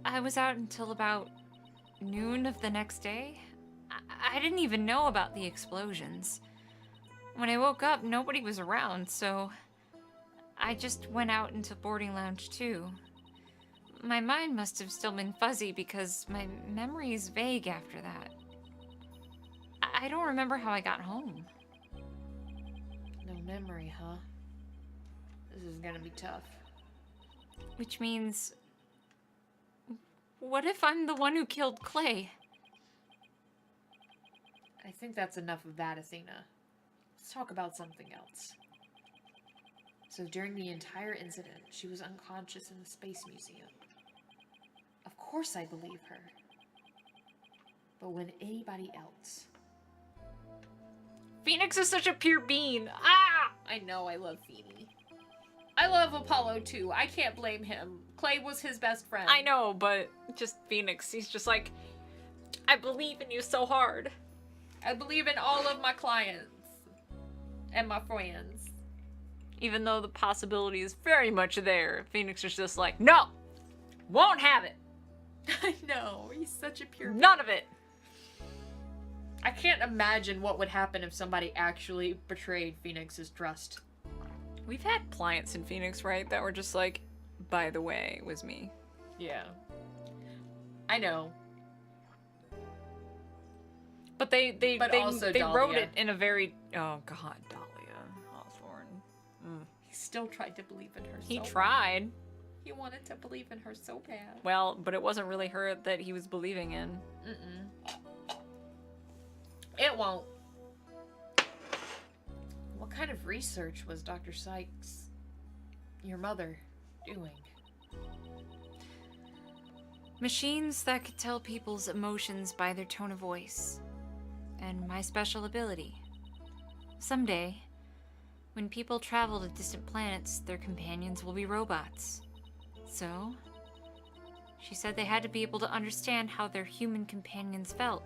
I was out until about noon of the next day. I didn't even know about the explosions. When I woke up, nobody was around, so I just went out into boarding lounge too. My mind must have still been fuzzy because my memory is vague after that. I don't remember how I got home. No memory, huh? This is gonna be tough. Which means... what if I'm the one who killed Clay? I think that's enough of that, Athena. Let's talk about something else. So during the entire incident, she was unconscious in the Space Museum. Of course I believe her. But when anybody else... Phoenix is such a pure bean. Ah! I know, I love Feeny. I love Apollo too. I can't blame him. Clay was his best friend. I know, but just Phoenix. He's just like, I believe in you so hard. I believe in all of my clients. And my friends. Even though the possibility is very much there, Phoenix is just like, no! Won't have it! I know, he's such a pure... None of it! I can't imagine what would happen if somebody actually betrayed Phoenix's trust. We've had clients in Phoenix, right, that were just like, by the way, it was me. Yeah. I know. But they also wrote Dahlia. it in a very, oh god, Dahlia Hawthorne. He still tried to believe in her He so tried. bad. He wanted to believe in her so bad. Well, but it wasn't really her that he was believing in. It won't. What kind of research was Dr. Sykes, your mother, doing? Machines that could tell people's emotions by their tone of voice. And my special ability. Someday, when people travel to distant planets, their companions will be robots. So, she said they had to be able to understand how their human companions felt.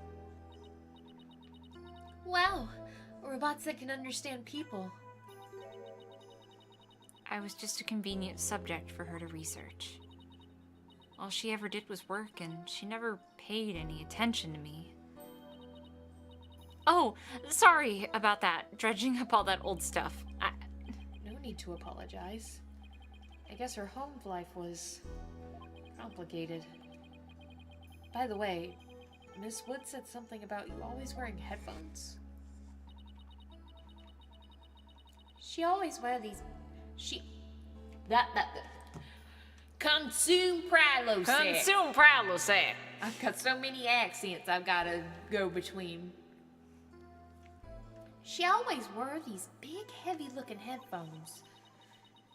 Wow, robots that can understand people. I was just a convenient subject for her to research. All she ever did was work, and she never paid any attention to me. Oh, sorry about that, dredging up all that old stuff. No need to apologize. I guess her home life was complicated. By the way, Miss Wood said something about you always wearing headphones. She always wear these... Consume Prilosec. Consume Prilosec. I've got so many accents I've got to go between. She always wore these big, heavy-looking headphones.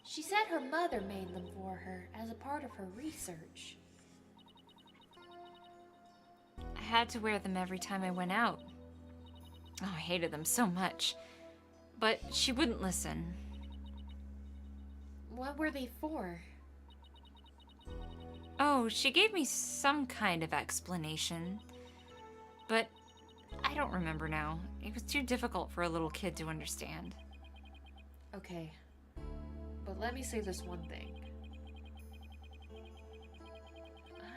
She said her mother made them for her as a part of her research. I had to wear them every time I went out. Oh, I hated them so much. But she wouldn't listen. What were they for? Oh, she gave me some kind of explanation. But I don't remember now. It was too difficult for a little kid to understand. Okay. But let me say this one thing.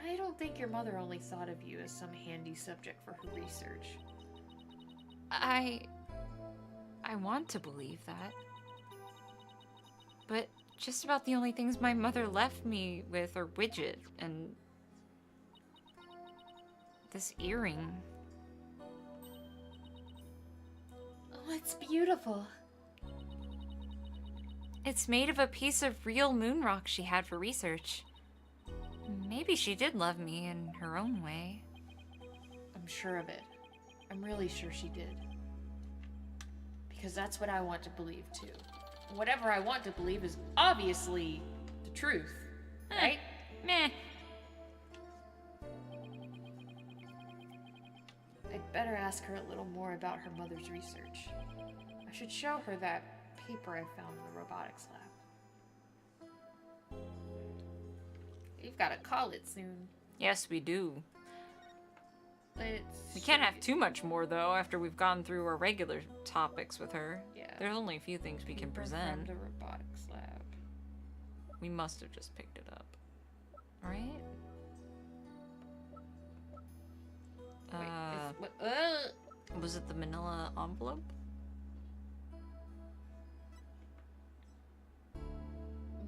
I don't think your mother only thought of you as some handy subject for her research. I want to believe that. But just about the only things my mother left me with are Widget and this earring. Oh, it's beautiful. It's made of a piece of real moon rock she had for research. Maybe she did love me in her own way. I'm sure of it. I'm really sure she did. Because that's what I want to believe too. Whatever I want to believe is obviously the truth, right? Meh. I'd better ask her a little more about her mother's research. I should show her that paper I found in the Robotics Lab. You've got to call it soon. Yes, we do. Let's We can't have see. too much more, though, after we've gone through our regular topics with her. Yeah. There's only a few things we can Paper present. from the Robotics Lab. We must have just picked it up. Right? Wait, Uh, what? was it the manila envelope?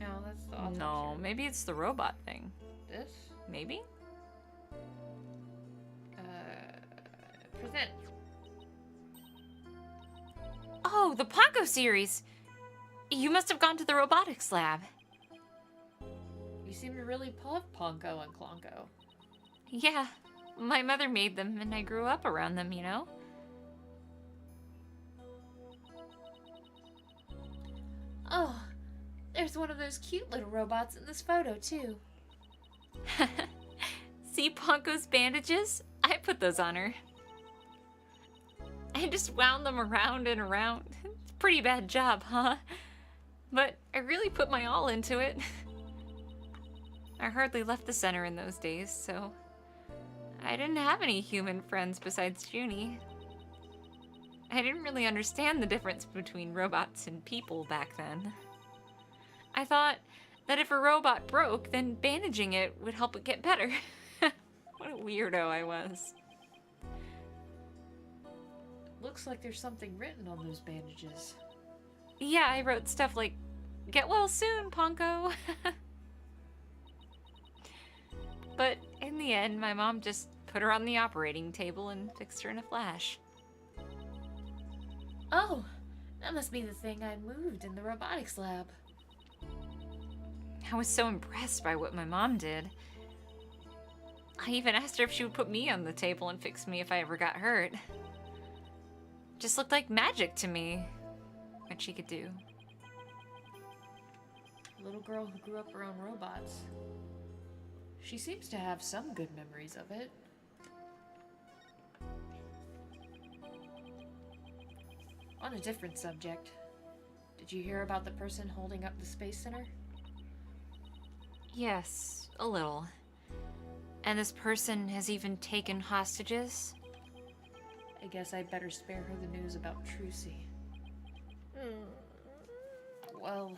No, that's the author. No, maybe it's the robot thing. This? Maybe? Present. Oh, the Ponko series! You must have gone to the Robotics Lab. You seem to really love Ponko and Klonko. Yeah, my mother made them, and I grew up around them, you know? Oh, there's one of those cute little robots in this photo, too. See Ponko's bandages? I put those on her. I just wound them around and around. It's a pretty bad job, huh? But I really put my all into it. I hardly left the center in those days, so I didn't have any human friends besides Junie. I didn't really understand the difference between robots and people back then. I thought that if a robot broke, then bandaging it would help it get better. What a weirdo I was. Looks like there's something written on those bandages. Yeah, I wrote stuff like, "Get well soon, Ponko." But in the end, my mom just put her on the operating table and fixed her in a flash. Oh, that must be the thing I moved in the Robotics Lab. I was so impressed by what my mom did. I even asked her if she would put me on the table and fix me if I ever got hurt. Just looked like magic to me, what she could do. A little girl who grew up around robots. She seems to have some good memories of it. On a different subject, did you hear about the person holding up the Space Center? Yes, a little. And this person has even taken hostages? I guess I'd better spare her the news about Trucy. Well,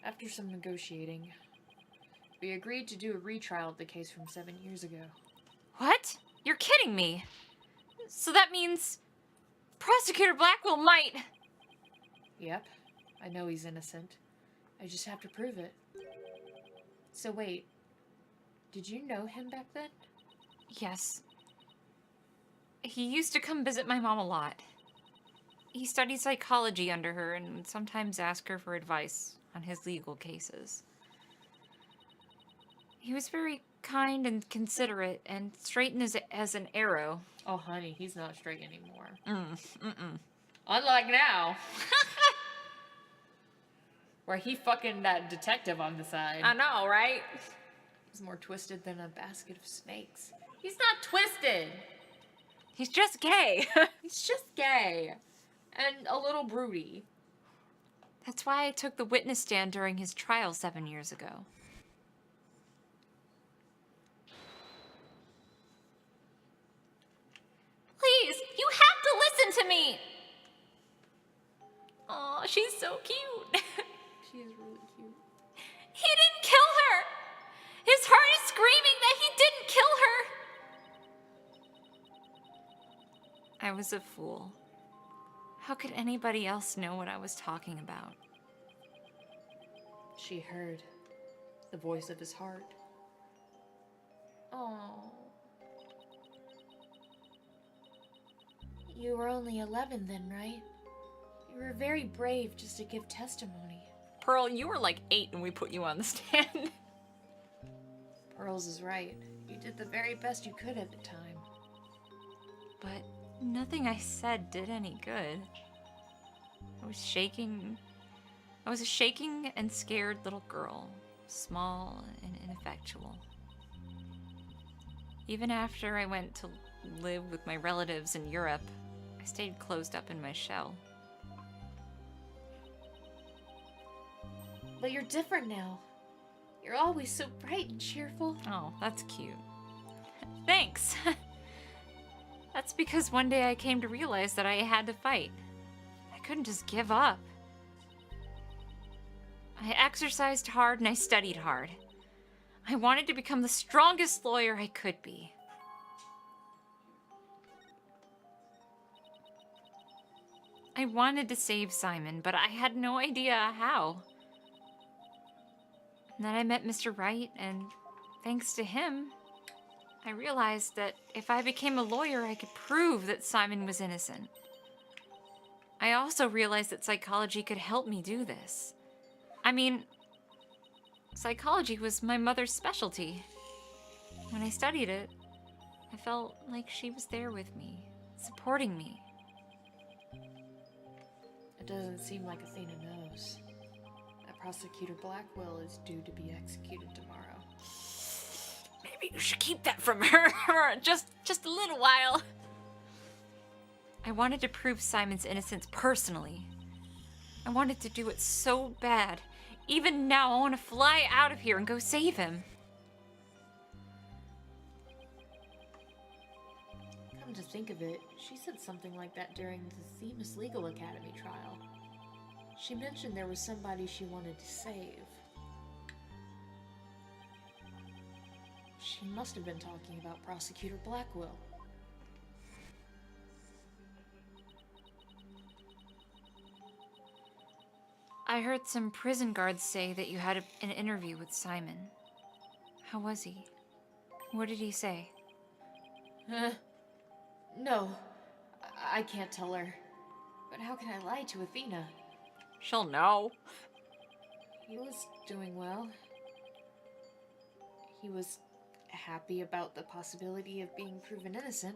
after some negotiating, we agreed to do a retrial of the case from 7 years ago. What? You're kidding me! So that means Prosecutor Blackwell might... Yep, I know he's innocent. I just have to prove it. So wait, did you know him back then? Yes. He used to come visit my mom a lot. He studied psychology under her and would sometimes ask her for advice on his legal cases. He was very kind and considerate and straight as an arrow. Oh, honey, he's not straight anymore. Mm-mm. Unlike now. Where he fucking that detective on the side. I know, right? He's more twisted than a basket of snakes. He's not twisted! He's just gay. He's just gay. And a little broody. That's why I took the witness stand during his trial 7 years ago. Please, you have to listen to me! Aw, she's so cute. She is really cute. He didn't kill her! His heart is screaming that he didn't kill her! I was a fool. How could anybody else know what I was talking about? She heard the voice of his heart. Oh. You were only 11 then, right? You were very brave just to give testimony. Pearl, you were like 8 when we put you on the stand. Pearls is right. You did the very best you could at the time. But nothing I said did any good. I was shaking. I was a shaking and scared little girl, small and ineffectual. Even after I went to live with my relatives in Europe, I stayed closed up in my shell. But you're different now. You're always so bright and cheerful. Oh, that's cute. Thanks. That's because one day I came to realize that I had to fight. I couldn't just give up. I exercised hard and I studied hard. I wanted to become the strongest lawyer I could be. I wanted to save Simon, but I had no idea how. And then I met Mr. Wright, and thanks to him, I realized that if I became a lawyer, I could prove that Simon was innocent. I also realized that psychology could help me do this. I mean, psychology was my mother's specialty. When I studied it, I felt like she was there with me, supporting me. It doesn't seem like Athena knows that Prosecutor Blackwell is due to be executed tomorrow. Maybe you should keep that from her for just a little while. I wanted to prove Simon's innocence personally. I wanted to do it so bad. Even now, I want to fly out of here and go save him. Come to think of it, she said something like that during the Themis Legal Academy trial. She mentioned there was somebody she wanted to save. She must have been talking about Prosecutor Blackwell. I heard some prison guards say that you had an interview with Simon. How was he? What did he say? No. I can't tell her. But how can I lie to Athena? She'll know. He was doing well. He was happy about the possibility of being proven innocent.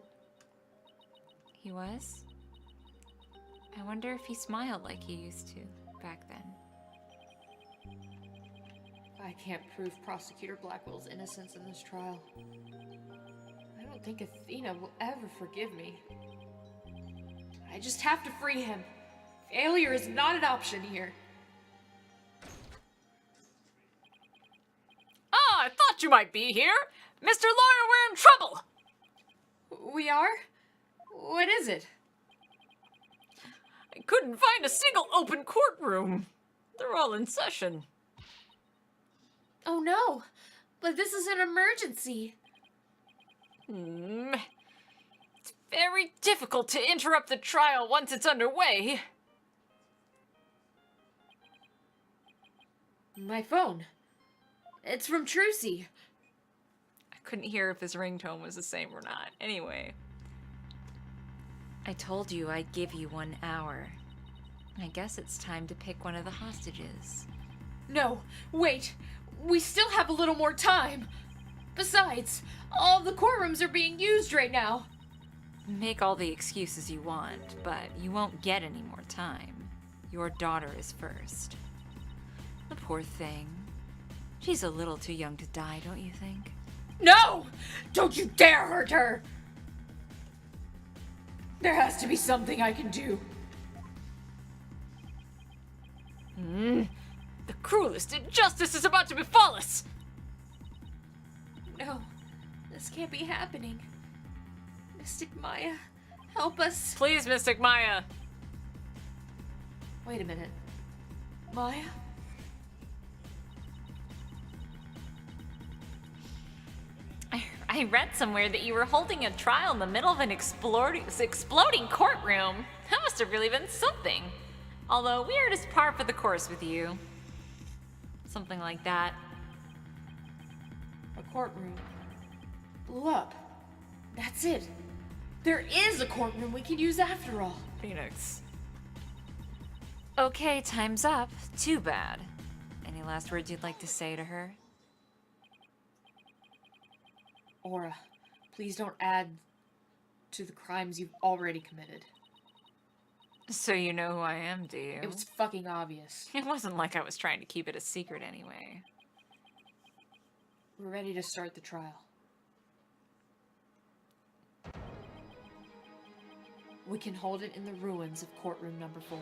He was? I wonder if he smiled like he used to back then. I can't prove Prosecutor Blackwell's innocence in this trial. I don't think Athena will ever forgive me. I just have to free him. Failure is not an option here. Oh, I thought you might be here. Mr. Lawyer, we're in trouble. We are? What is it? I couldn't find a single open courtroom. They're all in session. Oh no! But this is an emergency. It's very difficult to interrupt the trial once it's underway. My phone. It's from Trucy. I couldn't hear if his ringtone was the same or not. Anyway. I told you I'd give you 1 hour. I guess it's time to pick one of the hostages. No, wait. We still have a little more time. Besides, all the courtrooms are being used right now. Make all the excuses you want, but you won't get any more time. Your daughter is first. The poor thing. She's a little too young to die, don't you think? No! Don't you dare hurt her! There has to be something I can do. The cruelest injustice is about to befall us! No, this can't be happening. Mystic Maya, help us. Please, Mystic Maya. Wait a minute. Maya? I read somewhere that you were holding a trial in the middle of an exploding courtroom. That must have really been something. Although weird is par for the course with you. Something like that. A courtroom. Blew up. That's it. There is a courtroom we can use after all. Phoenix. Okay, time's up. Too bad. Any last words you'd like to say to her? Aura, please don't add to the crimes you've already committed. So you know who I am, do you? It was fucking obvious. It wasn't like I was trying to keep it a secret anyway. We're ready to start the trial. We can hold it in the ruins of courtroom number 4.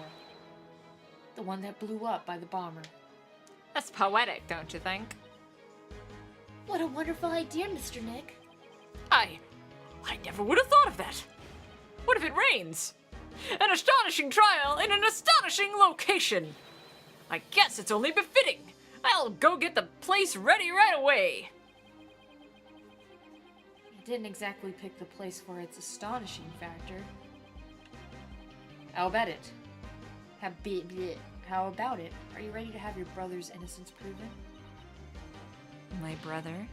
The one that blew up by the bomber. That's poetic, don't you think? What a wonderful idea, Mr. Nick. I never would have thought of that. What if it rains? An astonishing trial in an astonishing location. I guess it's only befitting. I'll go get the place ready right away. You didn't exactly pick the place for its astonishing factor. How about it? How about it? Are you ready to have your brother's innocence proven? My brother?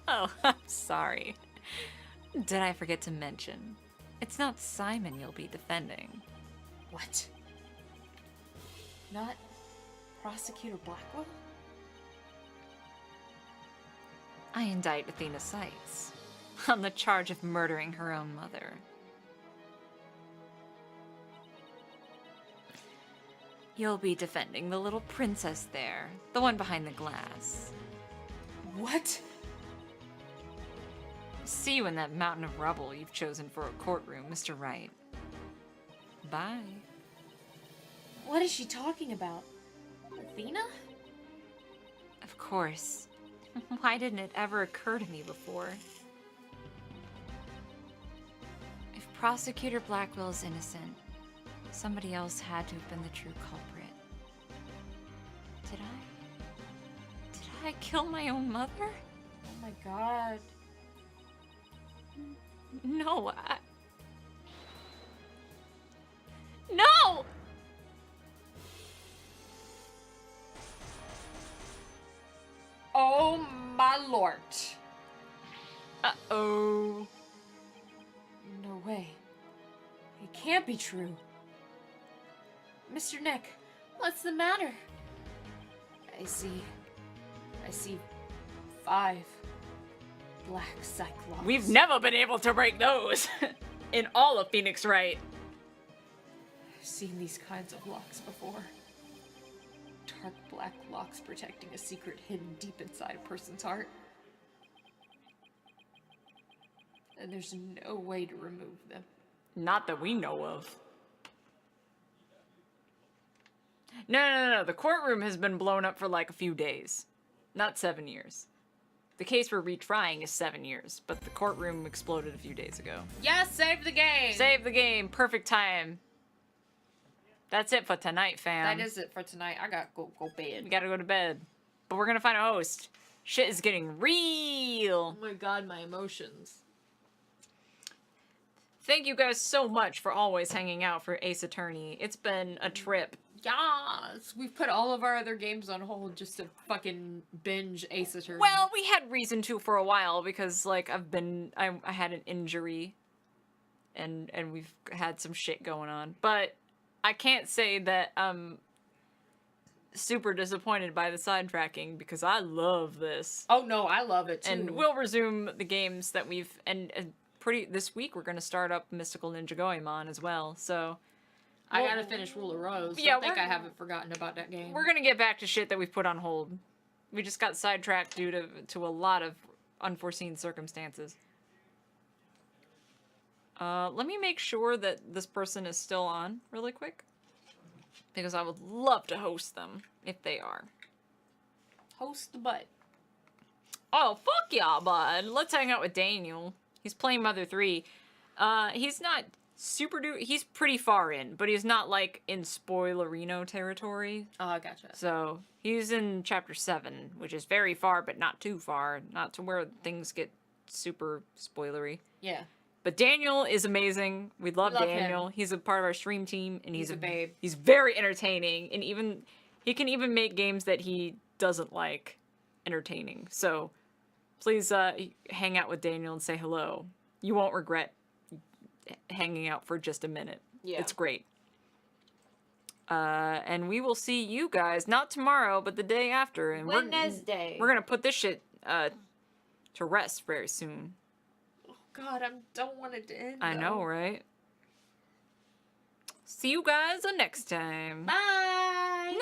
Oh, I'm sorry. Did I forget to mention? It's not Simon you'll be defending. What? Not Prosecutor Blackwell? I indict Athena Sykes on the charge of murdering her own mother. You'll be defending the little princess there, the one behind the glass. What? See you in that mountain of rubble you've chosen for a courtroom, Mr. Wright. Bye. What is she talking about? Athena? Of course. Why didn't it ever occur to me before? If Prosecutor Blackwell's innocent, somebody else had to have been the true culprit. Did I kill my own mother? Oh my god. No, No! Oh my lord. Uh-oh. No way. It can't be true. Mr. Nick, what's the matter? I see 5 black cyclops. We've never been able to break those in all of Phoenix Wright. I've seen these kinds of locks before. Dark black locks protecting a secret hidden deep inside a person's heart. And there's no way to remove them. Not that we know of. No. The courtroom has been blown up for like a few days. Not 7 years. The case we're retrying is 7 years, but the courtroom exploded a few days ago. Yes, save the game! Save the game. Perfect time. That's it for tonight, fam. That is it for tonight. I gotta go bed. We gotta go to bed. But we're gonna find a host. Shit is getting real. Oh my god, my emotions. Thank you guys so much for always hanging out for Ace Attorney. It's been a trip. Yes! We've put all of our other games on hold just to fucking binge Ace Attorney. Well, we had reason to for a while because, like, I had an injury, and we've had some shit going on. But I can't say that I'm super disappointed by the sidetracking because I love this. Oh no, I love it too. And we'll resume the games that we've and this week we're gonna start up Mystical Ninja Goemon as well. So I gotta finish Rule of Rose. Yeah, I think I haven't forgotten about that game. we're gonna get back to shit that we've put on hold. We just got sidetracked due to a lot of unforeseen circumstances. Let me make sure that this person is still on really quick. Because I would love to host them if they are. Host the butt. Oh, fuck yeah, bud. Let's hang out with Daniel. He's playing Mother 3. He's not he's pretty far in, but he's not, like, in spoilerino territory. Oh, gotcha. So, he's in Chapter 7, which is very far, but not too far. Not to where things get super spoilery. Yeah. But Daniel is amazing. We love Love Daniel. him. He's a part of our stream team, and He's a babe. He's very entertaining, and he can even make games that he doesn't like entertaining. So please hang out with Daniel and say hello. You won't regret hanging out for just a minute. Yeah. It's great. And we will see you guys not tomorrow, but the day after. And Wednesday. we're gonna put this shit to rest very soon. God, I don't want it to end. I know, right? See you guys next time. Bye. Bye.